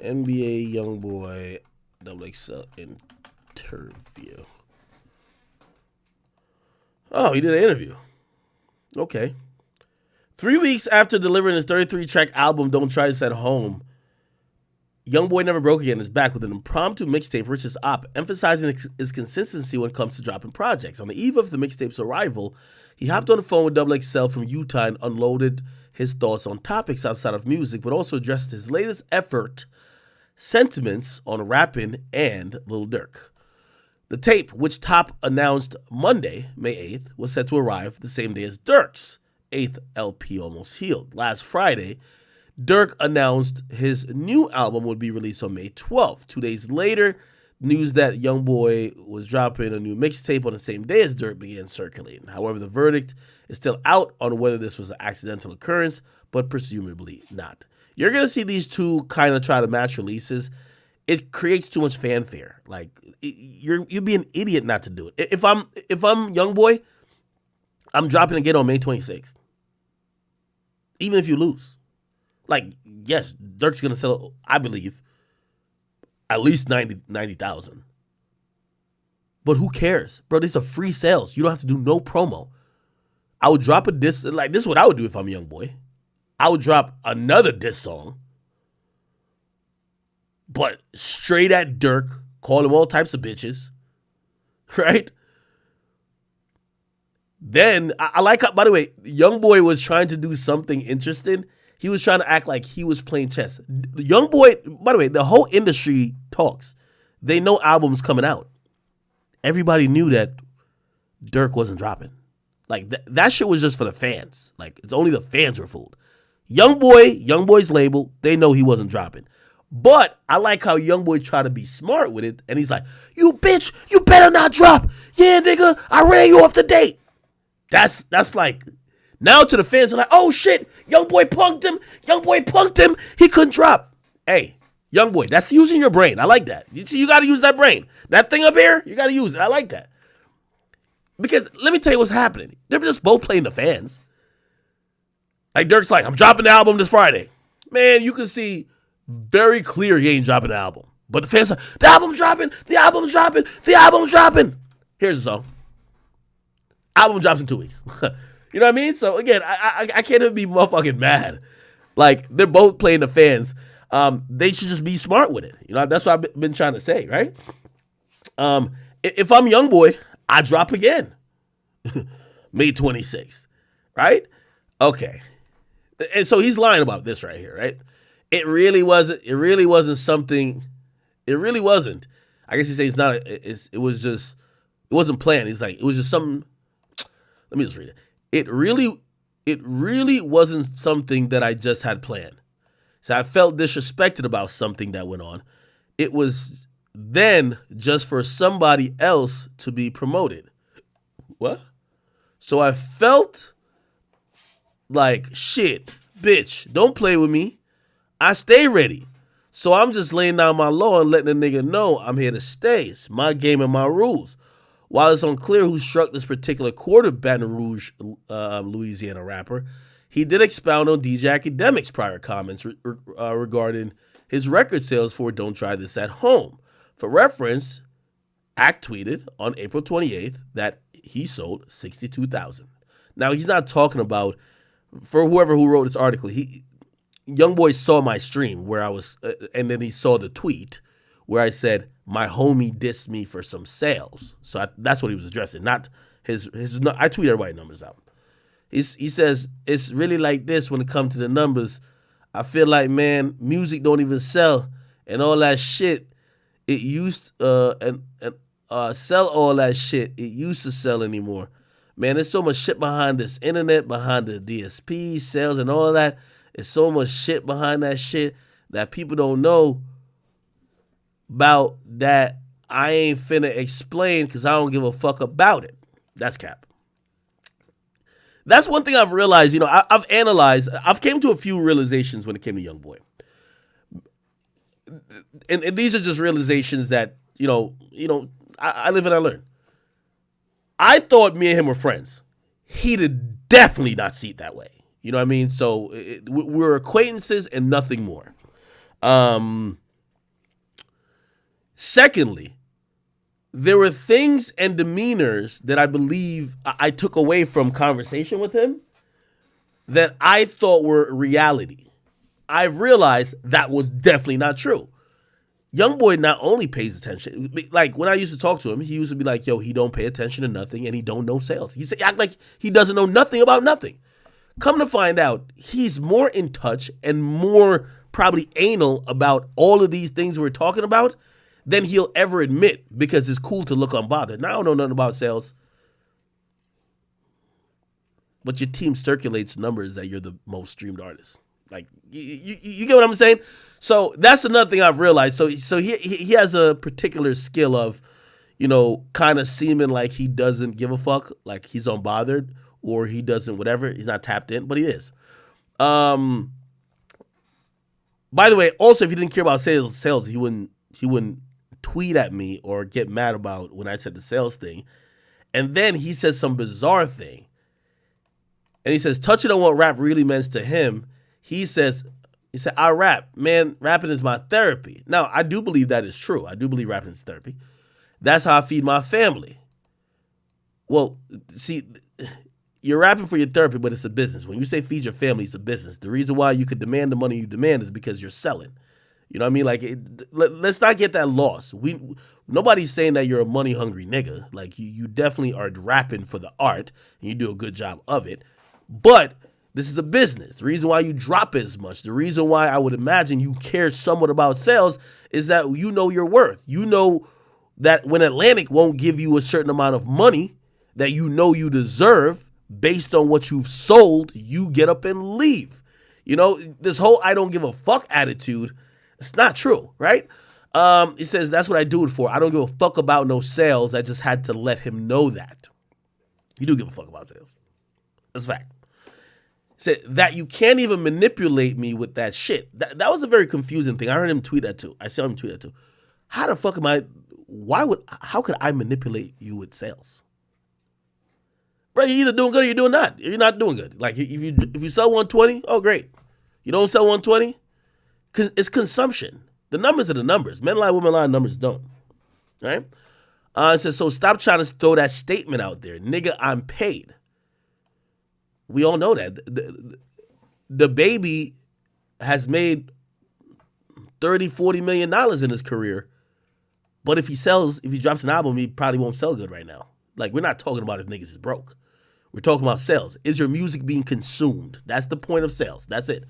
NBA YoungBoy XXL interview. Oh, he did an interview. Okay. 3 weeks after delivering his 33-track album, Don't Try This at Home, YoungBoy Never Broke Again is back with an impromptu mixtape, Rich's Op, emphasizing his consistency when it comes to dropping projects. On the eve of the mixtape's arrival, he hopped on the phone with XXL from Utah and unloaded his thoughts on topics outside of music, but also addressed his latest effort, sentiments on rapping and Lil Durk. The tape, which Top announced Monday, May 8th, was set to arrive the same day as Durk's 8th LP, Almost Healed. Last Friday, Durk announced his new album would be released on May 12th. 2 days later, news that YoungBoy was dropping a new mixtape on the same day as Durk began circulating. However, the verdict is still out on whether this was an accidental occurrence, but presumably not. You're going to see these two kind of try to match releases. It creates too much fanfare. Like, you'd be an idiot not to do it. If I'm YoungBoy, I'm dropping again on May 26th. Even if you lose. Like, yes, Durk's going to sell, I believe, at least 90,000. But who cares? Bro, these are free sales. You don't have to do no promo. I would drop a diss. Like, this is what I would do if I'm YoungBoy. I would drop another diss song. But straight at Durk, call him all types of bitches. Right? Then, I like how, by the way, YoungBoy was trying to do something interesting. He was trying to act like he was playing chess. YoungBoy, by the way, the whole industry talks. They know albums coming out. Everybody knew that Durk wasn't dropping. Like, that shit was just for the fans. Like, it's only the fans were fooled. YoungBoy's label, they know he wasn't dropping. But I like how YoungBoy tried to be smart with it. And he's like, you bitch, you better not drop. Yeah, nigga, I ran you off the date. That's like, now to the fans are like, oh shit, YoungBoy punked him. He couldn't drop. Hey, YoungBoy, that's using your brain. I like that. You see, you got to use that brain. That thing up here, you got to use it. I like that. Because let me tell you what's happening. They're just both playing the fans. Like Durk's like, I'm dropping the album this Friday. Man, you can see very clear he ain't dropping the album. But the fans are, the album's dropping. Here's the song. Album drops in 2 weeks. You know what I mean? So again, I can't even be motherfucking mad. Like, they're both playing the fans. They should just be smart with it. You know, that's what I've been trying to say, right? If I'm YoungBoy, I drop again. May 26th, right? Okay. And so he's lying about this right here, right? It really wasn't something. It really wasn't. I guess he says it's not. It wasn't planned. He's like, it was just something. Let me just read it. It really wasn't something that I just had planned. So I felt disrespected about something that went on. It was then just for somebody else to be promoted. What? So I felt like, shit, bitch, don't play with me. I stay ready. So I'm just laying down my law and letting the nigga know I'm here to stay. It's my game and my rules. While it's unclear who struck this particular chord of Baton Rouge, Louisiana rapper, he did expound on DJ Academic's prior comments regarding his record sales for Don't Try This at Home. For reference, Act tweeted on April 28th that he sold 62,000. Now, he's not talking about, for whoever who wrote this article, YoungBoy saw my stream where I was, and then he saw the tweet where I said, my homie dissed me for some sales. So that's what he was addressing, not his. I tweet everybody numbers out. He says, it's really like this when it comes to the numbers. I feel like, man, music don't even sell and all that shit. It used sell all that shit. It used to sell anymore. Man, there's so much shit behind this internet, behind the DSP sales and all of that. There's so much shit behind that shit that people don't know about that I ain't finna explain because I don't give a fuck about it. That's cap. That's one thing I've realized. You know, I've analyzed. I've came to a few realizations when it came to YoungBoy. And these are just realizations that, you know, I live and I learn. I thought me and him were friends. He did definitely not see it that way. You know what I mean? So we're acquaintances and nothing more. Secondly, there were things and demeanors that I believe I took away from conversation with him that I thought were reality. I've realized that was definitely not true. YoungBoy not only pays attention, like when I used to talk to him, he used to be like, yo, he don't pay attention to nothing and he don't know sales. He act like he doesn't know nothing about nothing. Come to find out, he's more in touch and more probably anal about all of these things we're talking about than he'll ever admit because it's cool to look unbothered. Now I don't know nothing about sales. But your team circulates numbers that you're the most streamed artist. Like, you get what I'm saying? So that's another thing I've realized. So he has a particular skill of, you know, kind of seeming like he doesn't give a fuck, like he's unbothered or he doesn't whatever. He's not tapped in, but he is. By the way, also if he didn't care about sales, he wouldn't tweet at me or get mad about when I said the sales thing. And then he says some bizarre thing. And he says, touching on what rap really means to him, he said, I rap. Man, rapping is my therapy. Now, I do believe that is true. I do believe rapping is therapy. That's how I feed my family. Well, see, you're rapping for your therapy, but it's a business. When you say feed your family, it's a business. The reason why you could demand the money you demand is because you're selling. You know what I mean? Like, let's not get that lost. Nobody's saying that you're a money-hungry nigga. Like, you definitely are rapping for the art, and you do a good job of it. But this is a business. The reason why you drop as much, the reason why I would imagine you care somewhat about sales is that you know your worth. You know that when Atlantic won't give you a certain amount of money that you know you deserve based on what you've sold, you get up and leave. You know, this whole I don't give a fuck attitude, it's not true, right? He says, that's what I do it for. I don't give a fuck about no sales. I just had to let him know that. You do give a fuck about sales. That's a fact. Said that you can't even manipulate me with that shit. That was a very confusing thing. I heard him tweet that too. I saw him tweet that too. How the fuck am I? How could I manipulate you with sales? Bro, you're either doing good or you're doing not. You're not doing good. Like if you sell 120, oh great. You don't sell 120, it's consumption. The numbers are the numbers. Men lie, women lie, numbers don't. Right? It says, so stop trying to throw that statement out there. Nigga, I'm paid. We all know that. The baby has made $30, $40 million in his career. But if he drops an album, he probably won't sell good right now. Like, we're not talking about if niggas is broke. We're talking about sales. Is your music being consumed? That's the point of sales. That's it.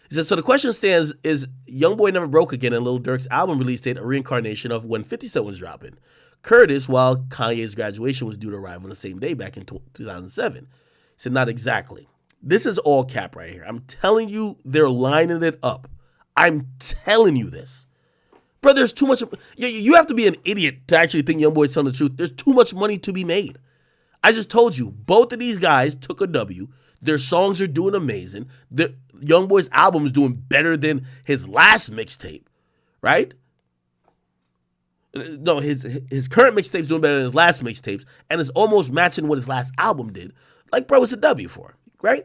He says, so the question stands, is YoungBoy Never Broke Again and Lil Durk's album release date a reincarnation of when 50 Cent was dropping? Curtis, while Kanye's graduation was due to arrive on the same day back in 2007. He said, not exactly. This is all cap right here. I'm telling you, they're lining it up. I'm telling you this. Bro, there's too much. You have to be an idiot to actually think YoungBoy's telling the truth. There's too much money to be made. I just told you, both of these guys took a W. Their songs are doing amazing. YoungBoy's album is doing better than his last mixtape, right? No, his current mixtape's doing better than his last mixtapes, and it's almost matching what his last album did. Like, bro, it's a W for him, right?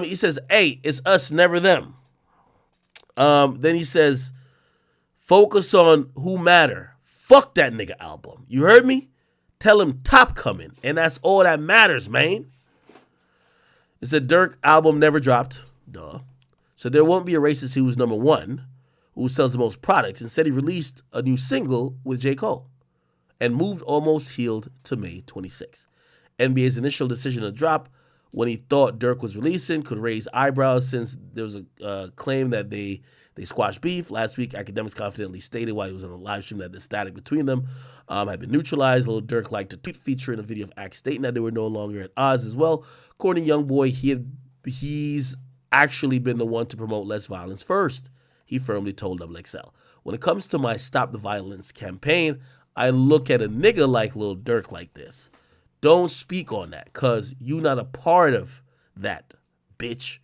He says, hey, it's us, never them. Then he says, focus on who matter. Fuck that nigga album. You heard me? Tell him Top coming, and that's all that matters, man. It said Dirk album never dropped. Duh. So there won't be a race to see who's number one, who sells the most products. Instead, he released a new single with J. Cole and moved Almost Healed to May 26. NBA's initial decision to drop when he thought Dirk was releasing could raise eyebrows since there was a claim that they squashed beef. Last week, Academics confidently stated while he was on a live stream that the static between them had been neutralized. Lil Durk liked a tweet featuring a video of Act stating that they were no longer at odds as well. According to YoungBoy, he's actually been the one to promote less violence first, he firmly told XXL. When it comes to my Stop the Violence campaign, I look at a nigga like Lil Durk like this. Don't speak on that, cause you not a part of that, bitch.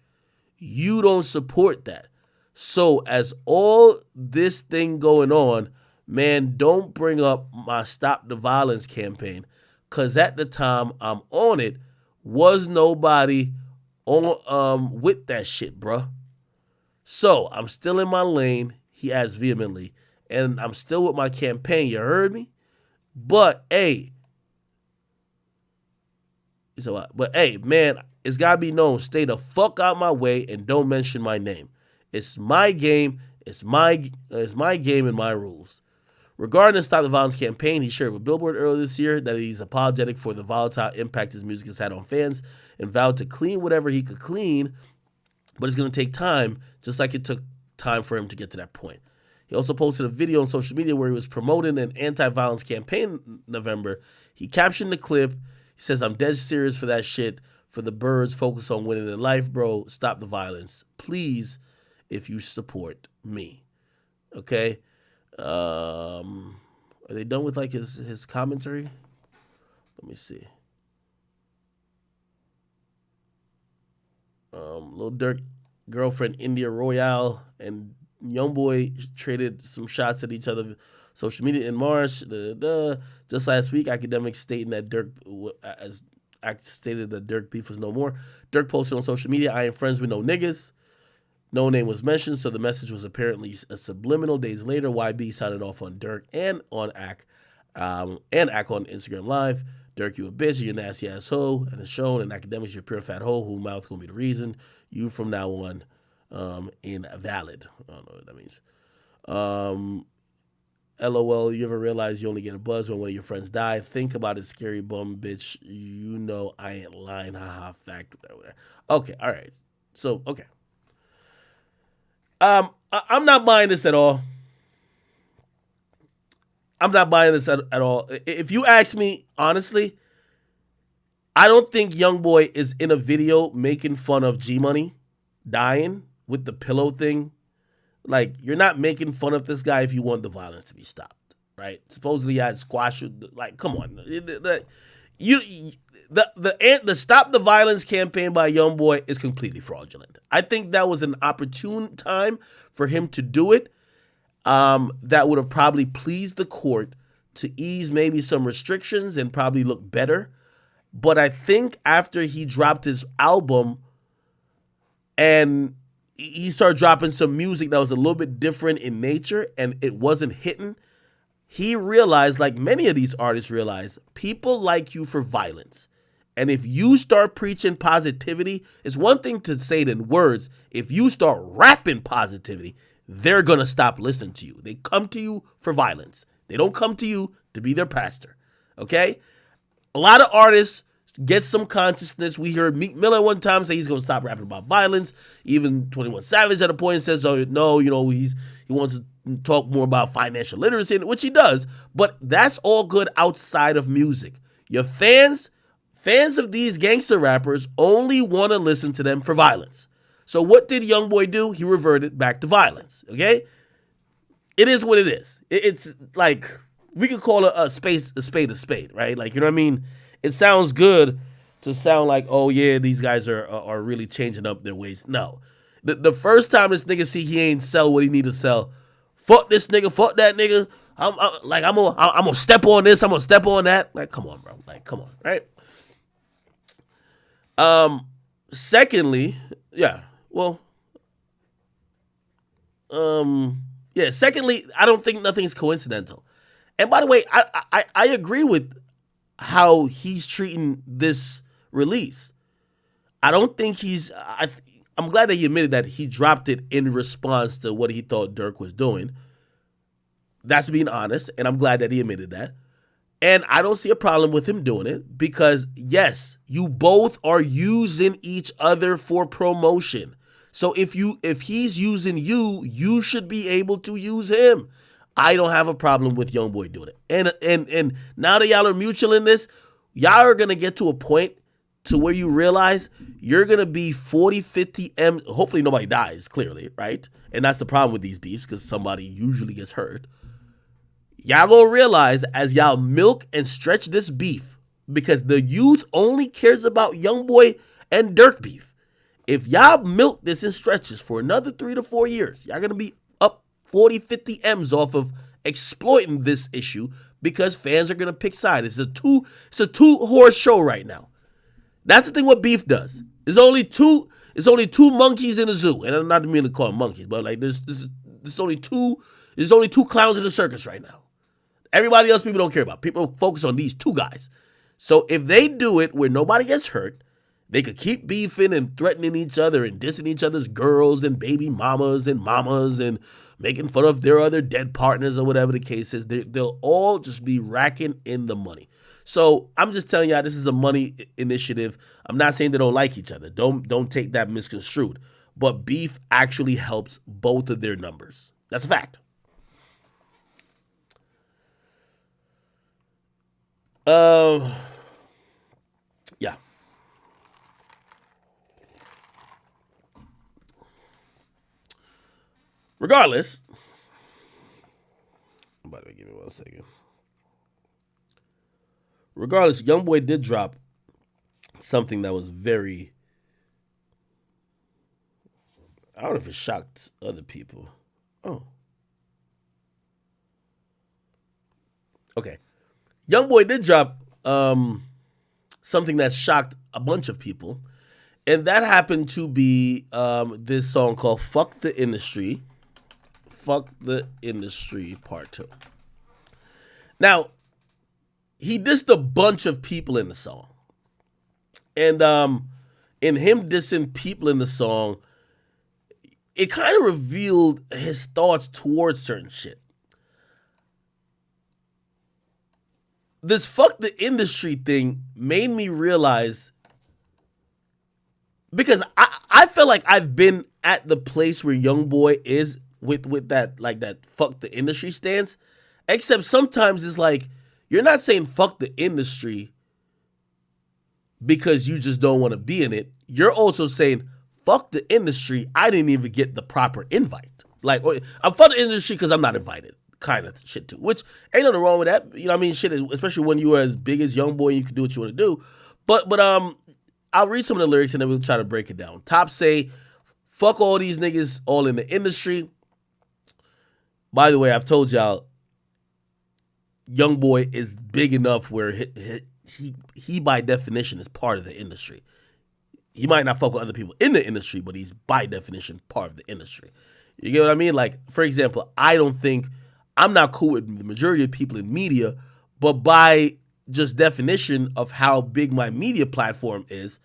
You don't support that. So as all this thing going on, man, don't bring up my Stop the Violence campaign, cause at the time I'm on it, was nobody on with that shit, bruh. So I'm still in my lane, he adds vehemently, and I'm still with my campaign, you heard me? But hey, man, it's gotta be known, stay the fuck out my way and don't mention my name. It's my game, it's my game and my rules. Regarding the Stop the Violence campaign, he shared with Billboard earlier this year that he's apologetic for the volatile impact his music has had on fans and vowed to clean whatever he could clean, but it's going to take time, just like it took time for him to get to that point. He also posted a video on social media where he was promoting an anti-violence campaign in November. He captioned the clip. He says, I'm dead serious for that shit. For the birds, focus on winning in life, bro. Stop the violence. Please, if you support me. Okay? Are they done with like his commentary? Let me see. Lil Durk girlfriend India Royale and YoungBoy traded some shots at each other social media in March. Just last week, academics stating that Dirk stated that Dirk beef was no more. Dirk posted on social media, I ain't friends with no niggas. No name was mentioned, so the message was apparently a subliminal. Days later, YB sounded off on Dirk and on Ack on Instagram Live. Dirk, you a bitch, you a nasty asshole, and it's shown. And academics, you're a pure fat hoe who mouth gonna be the reason. You from now on, invalid. I don't know what that means. LOL, you ever realize you only get a buzz when one of your friends die? Think about it, scary bum bitch. You know I ain't lying. Haha, fact. Okay, all right. So, okay. I'm not buying this at all. I'm not buying this at all. If you ask me, honestly, I don't think YoungBoy is in a video making fun of G-Money dying with the pillow thing. Like, you're not making fun of this guy if you want the violence to be stopped, right? Supposedly, I had squash. Like, come on. The Stop the Violence campaign by YoungBoy is completely fraudulent. I think that was an opportune time for him to do it. That would have probably pleased the court to ease maybe some restrictions and probably look better. But I think after he dropped his album and he started dropping some music that was a little bit different in nature and it wasn't hitting, he realized, like many of these artists realize, people like you for violence. And if you start preaching positivity, it's one thing to say it in words. If you start rapping positivity, they're going to stop listening to you. They come to you for violence. They don't come to you to be their pastor. Okay? A lot of artists get some consciousness. We heard Meek Miller one time say he's going to stop rapping about violence. Even 21 Savage at a point says, oh, no, he wants to talk more about financial literacy, which he does. But that's all good outside of music. Your fans of these gangster rappers only want to listen to them for violence. So what did YoungBoy do? He reverted back to violence, okay? It is what it is. It's like, we could call a spade a spade, right? Like, you know what I mean? It sounds good to sound like, oh yeah, these guys are really changing up their ways. No. The first time this nigga see he ain't sell what he need to sell, fuck this nigga, fuck that nigga. I'm gonna step on this, I'm gonna step on that. Like, come on, bro. Like, come on, right? Secondly, secondly, I don't think nothing's coincidental. And by the way, I agree with how he's treating this release. I don't think I'm glad that he admitted that he dropped it in response to what he thought Dirk was doing. That's being honest, and I'm glad that he admitted that. And I don't see a problem with him doing it because, yes, you both are using each other for promotion. So if he's using you, you should be able to use him. I don't have a problem with YoungBoy doing it. And now that y'all are mutual in this, y'all are going to get to a point to where you realize you're going to be 40, 50 M. Hopefully nobody dies, clearly, right? And that's the problem with these beefs because somebody usually gets hurt. Y'all gonna realize as y'all milk and stretch this beef, because the youth only cares about YoungBoy and Dirk beef. If y'all milk this and stretches for another 3 to 4 years, y'all gonna be up 40, 50 M's off of exploiting this issue because fans are gonna pick sides. It's a two-horse show right now. That's the thing what beef does. There's only two monkeys in the zoo, and I'm not mean to call them monkeys, but like there's only two clowns in the circus right now. Everybody else people don't care about. People focus on these two guys. So if they do it where nobody gets hurt, they could keep beefing and threatening each other and dissing each other's girls and baby mamas and making fun of their other dead partners or whatever the case is. They'll all just be racking in the money. So I'm just telling y'all this is a money initiative. I'm not saying they don't like each other. Don't take that misconstrued. But beef actually helps both of their numbers. That's a fact. Yeah. Regardless, by the way, give me 1 second. Regardless, YoungBoy did drop something that was very, I don't know if it shocked other people. Oh. Okay. YoungBoy did drop something that shocked a bunch of people, and that happened to be this song called Fuck the Industry. Fuck the Industry Part 2. Now, he dissed a bunch of people in the song. And in him dissing people in the song, it kind of revealed his thoughts towards certain shit. This fuck the industry thing made me realize, because I feel like I've been at the place where YoungBoy is with that, like that fuck the industry stance, except sometimes it's like, you're not saying fuck the industry because you just don't want to be in it. You're also saying fuck the industry. I didn't even get the proper invite. Like, I'm fuck the industry because I'm not invited. Kind of shit too, which ain't nothing wrong with that. You know what I mean? Shit, especially when you are as big as YoungBoy, you can do what you want to do. But I'll read some of the lyrics and then we'll try to break it down. Top say, fuck all these niggas all in the industry. By the way, I've told y'all, YoungBoy is big enough where he by definition is part of the industry. He might not fuck with other people in the industry, but he's by definition part of the industry. You get what I mean? Like, for example, I'm not cool with the majority of people in media, but by just definition of how big my media platform is,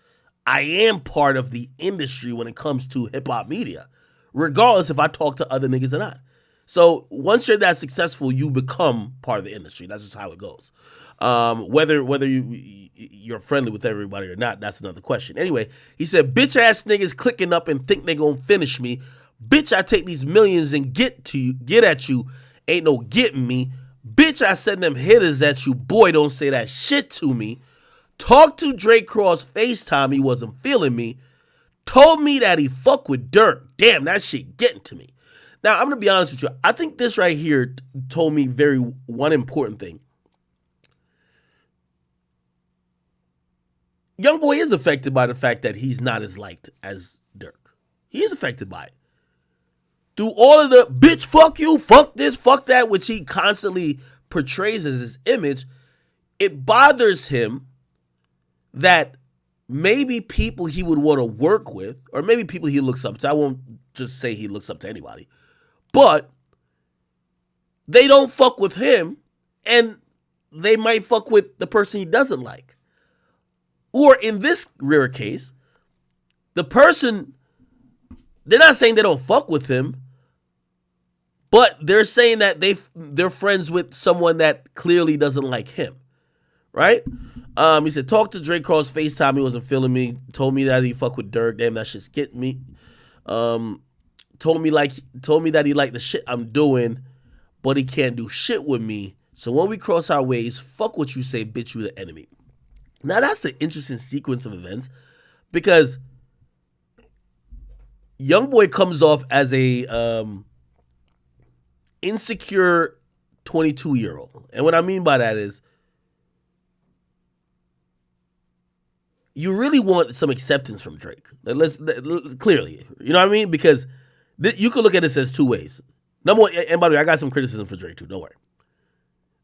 I am part of the industry when it comes to hip hop media, regardless if I talk to other niggas or not. So once you're that successful, you become part of the industry. That's just how it goes. Whether you're friendly with everybody or not, that's another question. Anyway, he said, bitch ass niggas clicking up and think they gonna finish me. Bitch, I take these millions and get at you. Ain't no getting me. Bitch, I send them hitters at you. Boy, don't say that shit to me. Talk to Drake Cross FaceTime. He wasn't feeling me. Told me that he fuck with Dirk. Damn, that shit getting to me. Now, I'm going to be honest with you. I think this right here told me one important thing. YoungBoy is affected by the fact that he's not as liked as Dirk. He is affected by it. Through all of the bitch, fuck you, fuck this, fuck that, which he constantly portrays as his image, it bothers him that maybe people he would want to work with, or maybe people he looks up to, I won't just say he looks up to anybody, but they don't fuck with him, and they might fuck with the person he doesn't like. Or in this rare case, the person, they're not saying they don't fuck with him, but they're saying that they're friends with someone that clearly doesn't like him, right? He said, talk to Drake Cross FaceTime. He wasn't feeling me. Told me that he fuck with Dirk. Damn, that shit's getting me. Told me that he liked the shit I'm doing, but he can't do shit with me. So when we cross our ways, fuck what you say, bitch, you the enemy. Now that's an interesting sequence of events because YoungBoy comes off as a insecure 22-year-old. And what I mean by that is you really want some acceptance from Drake. Clearly, you know what I mean? Because you could look at this as two ways. Number one, and by the way, I got some criticism for Drake too, don't worry.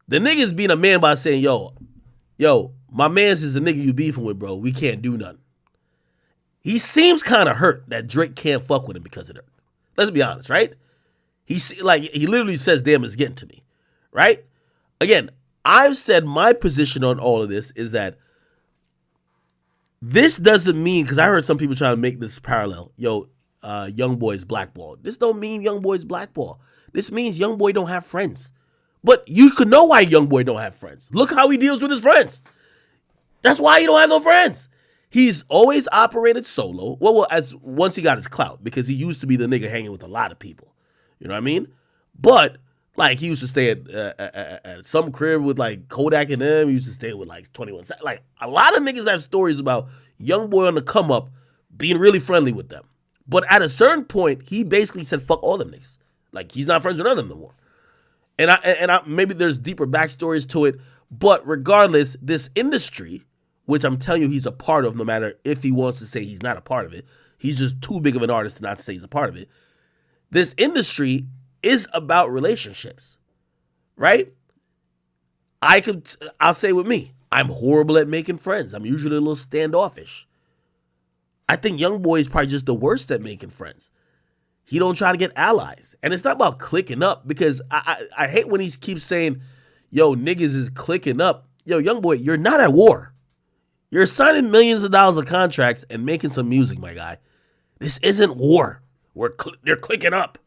The nigga's being a man by saying, yo, my man's is the nigga you beefing with, bro. We can't do nothing. He seems kind of hurt that Drake can't fuck with him because of that. Let's be honest, right? He literally says, damn, it's getting to me, right? Again, I've said my position on all of this is that this doesn't mean, because I heard some people trying to make this parallel, YoungBoy's blackball. This don't mean YoungBoy's blackball. This means YoungBoy don't have friends. But you could know why YoungBoy don't have friends. Look how he deals with his friends. That's why he don't have no friends. He's always operated solo. Well, as once he got his clout, because he used to be the nigga hanging with a lot of people. You know what I mean? But like he used to stay at some crib with like Kodak and them. He used to stay with like 21. Like a lot of niggas have stories about YoungBoy on the come up being really friendly with them. But at a certain point, he basically said fuck all them niggas. Like he's not friends with none of them no more. And I maybe there's deeper backstories to it, but regardless, this industry, which I'm telling you he's a part of, no matter if he wants to say he's not a part of it, he's just too big of an artist to not say he's a part of it. This industry is about relationships, right? I'll say with me, I'm horrible at making friends. I'm usually a little standoffish. I think YoungBoy is probably just the worst at making friends. He don't try to get allies. And it's not about clicking up, because I hate when he keeps saying, yo, niggas is clicking up. Yo, YoungBoy, you're not at war. You're signing millions of dollars of contracts and making some music, my guy. This isn't war. They're clicking up.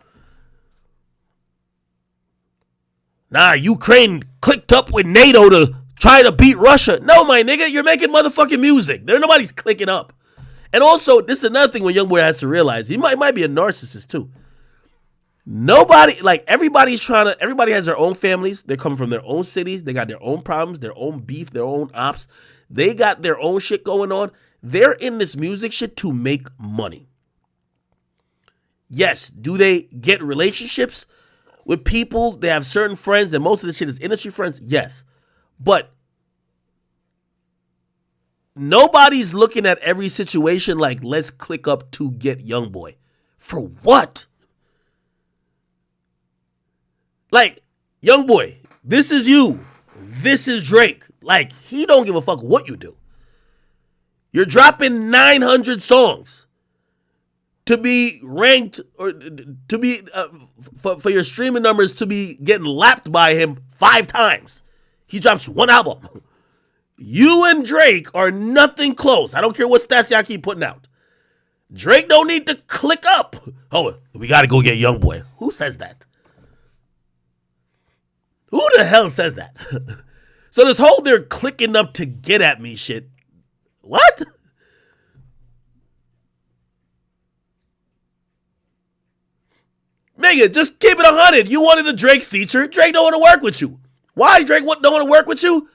Nah, Ukraine clicked up with NATO to try to beat Russia. No, my nigga, you're making motherfucking music. Nobody's clicking up. And also, this is another thing when YoungBoy has to realize, he might be a narcissist too. Everybody has their own families. They come from their own cities. They got their own problems, their own beef, their own ops. They got their own shit going on. They're in this music shit to make money. Yes, do they get relationships with people? They have certain friends, and most of the shit is industry friends. Yes. But nobody's looking at every situation like, let's click up to get YoungBoy. For what? Like, YoungBoy, this is you. This is Drake. Like, he don't give a fuck what you do. You're dropping 900 songs to be ranked, or to be for your streaming numbers to be getting lapped by him 5 times. He drops one album. You and Drake are nothing close. I don't care what stats y'all keep putting out. Drake don't need to click up. Oh, we got to go get YoungBoy. Who says that? Who the hell says that? So this whole they're clicking up to get at me shit. What? Nigga, just keep it 100. You wanted a Drake feature. Drake don't want to work with you. Why Drake don't want to work with you?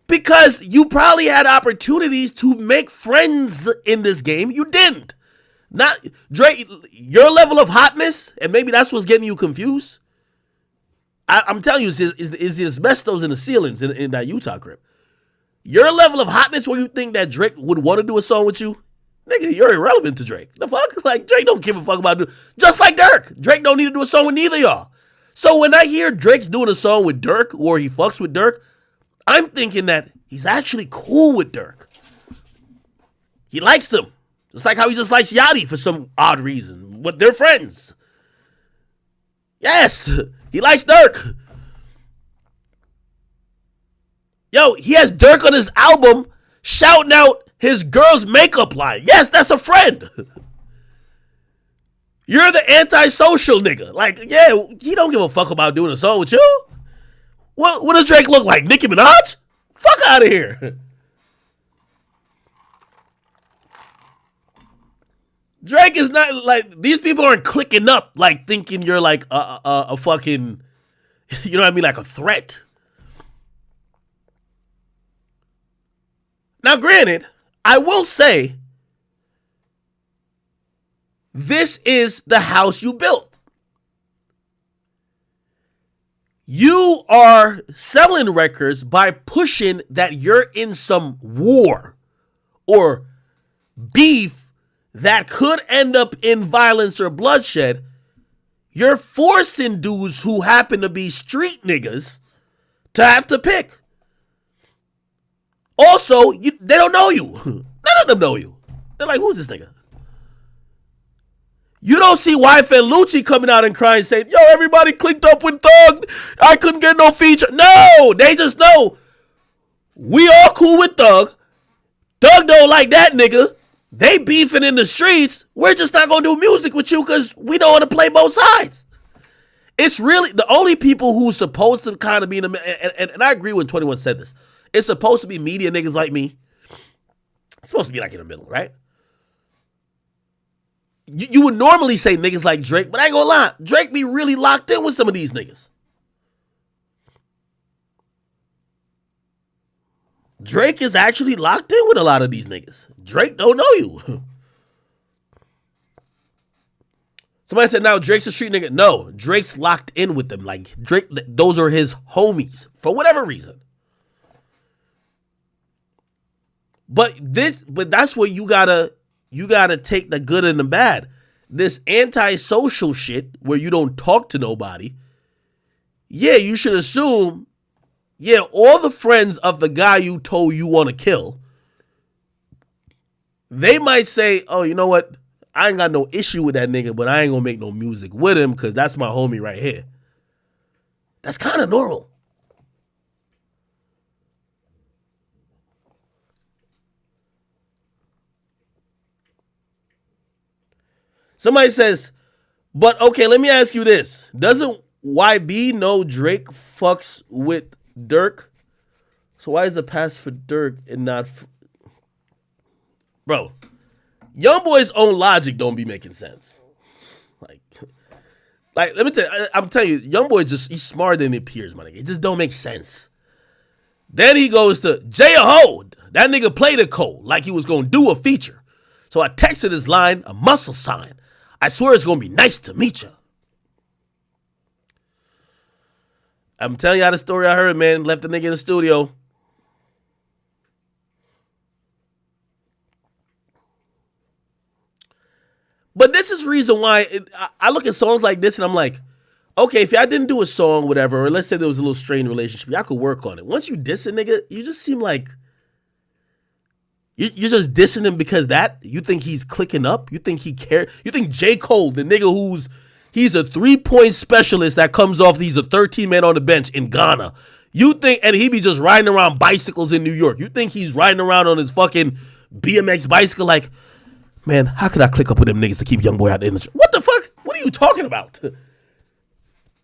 Because you probably had opportunities to make friends in this game. You didn't. Not Drake, your level of hotness, and maybe that's what's getting you confused. I'm telling you, is the asbestos in the ceilings in that Utah crib. Your level of hotness where you think that Drake would want to do a song with you, nigga, you're irrelevant to Drake. The fuck? Like, Drake don't give a fuck about it. Just like Dirk. Drake don't need to do a song with neither of y'all. So when I hear Drake's doing a song with Dirk, or he fucks with Dirk, I'm thinking that he's actually cool with Dirk. He likes him. Just like how he just likes Yachty for some odd reason. But they're friends. Yes, he likes Dirk. Yo, he has Dirk on his album shouting out his girl's makeup line. Yes, that's a friend. You're the antisocial nigga. Like, yeah, he don't give a fuck about doing a song with you. What does Drake look like? Nicki Minaj? Fuck out of here. Drake is not like, these people aren't clicking up like thinking you're like a fucking, you know what I mean, like a threat. Now, granted, I will say, this is the house you built. You are selling records by pushing that you're in some war or beef that could end up in violence or bloodshed. You're forcing dudes who happen to be street niggas to have to pick. Also, they don't know you. None of them know you. They're like, who's this nigga? You don't see Wife and Lucci coming out and crying saying, yo, everybody clicked up with Thug. I couldn't get no feature. No, they just know we all cool with Thug. Thug don't like that nigga. They beefing in the streets. We're just not going to do music with you because we don't want to play both sides. It's really the only people who's supposed to kind of be in the, and I agree when 21 said this. It's supposed to be media niggas like me. It's supposed to be like in the middle, right? You would normally say niggas like Drake, but I ain't gonna lie. Drake be really locked in with some of these niggas. Drake is actually locked in with a lot of these niggas. Drake don't know you. Somebody said, now Drake's a street nigga. No, Drake's locked in with them. Like, Drake, those are his homies for whatever reason. But that's where you gotta take the good and the bad. This antisocial shit where you don't talk to nobody. Yeah, you should assume, yeah, all the friends of the guy you told you want to kill, they might say, oh, you know what? I ain't got no issue with that nigga, but I ain't gonna make no music with him because that's my homie right here. That's kind of normal. Somebody says, but okay, let me ask you this. Doesn't YB know Drake fucks with Dirk? So why is the pass for Dirk and not for... Bro, YoungBoy's own logic don't be making sense. Like let me tell you, I'm telling you, YoungBoy he's smarter than it appears, my nigga. It just don't make sense. Then he goes to Jay Ho. That nigga played a code like he was gonna do a feature. So I texted his line a muscle sign. I swear it's gonna be nice to meet you. I'm telling you how the story I heard, man. Left the nigga in the studio. But this is the reason why I look at songs like this and I'm like, okay, if I didn't do a song, whatever, or let's say there was a little strained relationship, y'all could work on it. Once you diss a nigga, you just seem like you're just dissing him because you think he's clicking up? You think he cares? You think J. Cole, the nigga he's a 3-point specialist that comes off, he's a 13-man on the bench in Ghana. You think, and he be just riding around bicycles in New York. You think he's riding around on his fucking BMX bicycle like, man, how could I click up with them niggas to keep YoungBoy out the industry? What the fuck? What are you talking about?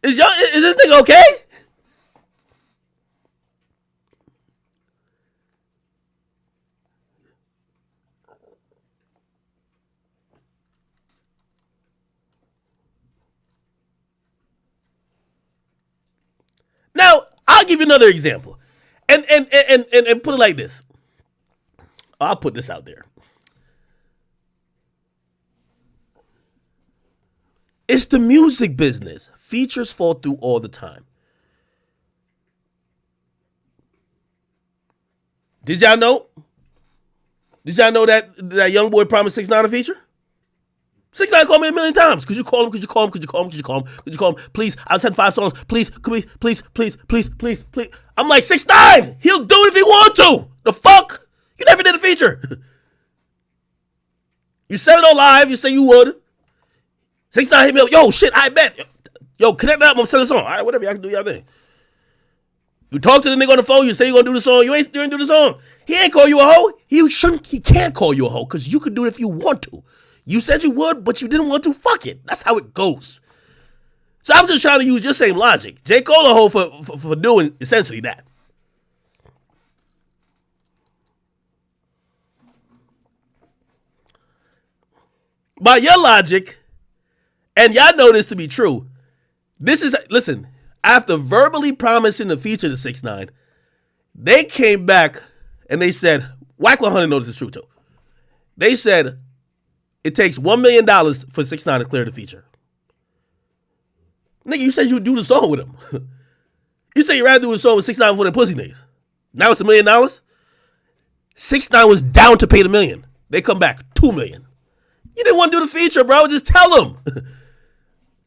Is this nigga okay? Now, I'll give you another example. And put it like this. I'll put this out there. It's the music business. Features fall through all the time. Did y'all know? Did y'all know that YoungBoy promised 6ix9ine a feature? 6ix9ine called me a million times. Could you call him? Could you call him? Could you call him? Could you call him? Could you call him? Please, I'll send 5 songs. Please, please, please, please, please, please, please. I'm like, 6ix9ine, he'll do it if he want to. The fuck? You never did a feature. You said it on live. You say you would. 6ix9ine hit me up. Yo, shit, I bet. Yo, connect that up. I'm sending a song. All right, whatever. Y'all can do y'all thing. You talk to the nigga on the phone, you say you're gonna do the song, you ain't doing the song. He ain't call you a hoe. He can't call you a hoe because you could do it if you want to. You said you would, but you didn't want to. Fuck it. That's how it goes. So I'm just trying to use your same logic. J. Cole a hoe for doing essentially that. By your logic, and y'all know this to be true, listen, after verbally promising to feature the 6ix9ine, they came back and they said, Whack 100 knows this is true too. They said it takes $1 million for 6ix9ine to clear the feature. Nigga, you said you would do the song with him. You said you'd rather do a song with 6ix9ine for the pussy niggas. Now it's $1 million? 6ix9ine was down to pay the $1 million. They come back, $2 million. You didn't want to do the feature, bro. Just tell him.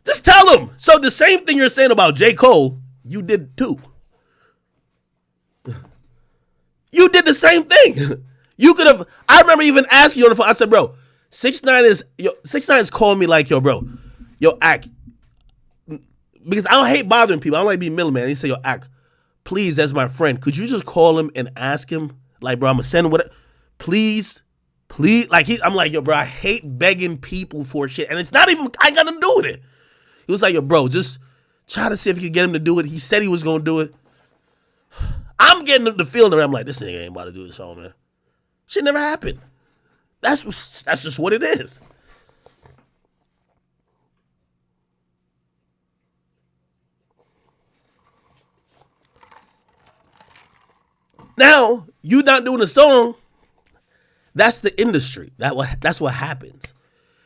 Just tell him. So the same thing you're saying about J. Cole, you did too. You did the same thing. You could have. I remember even asking you on the phone. I said, bro, 6ix9ine is calling me like, yo, bro, yo, act. Because I don't hate bothering people. I don't like being middleman. He said, yo, act, please, as my friend, could you just call him and ask him, like, bro, I'm gonna send him what, please. Like I'm like, yo, bro, I hate begging people for shit, and it's not even. I ain't got nothing to do with it. He was like, yo, bro, just try to see if you could get him to do it. He said he was gonna do it. I'm getting the feeling that I'm like, this nigga ain't about to do this song, man. Shit never happened. That's just what it is. Now you not doing a song. That's the industry. That's what happens.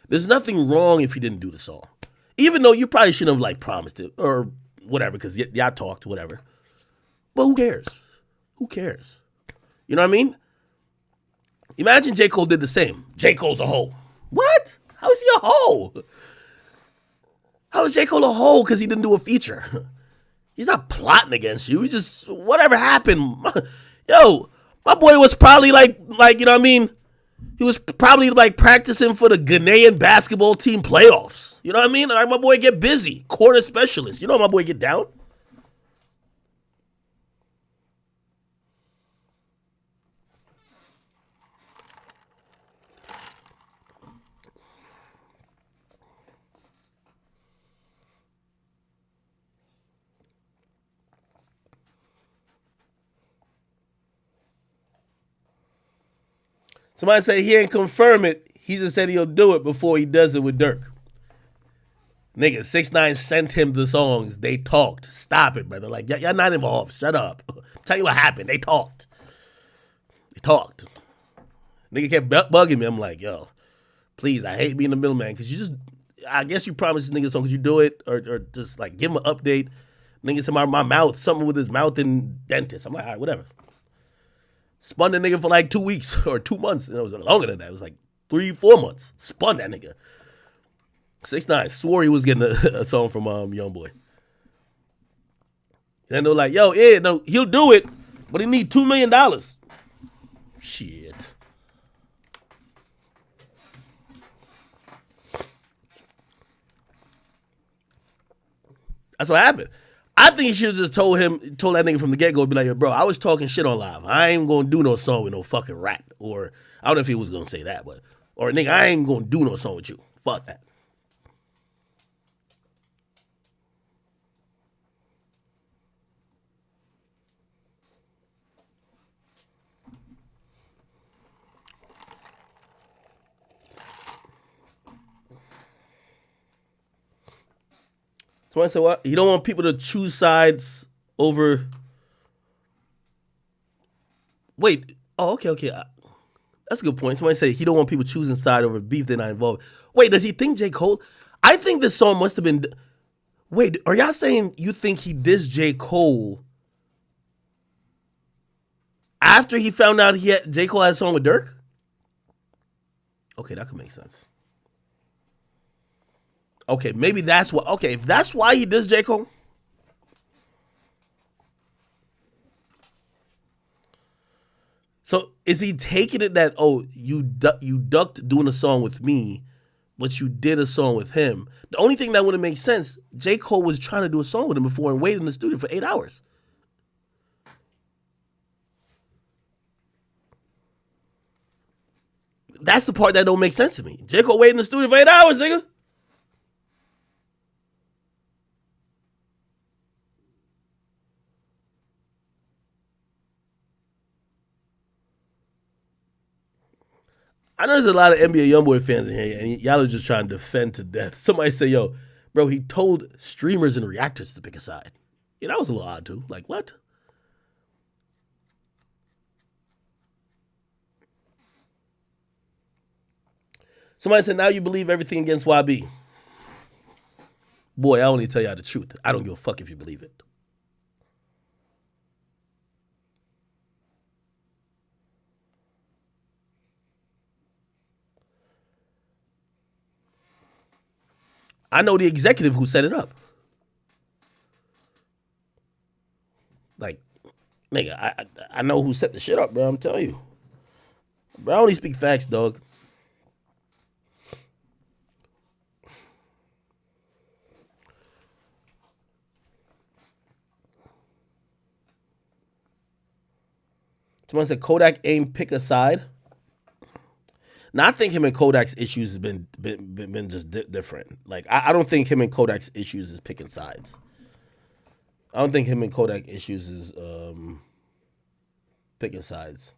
There's nothing wrong if you didn't do the song. Even though you probably shouldn't have like promised it or whatever, because y'all talked, whatever. But who cares? Who cares? You know what I mean? Imagine J. Cole did the same. J. Cole's a hoe. What? How is he a hoe? How is J. Cole a hoe because he didn't do a feature? He's not plotting against you. He just, whatever happened. Yo, my boy was probably like, you know what I mean? He was probably like practicing for the Ghanaian basketball team playoffs. You know what I mean? Like my boy get busy. Corner specialist. You know my boy get down? Somebody say he ain't confirm it. He just said he'll do it before he does it with Dirk. Nigga, 6ix9ine sent him the songs. They talked. Stop it, brother. Like, y'all not involved. Shut up. Tell you what happened. They talked. Nigga kept bugging me. I'm like, yo, please, I hate being the middleman. Because you just, I guess you promised this nigga a song. Could you do it? Or just, like, give him an update. Nigga said my mouth, something with his mouth and dentist. I'm like, all right, whatever. Spun the nigga for like 2 weeks or 2 months. And it was longer than that. It was like 3-4 months. Spun that nigga. 6ix9ine swore he was getting a song from YOUNGBOY. And they're like, yo, yeah, no, he'll do it, but he need $2 million. Shit. That's what happened. I think he should have just told that nigga from the get-go, be like, yo, bro, I was talking shit on live. I ain't gonna do no song with no fucking rat. Or, I don't know if he was gonna say that, but, or nigga, I ain't gonna do no song with you. Fuck that. Somebody said, what? You don't want people to choose sides over... Wait. Oh, okay. That's a good point. Somebody said he don't want people choosing side over beef they're not involved. Wait, does he think J. Cole... I think this song must have been... Wait, are y'all saying you think he dissed J. Cole after he found out J. Cole had a song with Dirk? Okay, that could make sense. Okay, maybe that's why. Okay, if that's why he dissed J. Cole. So is he taking it that, oh, you ducked doing a song with me, but you did a song with him? The only thing that wouldn't make sense, J. Cole was trying to do a song with him before and waited in the studio for 8 hours. That's the part that don't make sense to me. J. Cole waited in the studio for 8 hours, nigga. I know there's a lot of NBA YoungBoy fans in here, and y'all are just trying to defend to death. Somebody say, yo, bro, he told streamers and reactors to pick a side. Yeah, that was a little odd, too. Like, what? Somebody said, now you believe everything against YB. Boy, I only tell y'all the truth. I don't give a fuck if you believe it. I know the executive who set it up. Like, nigga, I know who set the shit up, bro. I'm telling you. Bro, I only speak facts, dog. Someone said Kodak ain't pick a side. Now, I think him and Kodak's issues has been just different. Like, I don't think him and Kodak's issues is picking sides. I don't think him and Kodak issues is picking sides.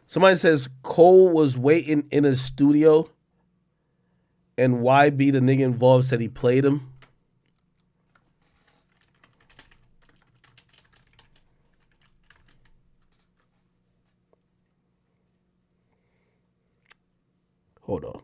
Somebody says Cole was waiting in a studio and YB, the nigga involved, said he played him. Hold on.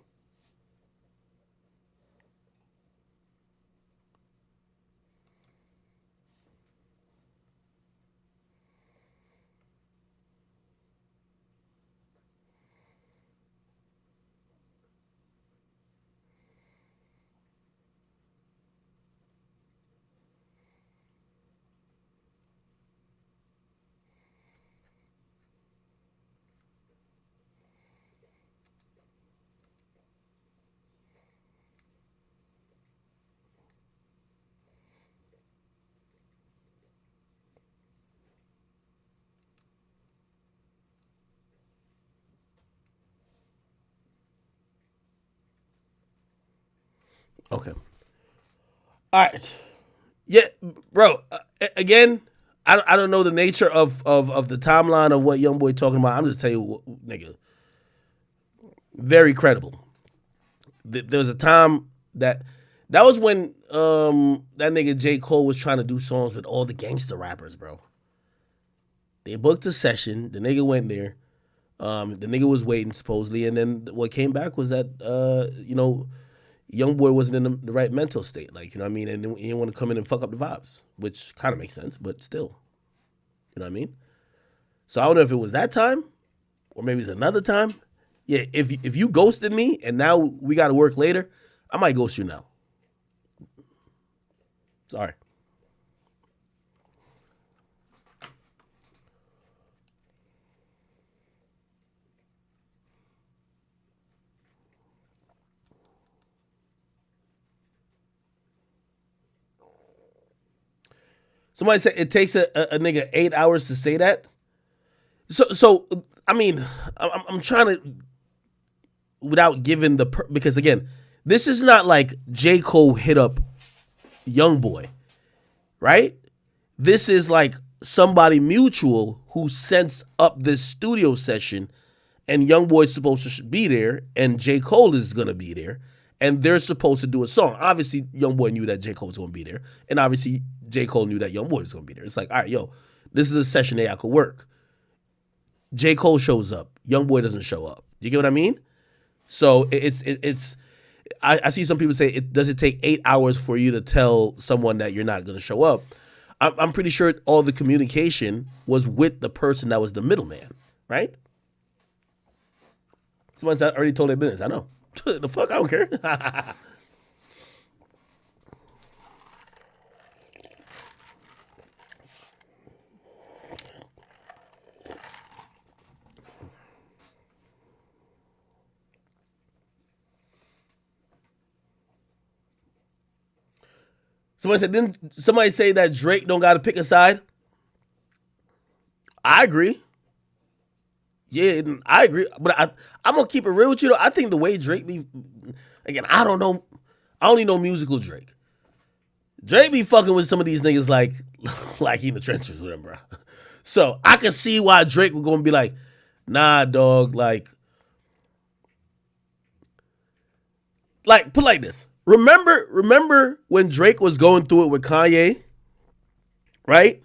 Okay. All right. Yeah, bro. Again, I don't know the nature of the timeline of what YoungBoy talking about. I'm just telling you, nigga, very credible. There was a time that was when that nigga J. Cole was trying to do songs with all the gangster rappers, bro. They booked a session. The nigga went there. The nigga was waiting supposedly, and then what came back was that YoungBoy wasn't in the right mental state, like, you know what I mean? And he didn't want to come in and fuck up the vibes, which kind of makes sense, but still, you know what I mean? So I don't know if it was that time or maybe it's another time. Yeah, if you ghosted me and now we got to work later, I might ghost you now. Sorry. Somebody said it takes a nigga 8 hours to say that. So I mean, I'm trying to, without giving because again, this is not like J. Cole hit up YoungBoy, right? This is like somebody mutual who sets up this studio session, and YoungBoy's supposed to be there, and J. Cole is gonna be there, and they're supposed to do a song. Obviously, YoungBoy knew that J. Cole was gonna be there, and obviously J. Cole knew that YoungBoy was gonna be there. It's like, all right, yo, this is a session that I could work. J. Cole shows up, YoungBoy doesn't show up. You get what I mean? So it's. I see some people say, does it take 8 hours for you to tell someone that you're not gonna show up? I'm pretty sure all the communication was with the person that was the middleman, right? Someone already told their business. I know. The fuck, I don't care. Didn't somebody say that Drake don't got to pick a side? I agree. Yeah, I agree. But I'm going to keep it real with you, though. I think the way Drake be, again, I don't know. I only know musical Drake. Drake be fucking with some of these niggas like he in the trenches with him, bro. So I can see why Drake was going to be like, nah, dog, like, put it like this. Remember when Drake was going through it with Kanye, right?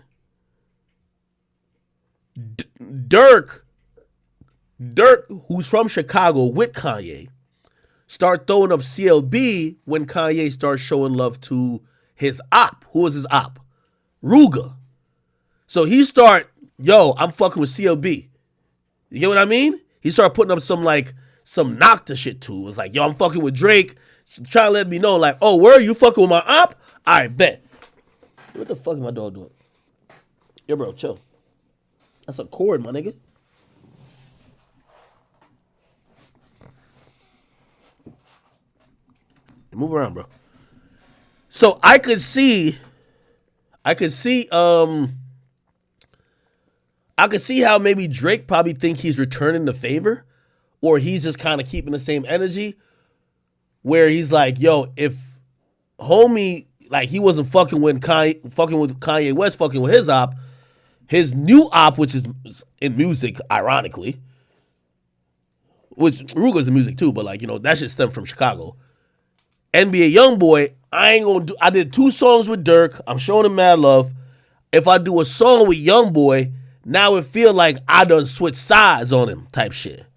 Dirk, who's from Chicago with Kanye, start throwing up CLB when Kanye starts showing love to his op. Who was his op? Ruga. So he start, I'm fucking with CLB. You get what I mean? He started putting up some Nocta shit too. It was like, I'm fucking with Drake. Trying to let me know, like, oh, where are you fucking with my op? All right, bet. What the fuck is my dog doing? Yo, bro, chill. That's a cord, my nigga. Move around, bro. So I could see how maybe Drake probably think he's returning the favor, or he's just kind of keeping the same energy, where he's like, if homie, like, he wasn't fucking with Kanye West, fucking with his op, his new op, which is in music, ironically, which Ruga's in music too, but that shit stemmed from Chicago. NBA YoungBoy, I did 2 songs with Dirk. I'm showing him mad love. If I do a song with YoungBoy, now it feel like I done switched sides on him type shit.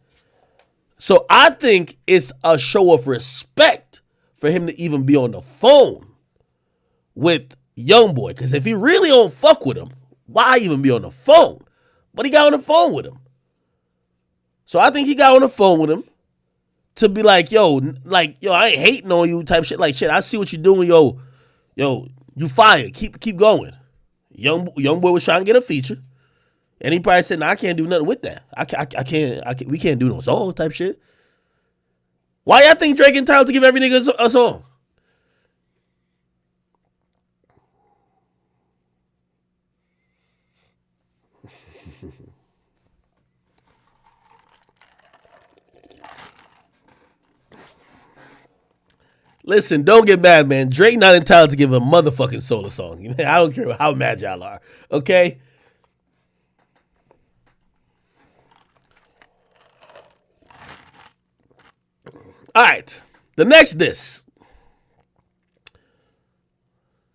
So I think it's a show of respect for him to even be on the phone with YoungBoy. Because if he really don't fuck with him, why even be on the phone? But he got on the phone with him. So I think he got on the phone with him to be like, I ain't hating on you type shit. Like, shit, I see what you're doing, yo, you fired. Keep going. YoungBoy was trying to get a feature. And he probably said, I can't do nothing with that. I can't, we can't do no song type shit. Why y'all think Drake entitled to give every nigga a song? Listen, don't get mad, man. Drake not entitled to give a motherfucking solo song. I don't care how mad y'all are. Okay? All right. The next diss.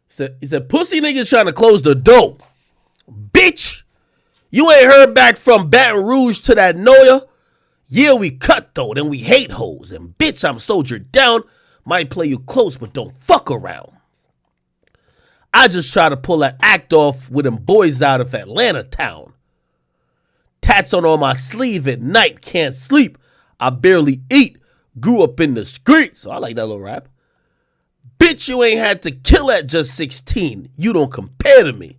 He said, pussy niggas trying to close the door. Bitch, you ain't heard back from Baton Rouge to that Noya? Yeah, we cut though, then we hate hoes. And bitch, I'm soldiered down. Might play you close, but don't fuck around. I just try to pull an act off with them boys out of Atlanta town. Tats on my sleeve at night, can't sleep. I barely eat. Grew up in the streets. So I like that little rap. Bitch, you ain't had to kill at just 16. You don't compare to me.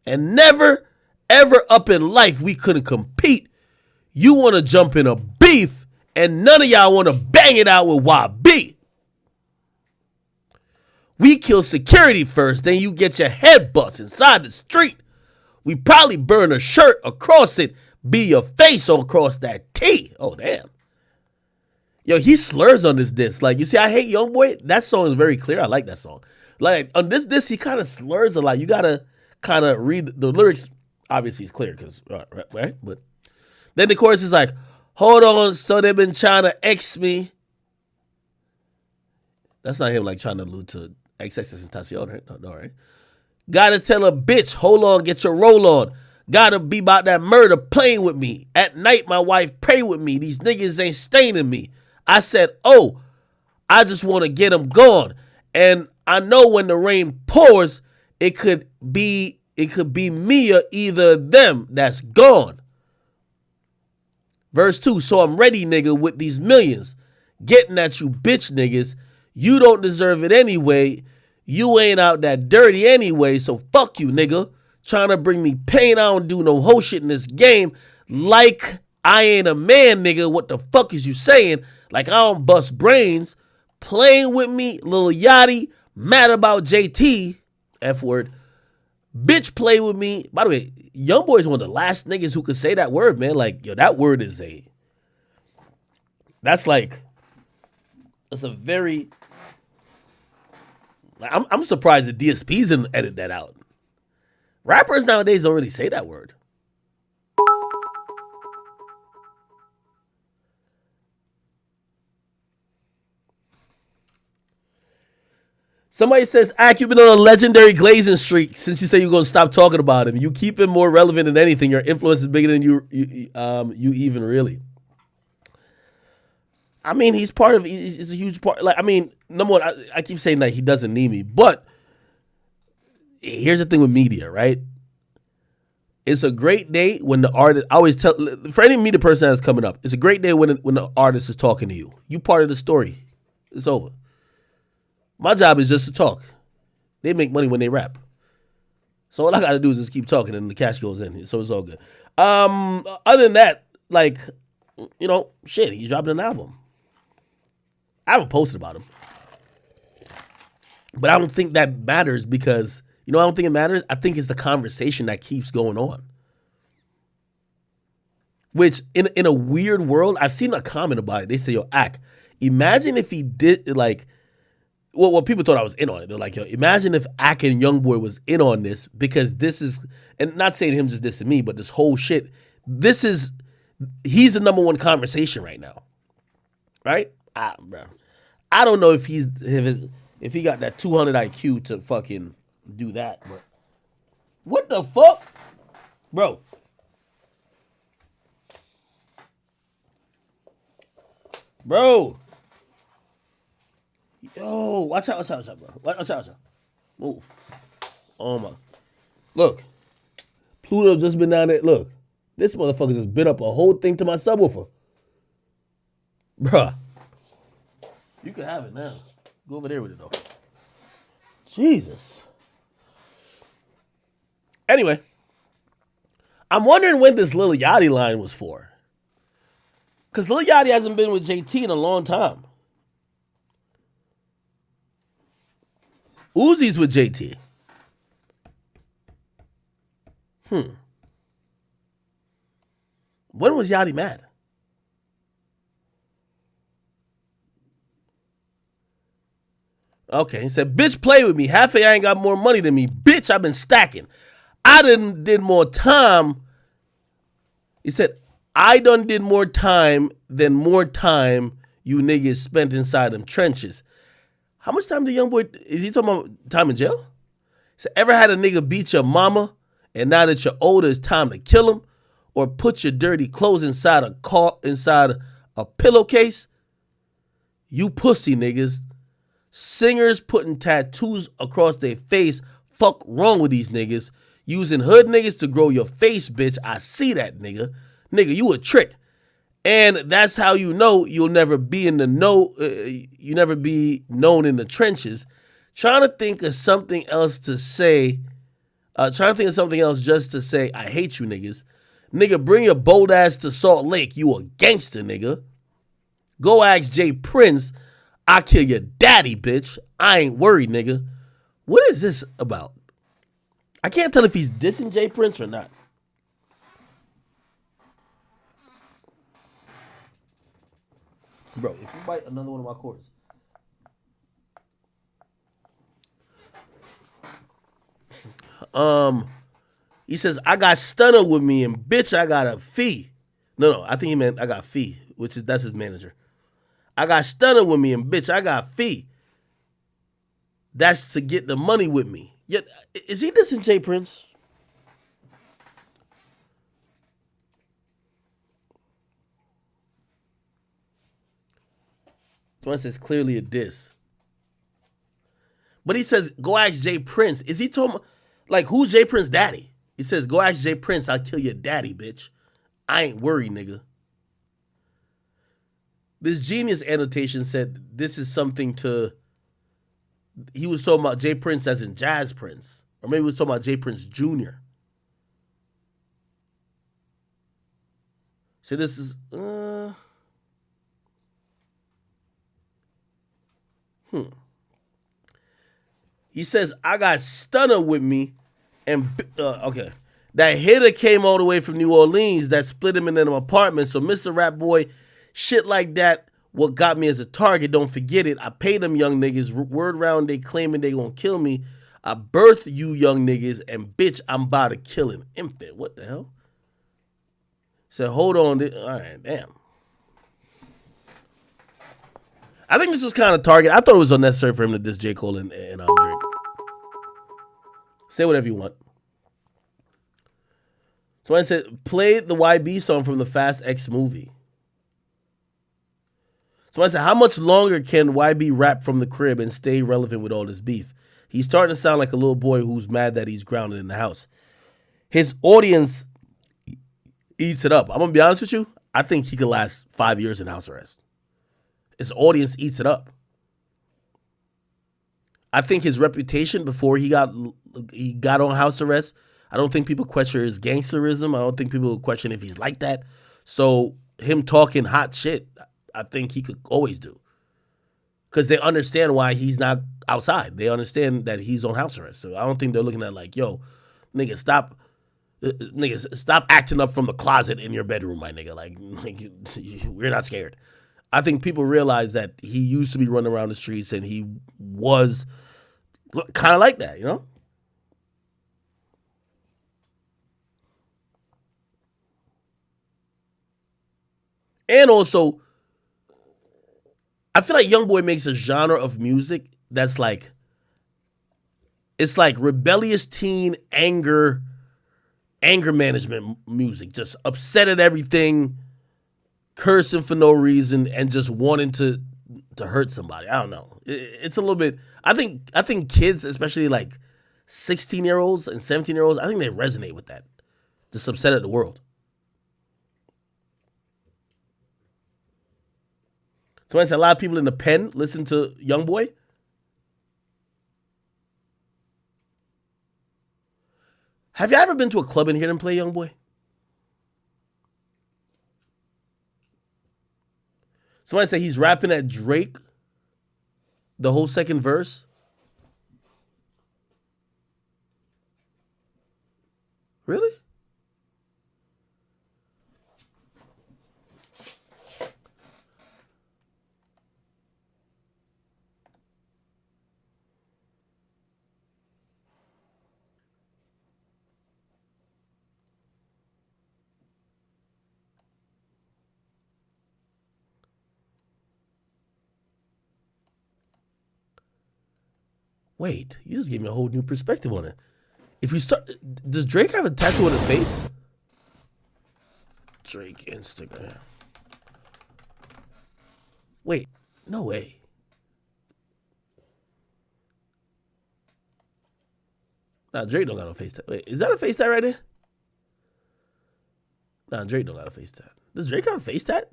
And never, ever up in life we couldn't compete. You want to jump in a beef, and none of y'all want to bang it out with YB. We kill security first, then you get your head bust inside the street. We probably burn a shirt across it, be your face across that T. Oh, damn. Yo, he slurs on this diss. Like, you see, I Hate YoungBoy. That song is very clear. I like that song. Like, on this diss, he kind of slurs a lot. You got to kind of read the lyrics. Obviously, it's clear because, right? But then the chorus is like, hold on, so they've been trying to X me. That's not him, like, trying to allude to XXXTentacion, right? No, right? Gotta tell a bitch, hold on, get your roll on. Gotta be about that murder playing with me. At night, my wife pray with me. These niggas ain't staining me. I said, oh, I just want to get them gone. And I know when the rain pours, it could be me or either of them that's gone. Verse 2, so I'm ready, nigga, with these millions. Getting at you bitch niggas. You don't deserve it anyway. You ain't out that dirty anyway, so fuck you, nigga. Trying to bring me pain, I don't do no whole shit in this game. Like I ain't a man, nigga. What the fuck is you saying? Like I don't bust brains. Playing with me, Lil Yachty. Mad about JT. F word. Bitch play with me. By the way, YoungBoy is one of the last niggas who could say that word, man. Like, yo, that word is that's a very, I'm surprised the DSPs didn't edit that out. Rappers nowadays don't really say that word. Somebody says, Ak, you've been on a legendary glazing streak since you say you're going to stop talking about him. You keep him more relevant than anything. Your influence is bigger than you even really. I mean, he's a huge part. Like, I mean, number one, I keep saying that he doesn't need me. But here's the thing with media, right? It's a great day when the artist, I always tell, for any media person that's coming up, it's a great day when the artist is talking to you. You part of the story. It's over. My job is just to talk. They make money when they rap. So all I got to do is just keep talking and the cash goes in. So it's all good. Other than that, like, shit, he's dropping an album. I haven't posted about him. But I don't think that matters because, I don't think it matters? I think it's the conversation that keeps going on. Which, in a weird world, I've seen a comment about it. They say, yo, Ak, imagine if he did, like, well, people thought I was in on it. They're like, yo, imagine if Ak and YoungBoy was in on this because this is, and not saying him just dissing me, but this whole shit, he's the number one conversation right now. Right? Bro. I don't know if he got that 200 IQ to fucking do that, but what the fuck? Bro. Yo, watch out, bro. Watch out. Move. Oh my. Look. Pluto just been down there. Look. This motherfucker just bit up a whole thing to my subwoofer. Bruh. You can have it now. Go over there with it though. Jesus. Anyway. I'm wondering when this Lil Yachty line was for. Because Lil Yachty hasn't been with JT in a long time. Uzi's with JT. When was Yachty mad? Okay, he said, bitch, play with me. Half of y'all ain't got more money than me. Bitch, I've been stacking. I did more time. He said, I done did more time than more time you niggas spent inside them trenches. How much time did YoungBoy, is he talking about time in jail? He said, ever had a nigga beat your mama and now that you're older, it's time to kill him? Or put your dirty clothes inside a pillowcase? You pussy niggas. Singers putting tattoos across their face. Fuck wrong with these niggas. Using hood niggas to grow your face, bitch. I see that, nigga. Nigga, you a trick. And that's how you know you'll never be in the you never be known in the trenches. Trying to think of something else to say. Trying to think of something else just to say, I hate you niggas. Nigga, bring your bold ass to Salt Lake. You a gangster, nigga. Go ask Jay Prince. I kill your daddy, bitch. I ain't worried, nigga. What is this about? I can't tell if he's dissing Jay Prince or not. Bro, if you bite another one of my cords. He says, I got Stunner with me and bitch, I got a fee. No, I think he meant I got fee, that's his manager. I got Stunner with me and bitch, I got fee. That's to get the money with me. Yet, is he dissing Jay Prince? So it says clearly a diss. But he says, go ask Jay Prince. Is he talking, like, who's Jay Prince's daddy? He says, go ask Jay Prince, I'll kill your daddy, bitch. I ain't worried, nigga. This genius annotation said this is something to, he was talking about Jay Prince as in Jazz Prince. Or maybe he was talking about Jay Prince Jr. So this is, He says, I got Stunner with me. And, okay. That hitter came all the way from New Orleans that split him in an apartment. So, Mr. Rap Boy, shit like that, what got me as a target, don't forget it. I paid them young niggas. Word round, they claiming they gonna kill me. I birthed you young niggas, and bitch, I'm about to kill an infant. What the hell? Said, hold on. All right, damn. I think this was kind of target. I thought it was unnecessary for him to diss J. Cole and Drake. Say whatever you want. So I said, play the YB song from the Fast X movie. So I said, how much longer can YB rap from the crib and stay relevant with all this beef? He's starting to sound like a little boy who's mad that he's grounded in the house. His audience eats it up. I'm going to be honest with you. I think he could last 5 years in house arrest. His audience eats it up. I think his reputation before he got on house arrest, I don't think people question his gangsterism. I don't think people question if he's like that. So him talking hot shit, I think he could always do. Because they understand why he's not outside. They understand that he's on house arrest. So I don't think they're looking at like, yo, nigga, stop acting up from the closet in your bedroom, my nigga. Like we're not scared. I think people realize that he used to be running around the streets and he was kind of like that, you know? And also, I feel like YoungBoy makes a genre of music that's like, it's like rebellious teen anger management music, just upset at everything, cursing for no reason, and just wanting to hurt somebody. I don't know. It's a little bit. I think kids, especially like 16-year-olds and 17-year-olds, I think they resonate with that. Just upset at the world. So I said a lot of people in the pen listen to YoungBoy. Have you ever been to a club and hear them play YoungBoy? Somebody say he's rapping at Drake, the whole second verse. Really? Wait, you just gave me a whole new perspective on it. If you start, does Drake have a tattoo on his face? Drake Instagram. Wait, no way. Nah, Drake don't got no face tat. Wait, is that a face tat right there? Nah, Drake don't got a face tat. Does Drake have a face tat?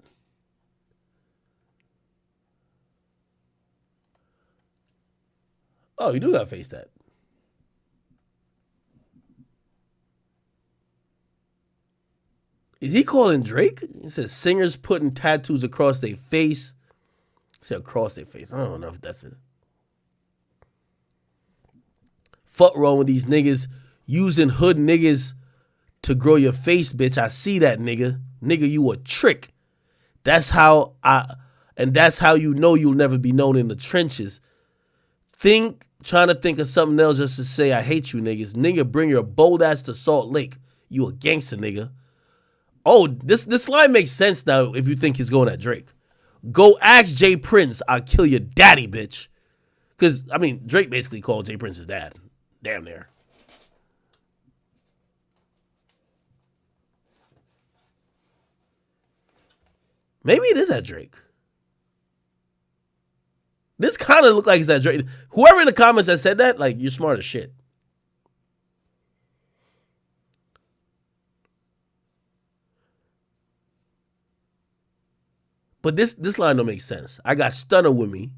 Oh, you do got a face tat. Is he calling Drake? He says singers putting tattoos across their face. He said across their face. I don't know if that's it. Fuck wrong with these niggas using hood niggas to grow your face, bitch. I see that, nigga. Nigga, you a trick. That's how you know you'll never be known in the trenches. Trying to think of something else just to say I hate you niggas. Nigga, bring your bold ass to Salt Lake. You a gangster, nigga. Oh, this line makes sense now if you think he's going at Drake. Go ask Jay Prince, I'll kill your daddy, bitch. Because, I mean, Drake basically called Jay Prince his dad. Damn near. Maybe it is at Drake. This kind of looked like it's at Drake. Whoever in the comments that said that, like, you're smart as shit. But this line don't make sense. I got Stunner with me.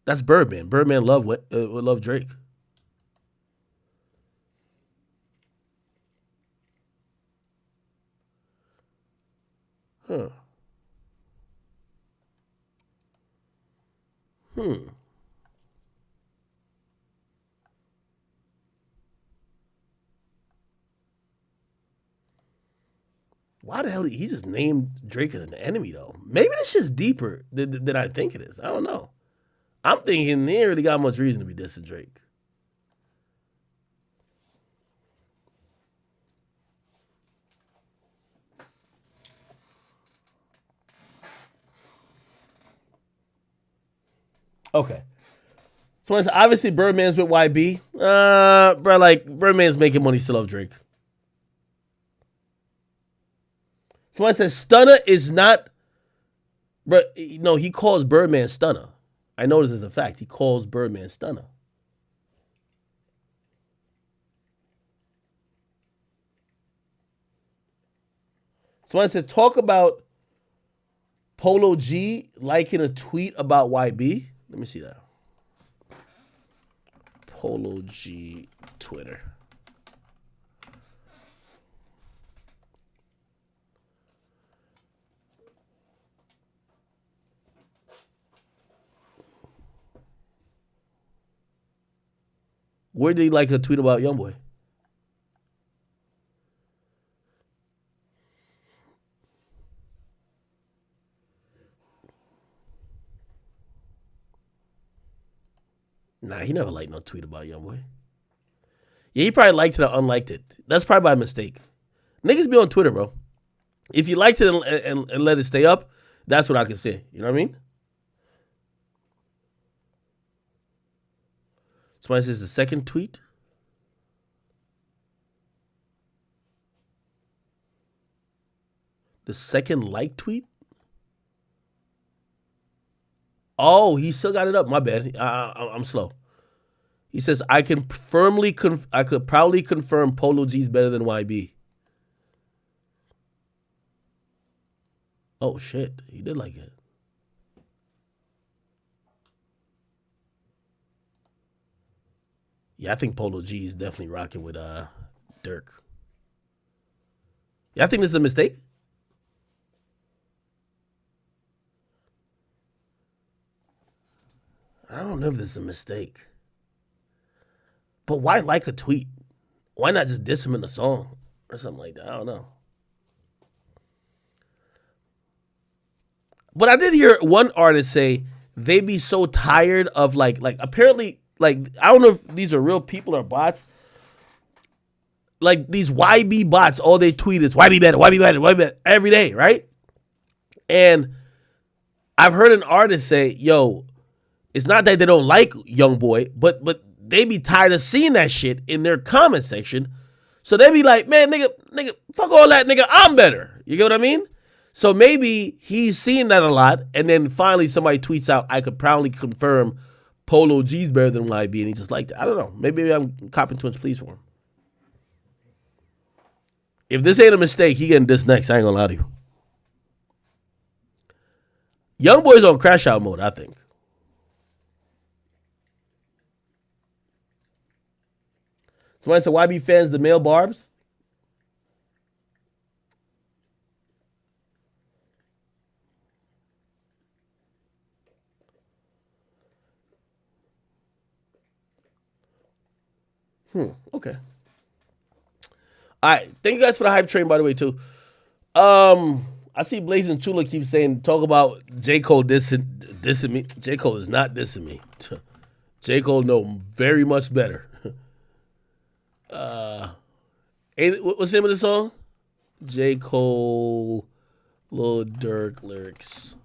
That's Birdman. Birdman love Drake. Huh. why the hell he just named Drake as an enemy though? Maybe this shit's deeper than I think it is. I don't know. I'm thinking he ain't really got much reason to be dissing Drake. Okay. So it's obviously Birdman's with YB. Bro, like Birdman's making money still off Drake. Someone says Stunner is not, bro. No, he calls Birdman Stunner. I know this is a fact. He calls Birdman Stunner. Someone said talk about Polo G liking a tweet about YB. Let me see that. Polo G Twitter. Where did he like a tweet about YoungBoy? Nah, he never liked no tweet about YoungBoy. Yeah, he probably liked it or unliked it. That's probably by mistake. Niggas be on Twitter, bro. If you liked it and let it stay up, that's what I can say. You know what I mean? Somebody says the second tweet. The second like tweet? Oh, he still got it up. My bad. I'm slow. He says, I could proudly confirm Polo G's better than YB. Oh, shit. He did like it. Yeah, I think Polo G is definitely rocking with Dirk. Yeah, I think this is a mistake. I don't know if this is a mistake. But why like a tweet? Why not just diss him in the song or something like that? I don't know. But I did hear one artist say they be so tired of like apparently, like, I don't know if these are real people or bots. Like these YB bots, all they tweet is YB better, YB better, YB better every day, right? And I've heard an artist say, yo, it's not that they don't like YoungBoy, but they be tired of seeing that shit in their comment section. So they be like, man, nigga, fuck all that, nigga, I'm better. You get what I mean? So maybe he's seeing that a lot, and then finally somebody tweets out, I could proudly confirm Polo G's better than YB, and he just liked it. I don't know. Maybe I'm copping too much pleas for him. If this ain't a mistake, he getting this next. I ain't gonna lie to you. YoungBoy's on crash out mode, I think. Somebody said YB fans the male barbs. Okay. All right. Thank you guys for the hype train, by the way, too. I see Blazing Chula keeps saying, talk about J. Cole dissing me. J. Cole is not dissing me. J. Cole know very much better. What's the name of the song? J. Cole, Lil Durk lyrics.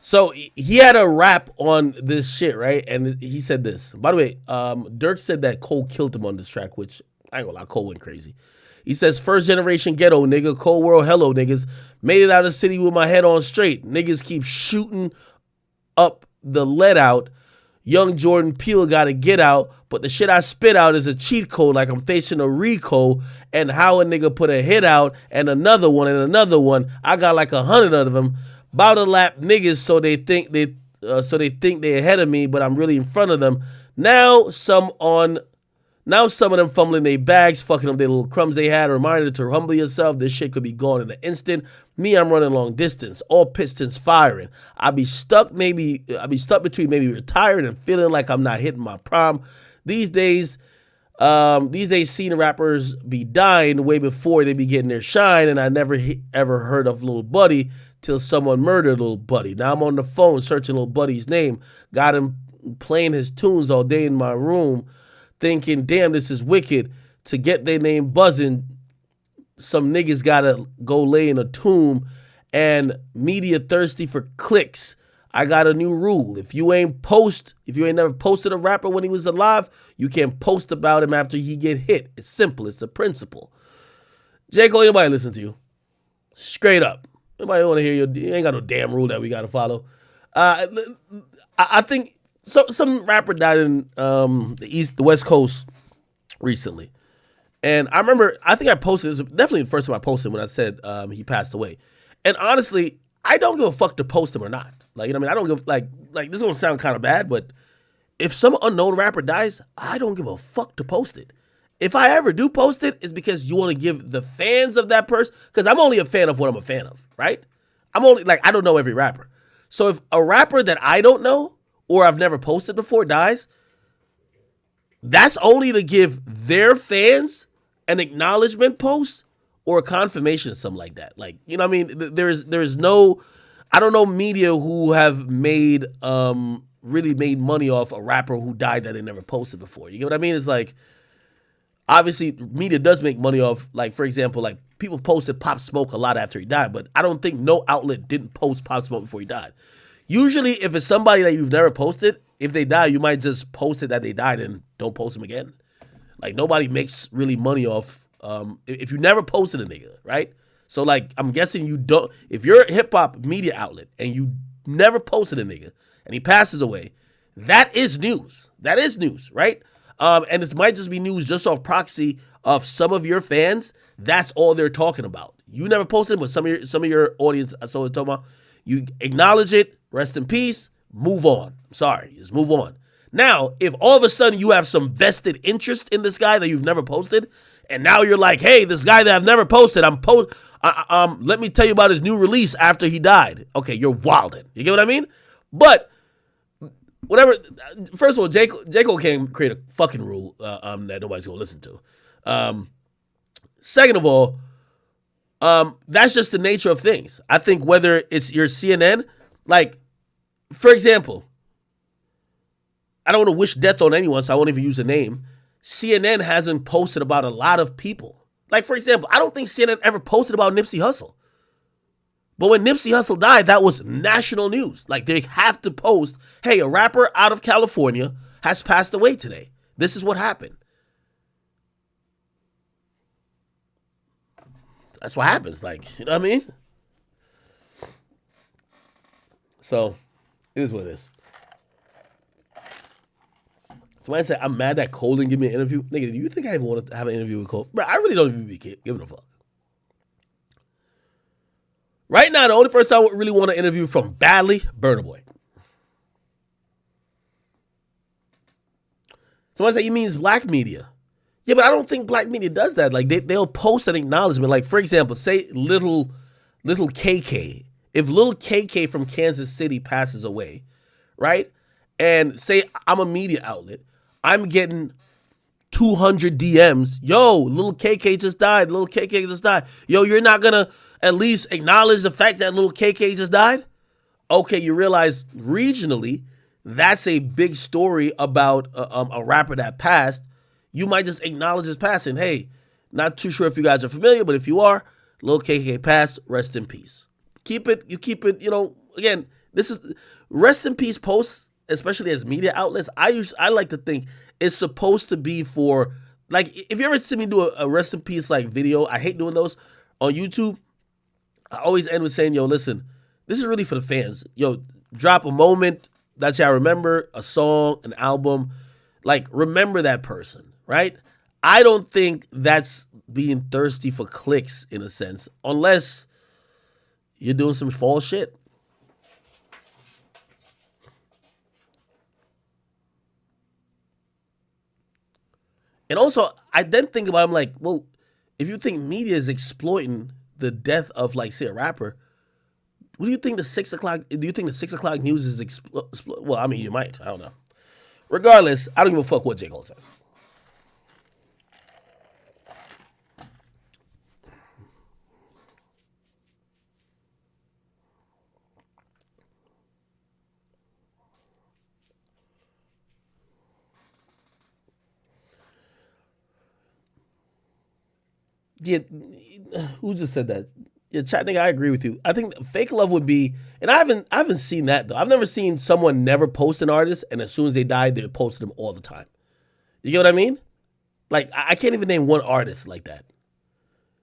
So he had a rap on this shit, right? And he said this. By the way, Durk said that Cole killed him on this track, which I ain't gonna lie, Cole went crazy. He says, first generation ghetto, nigga, cold world, hello, niggas. Made it out of the city with my head on straight. Niggas keep shooting up the let out. Young Jordan Peele gotta get out, but the shit I spit out is a cheat code like I'm facing a RICO, and how a nigga put a hit out and another one and another one. I got like 100 of them. Bout to lap niggas so they think they ahead of me, but I'm really in front of them. Now some of them fumbling their bags, fucking up their little crumbs they had. Reminder to humble yourself. This shit could be gone in an instant. Me, I'm running long distance. All pistons firing. I be stuck between maybe retired and feeling like I'm not hitting my prime. These days, These days, seen rappers be dying way before they be getting their shine, and I never ever heard of Lil Buddy till someone murdered Lil Buddy. Now I'm on the phone searching Lil Buddy's name, got him playing his tunes all day in my room, thinking, damn, this is wicked. To get their name buzzing, some niggas gotta go lay in a tomb, and media thirsty for clicks. I got a new rule. If you ain't never posted a rapper when he was alive, you can't post about him after he get hit. It's simple. It's a principle. J. Cole, anybody listen to you? Straight up. Nobody want to hear you. You ain't got no damn rule that we got to follow. I think some rapper died in the West Coast recently. And I remember, I think I posted, this was definitely the first time I posted when I said he passed away. And honestly, I don't give a fuck to post him or not. Like, you know what I mean? I don't give, like this is going to sound kind of bad, but if some unknown rapper dies, I don't give a fuck to post it. If I ever do post it, it's because you want to give the fans of that person, because I'm only a fan of what I'm a fan of, right? I'm only, like, I don't know every rapper. So if a rapper that I don't know or I've never posted before dies, that's only to give their fans an acknowledgement post or a confirmation, something like that. Like, you know what I mean? There's no, I don't know media who have made, really made money off a rapper who died that they never posted before. You get what I mean? It's like, obviously media does make money off, like, for example, like people posted Pop Smoke a lot after he died, but I don't think no outlet didn't post Pop Smoke before he died. Usually if it's somebody that you've never posted, if they die, you might just post it that they died and don't post them again. Like, nobody makes really money off if you never posted a nigga, right? So, like, I'm guessing you don't, if you're a hip-hop media outlet and you never posted a nigga and he passes away, that is news. That is news, right? And it might just be news just off proxy of some of your fans. That's all they're talking about. You never posted, but some of your audience, I saw it talking about, you acknowledge it, rest in peace, move on. I'm sorry, just move on. Now, if all of a sudden you have some vested interest in this guy that you've never posted, and now you're like, hey, this guy that I've never posted, let me tell you about his new release after he died. Okay, you're wildin'. You get what I mean? But whatever. First of all, J. Cole can't create a fucking rule that nobody's gonna listen to. Second of all, that's just the nature of things. I think whether it's your CNN, like, for example, I don't want to wish death on anyone, so I won't even use a name. CNN hasn't posted about a lot of people. Like, for example, I don't think CNN ever posted about Nipsey Hussle. But when Nipsey Hussle died, that was national news. Like, they have to post, hey, a rapper out of California has passed away today. This is what happened. That's what happens. Like, you know what I mean? So, it is what it is. Somebody said, I'm mad that Cole didn't give me an interview. Nigga, do you think I even want to have an interview with Cole? Bro, I really don't even be giving a fuck. Right now, the only person I would really want to interview from badly, Burna Boy. Somebody said, you means black media. Yeah, but I don't think black media does that. Like, they'll post an acknowledgement. Like, for example, say little KK. If Lil KK from Kansas City passes away, right? And say I'm a media outlet, I'm getting 200 DMs. Yo, Lil KK just died. Lil KK just died. Yo, you're not going to at least acknowledge the fact that Lil KK just died? Okay, you realize regionally, that's a big story about a rapper that passed. You might just acknowledge his passing. Hey, not too sure if you guys are familiar, but if you are, Lil KK passed, rest in peace. Keep it, you know, again, this is rest in peace posts, especially as media outlets. I like to think it's supposed to be for, like, if you ever see me do a rest in peace like video, I hate doing those on YouTube. I always end with saying, yo, listen, this is really for the fans. Yo, drop a moment that y'all remember, a song, an album. Like, remember that person, right? I don't think that's being thirsty for clicks in a sense, unless you're doing some false shit. And also, I then think about it, I'm like, well, if you think media is exploiting the death of, like, say, a rapper, what do you think the 6 o'clock, do you think the 6 o'clock news is well, I mean, you might, I don't know. Regardless, I don't give a fuck what J. Cole says. Yeah, who just said that? Yeah, chat nigga, I agree with you. I think fake love would be, and I haven't seen that though. I've never seen someone never post an artist, and as soon as they die, they post them all the time. You get what I mean? Like I can't even name one artist like that.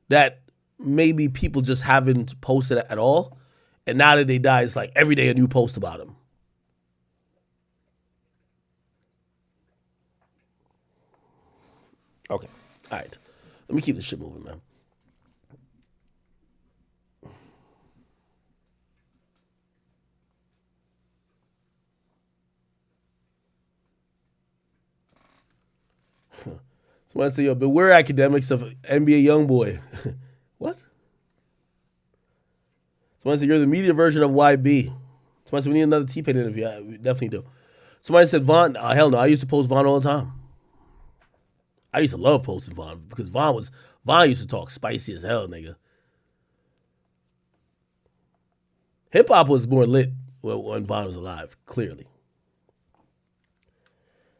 That maybe people just haven't posted at all, and now that they die, it's like every day a new post about them. Okay, all right. Let me keep this shit moving, man. Somebody say, yo, beware academics of NBA YoungBoy. What? Somebody said, you're the media version of YB. Somebody said, we need another T-Pain interview. Yeah, we definitely do. Somebody said, Vaughn. Hell no, I used to post Vaughn all the time. I used to love posting Vaughn because Vaughn used to talk spicy as hell, nigga. Hip-hop was more lit when Vaughn was alive, clearly.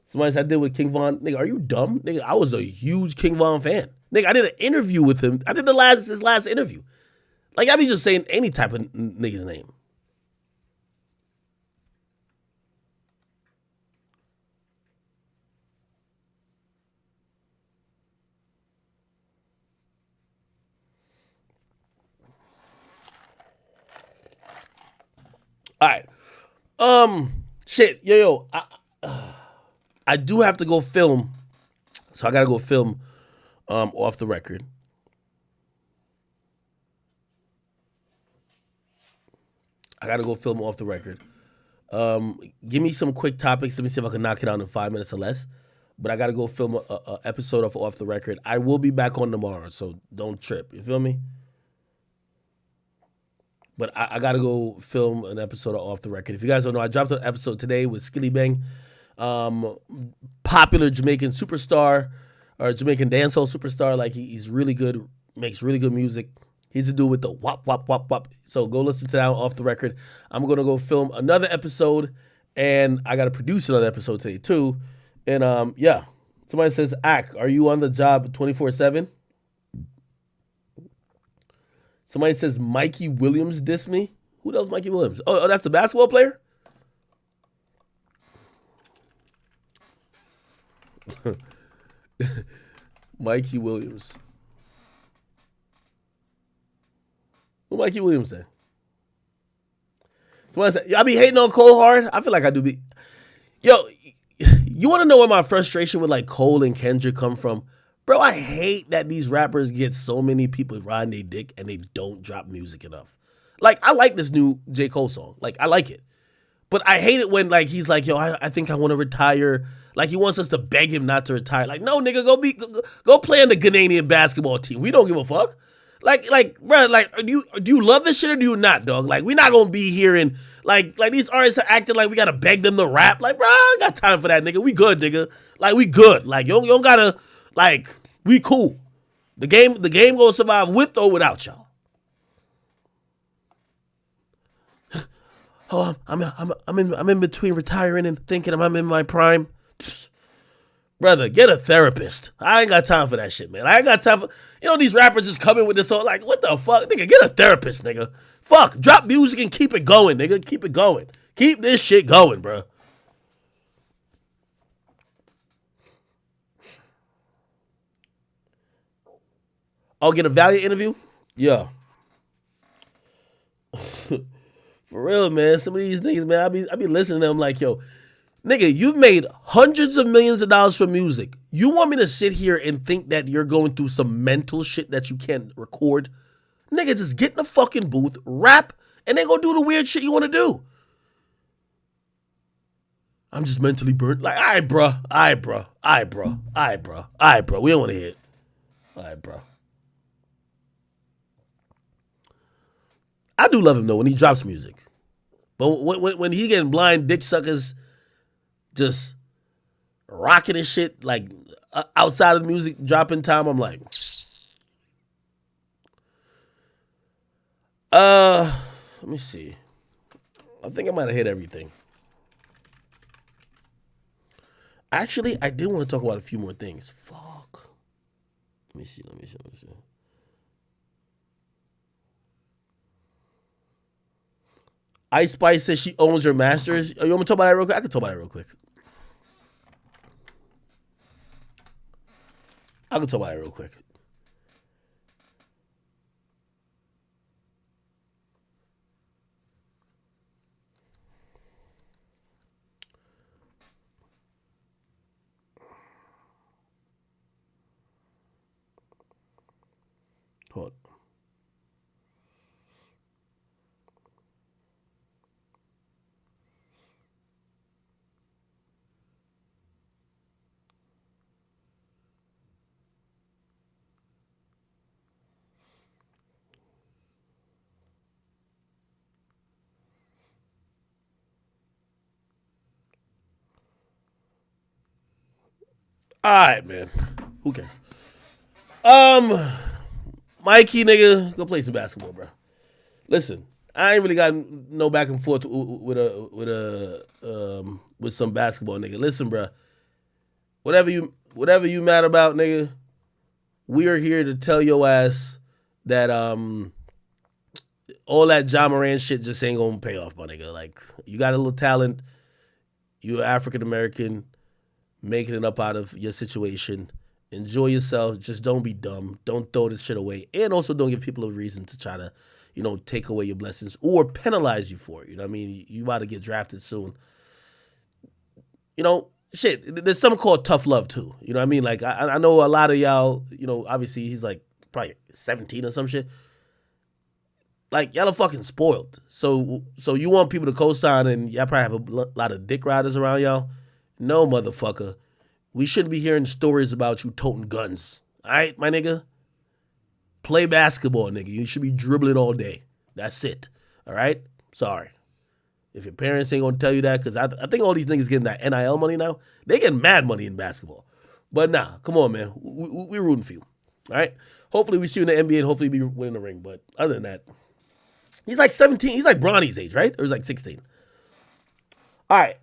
Somebody said I did with King Von. Nigga, are you dumb? Nigga, I was a huge King Von fan. Nigga, I did an interview with him. I did his last interview. Like, I be just saying any type of nigga's name. All right. Shit. Yo. I do have to go film. So I got to go film off the record. Give me some quick topics. Let me see if I can knock it out in 5 minutes or less. But I got to go film a episode of Off the Record. I will be back on tomorrow, so don't trip. You feel me? But I got to go film an episode of Off the Record. If you guys don't know, I dropped an episode today with Skilly Bang, popular Jamaican superstar, or Jamaican dancehall superstar. Like, he's really good, makes really good music. He's the dude with the wop, wop, wop, wop. So go listen to that Off the Record. I'm going to go film another episode, and I got to produce another episode today, too. And, yeah. Somebody says, Ak, are you on the job 24/7? Somebody says, Mikey Williams diss me. Who the hell's Mikey Williams? Oh, that's the basketball player? Mikey Williams. Who Mikey Williams say? Somebody say, y'all be hating on Cole hard? I feel like I do be. Yo, you want to know where my frustration with like Cole and Kendrick come from? Bro, I hate that these rappers get so many people riding their dick and they don't drop music enough. Like, I like this new J. Cole song. Like, I like it. But I hate it when, like, he's like, yo, I think I want to retire. Like, he wants us to beg him not to retire. Like, no, nigga, go play on the Ghanaian basketball team. We don't give a fuck. Like, bro, like, do you love this shit or do you not, dog? Like, we not gonna be here and like these artists are acting like we gotta beg them to rap. Like, bro, I ain't got time for that, nigga. We good, nigga. Like, we good. Like, you don't gotta, like, we cool. The game gonna survive with or without y'all. Oh, I'm in between retiring and thinking I'm in my prime. Brother, get a therapist. I ain't got time for that shit, man. I ain't got time for, these rappers just coming with this all like, what the fuck? Nigga, get a therapist, nigga. Fuck, drop music and keep it going, nigga. Keep it going. Keep this shit going, bro. I'll get a Valiant interview? Yeah. For real, man. Some of these niggas, man, I be listening to them like, yo, nigga, you've made hundreds of millions of dollars from music. You want me to sit here and think that you're going through some mental shit that you can't record? Nigga, just get in the fucking booth, rap, and then go do the weird shit you want to do. I'm just mentally burnt. Like, all right, bro. We don't want to hear it. All right, bro. I do love him, though, when he drops music. But when he getting blind dick suckers just rocking his shit, like, outside of the music dropping time, I'm like, let me see. I think I might have hit everything. Actually, I did want to talk about a few more things. Fuck. Let me see. Ice Spice says she owns her masters. Oh, you want me to talk about that real quick? I can talk about that real quick. Hold. All right, man. Who cares? Mikey, nigga, go play some basketball, bro. Listen, I ain't really got no back and forth with some basketball, nigga. Listen, bro. Whatever you mad about, nigga, we are here to tell your ass that all that Ja Morant shit just ain't gonna pay off, my nigga. Like, you got a little talent. You're African American, making it up out of your situation. Enjoy yourself. Just don't be dumb. Don't throw this shit away. And also don't give people a reason to try to, take away your blessings or penalize you for it. You know what I mean? You about to get drafted soon. Shit, there's something called tough love too. You know what I mean? Like, I know a lot of y'all, obviously he's like probably 17 or some shit. Like, y'all are fucking spoiled. So you want people to co-sign and y'all probably have a lot of dick riders around y'all? No, motherfucker. We shouldn't be hearing stories about you toting guns. All right, my nigga? Play basketball, nigga. You should be dribbling all day. That's it. All right? Sorry. If your parents ain't going to tell you that, because I think all these niggas getting that NIL money now, they getting mad money in basketball. But nah, come on, man. We're rooting for you. All right? Hopefully we see you in the NBA and hopefully we win the ring. But other than that, he's like 17. He's like Bronny's age, right? Or he's like 16. All right.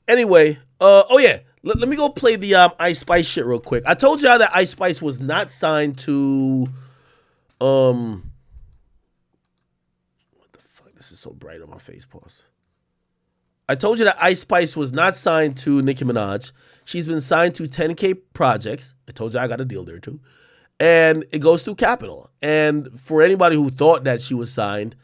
Anyway, oh yeah. Let me go play the Ice Spice shit real quick. I told y'all that Ice Spice was not signed to what the fuck? This is so bright on my face. Pause. I told you that Ice Spice was not signed to Nicki Minaj. She's been signed to 10K Projects. I told you I got a deal there too. And it goes through Capitol. And for anybody who thought that she was signed,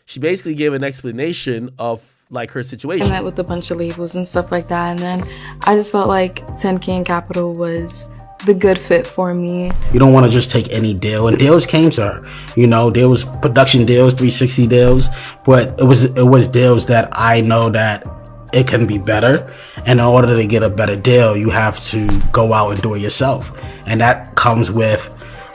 she basically gave an explanation of like her situation. I met with a bunch of labels and stuff like that, and then I just felt like 10K and Capitol was the good fit for me. You don't want to just take any deal, and deals came to her. There was production deals, 360 deals, but it was deals that I know that it can be better. And in order to get a better deal, you have to go out and do it yourself, and that comes with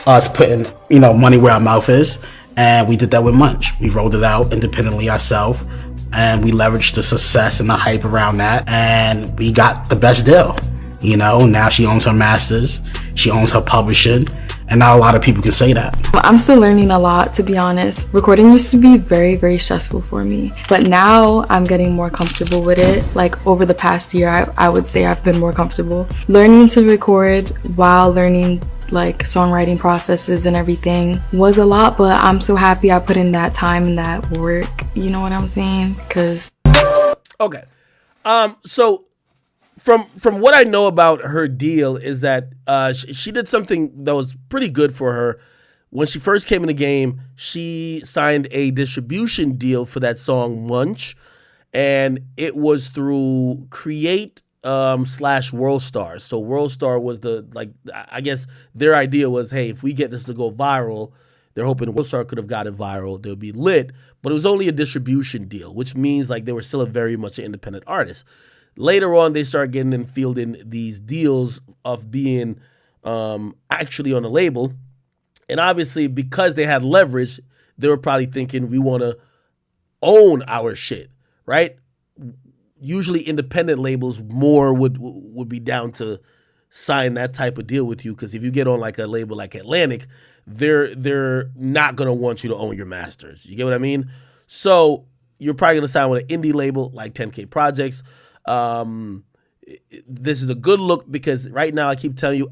us putting money where our mouth is. And we did that with Munch. We rolled it out independently ourselves, and we leveraged the success and the hype around that, and we got the best deal. Now she owns her masters, she owns her publishing, and not a lot of people can say that. I'm still learning a lot, to be honest. Recording used to be very, very stressful for me, but now I'm getting more comfortable with it. Like, over the past year, I would say I've been more comfortable. Learning to record while learning like songwriting processes and everything was a lot, but I'm so happy I put in that time and that work. You know what I'm saying? Okay. So from what I know about her deal is that she did something that was pretty good for her. When she first came in the game, she signed a distribution deal for that song Munch, and it was through Create / WorldStar. So WorldStar was I guess their idea was, hey, if we get this to go viral, they're hoping WorldStar could have got it viral. They'll be lit, but it was only a distribution deal, which means like they were still a very much an independent artist. Later on, they started getting and fielding these deals of being actually on a label. And obviously, because they had leverage, they were probably thinking, we want to own our shit, right? Usually independent labels more would be down to sign that type of deal with you, because if you get on like a label like Atlantic, they're not going to want you to own your masters. You get what I mean? So you're probably going to sign with an indie label like 10K Projects. This is a good look because right now I keep telling you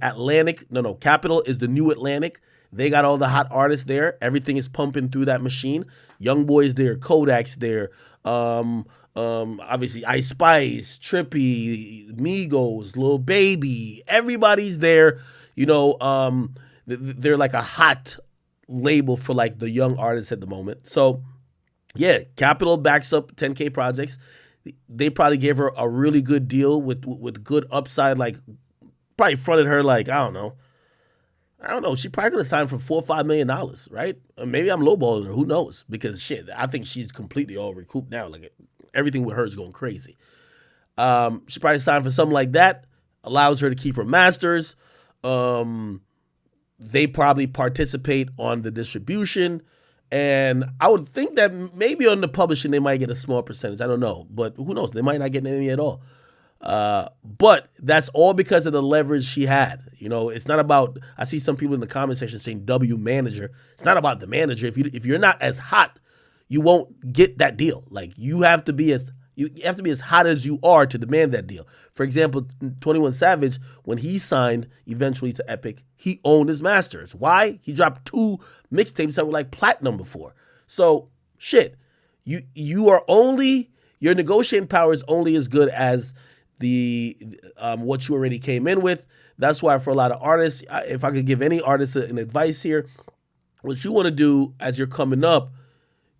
Capitol is the new Atlantic. They got all the hot artists there. Everything is pumping through that machine. YOUNGBOY's there, Kodak's there, Obviously Ice Spice, Trippy, Migos, Lil Baby, everybody's there. You know, they're like a hot label for like the young artists at the moment. So yeah, Capitol backs up 10K projects. They probably gave her a really good deal with good upside. Like probably fronted her like I don't know. She probably could have signed for $4 or $5 million, right? Or maybe I'm lowballing her. Who knows? Because shit, I think she's completely all recouped now. Like everything with her is going crazy. She probably signed for something like that. Allows her to keep her masters. They probably participate on the distribution. And I would think that maybe on the publishing, they might get a small percentage. I don't know. But who knows? They might not get any at all. But that's all because of the leverage she had. You know, it's not about, I see some people in the comment section saying W manager. It's not about the manager. If you're not as hot, you won't get that deal. Like you have to be as hot as you are to demand that deal. For example, 21 Savage, when he signed eventually to Epic, he owned his masters. Why? He dropped 2 mixtapes that were like platinum before. So shit, your negotiating power is only as good as the what you already came in with. That's why for a lot of artists, if I could give any artist an advice here, what you want to do as you're coming up,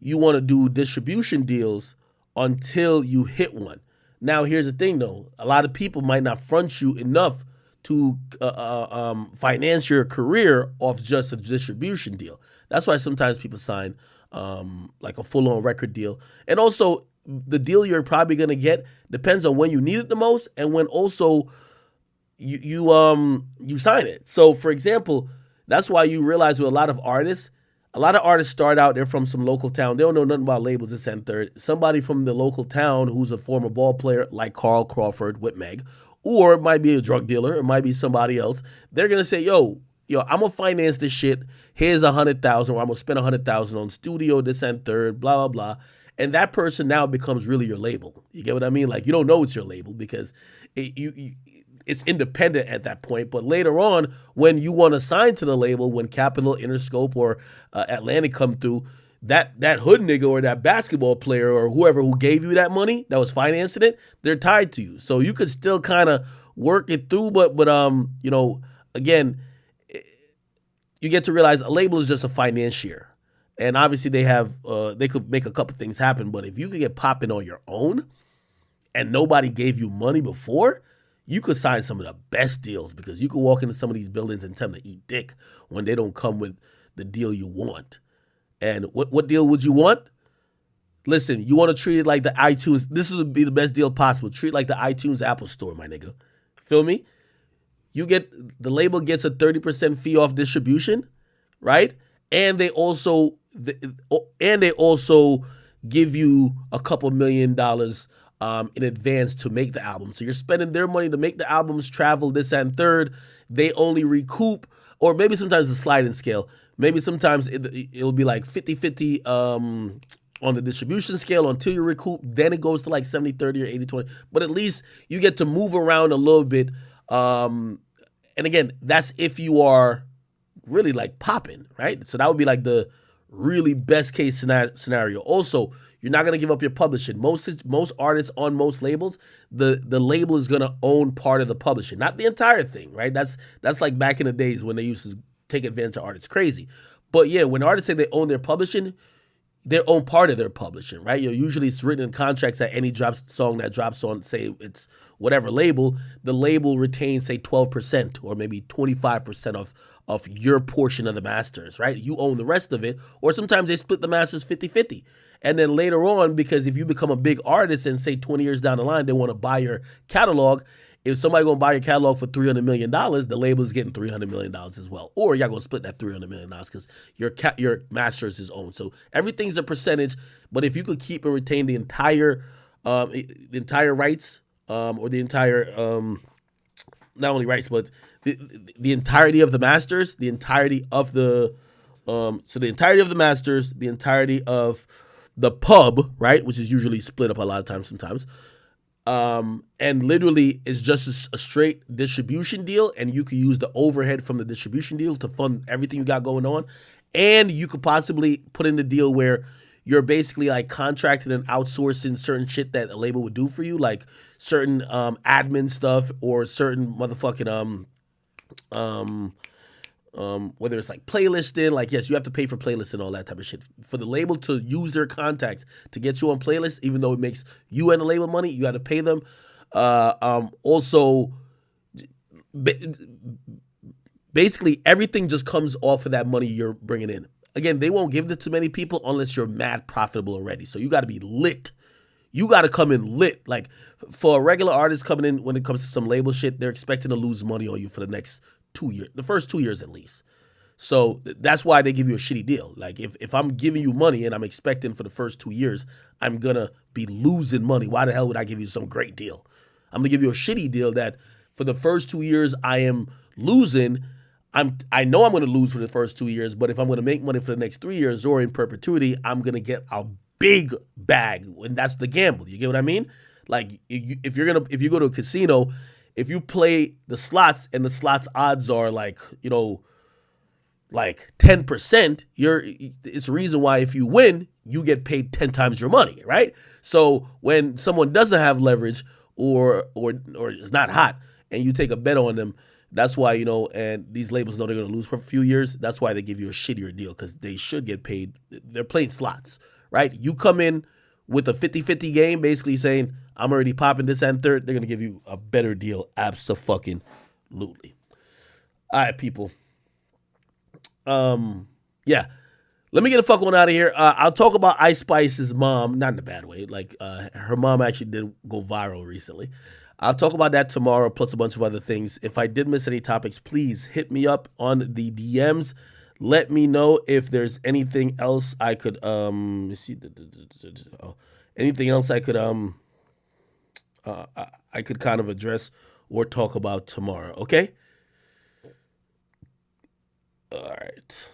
you want to do distribution deals until you hit one. Now, here's the thing, though. A lot of people might not front you enough to finance your career off just a distribution deal. That's why sometimes people sign like a full-on record deal. And also, the deal you're probably going to get depends on when you need it the most and when also you sign it. So, for example, that's why you realize with a lot of artists start out, they're from some local town. They don't know nothing about labels, this and third. Somebody from the local town who's a former ball player, like Carl Crawford with Meg, or it might be a drug dealer, it might be somebody else. They're going to say, yo, I'm going to finance this shit. Here's $100,000, or I'm going to spend $100,000 on studio, this and third, blah, blah, blah. And that person now becomes really your label. You get what I mean? Like, you don't know it's your label because it's independent at that point. But later on, when you want to sign to the label, when Capitol, Interscope, or Atlantic come through, that hood nigga or that basketball player or whoever who gave you that money that was financing it, they're tied to you. So you could still kind of work it through, but you know, again, you get to realize a label is just a financier. And obviously they could make a couple things happen, but if you could get popping on your own and nobody gave you money before, you could sign some of the best deals because you could walk into some of these buildings and tell them to eat dick when they don't come with the deal you want. And what deal would you want? Listen, you want to treat it like the iTunes. This would be the best deal possible. Treat it like the iTunes Apple Store, my nigga. Feel me? The label gets a 30% fee off distribution, right? And they also give you a couple $1 million in advance to make the album. So you're spending their money to make the albums travel, this and third. They only recoup, or maybe sometimes it's a sliding scale. Maybe sometimes it'll be like 50-50 on the distribution scale until you recoup. Then it goes to like 70-30 or 80-20. But at least you get to move around a little bit. And again, that's if you are really like popping, right? So that would be like the really best case scenario. Also, you're not gonna give up your publishing. Most artists on most labels, the label is gonna own part of the publishing, not the entire thing, right? That's like back in the days when they used to take advantage of artists, crazy. But yeah, when artists say they own their publishing, they own part of their publishing, right? Usually it's written in contracts that any song that drops on, say it's whatever label, the label retains say 12% or maybe 25% of your portion of the masters, right? You own the rest of it, or sometimes they split the masters 50-50. And then later on, because if you become a big artist and say 20 years down the line, they want to buy your catalog, if somebody going to buy your catalog for $300 million, the label is getting $300 million as well. Or y'all going to split that $300 million because your masters is owned. So everything's a percentage, but if you could keep and retain the entire rights, or the entire, not only rights, but the entirety of the masters, the entirety of the masters, the entirety of the pub, right, which is usually split up a lot of times sometimes, and literally it's just a straight distribution deal, and you could use the overhead from the distribution deal to fund everything you got going on, and you could possibly put in the deal where you're basically like contracting and outsourcing certain shit that a label would do for you, like certain admin stuff or certain motherfucking whether it's like playlisting, like yes, you have to pay for playlists and all that type of shit. For the label to use their contacts to get you on playlists, even though it makes you and the label money, you got to pay them. Also, basically everything just comes off of that money you're bringing in. Again, they won't give it to many people unless you're mad profitable already. So you got to be lit. You got to come in lit. Like for a regular artist coming in, when it comes to some label shit, they're expecting to lose money on you for the next 2 years, the first 2 years at least. So that's why they give you a shitty deal. Like if I'm giving you money and I'm expecting for the first 2 years, I'm gonna be losing money. Why the hell would I give you some great deal? I'm gonna give you a shitty deal that for the first 2 years I am losing. I know I'm gonna lose for the first 2 years, but if I'm gonna make money for the next 3 years or in perpetuity, I'm gonna get a big bag, and that's the gamble. You get what I mean? Like if you go to a casino, if you play the slots and the slots odds are like, you know, like 10%, it's a reason why if you win, you get paid 10 times your money, right? So when someone doesn't have leverage or is not hot and you take a bet on them, that's why, you know, and these labels know they're going to lose for a few years. That's why they give you a shittier deal, because they should get paid. They're playing slots, right? You come in with a 50-50 game, basically saying, I'm already popping this and third, they're going to give you a better deal. Abso-fucking-lutely. All right, people. Yeah. Let me get a fuck one out of here. I'll talk about Ice Spice's mom, not in a bad way. Like, her mom actually did go viral recently. I'll talk about that tomorrow, plus a bunch of other things. If I did miss any topics, please hit me up on the DMs. Let me know if there's anything else I could anything else I could I could kind of address or talk about tomorrow, okay? All right.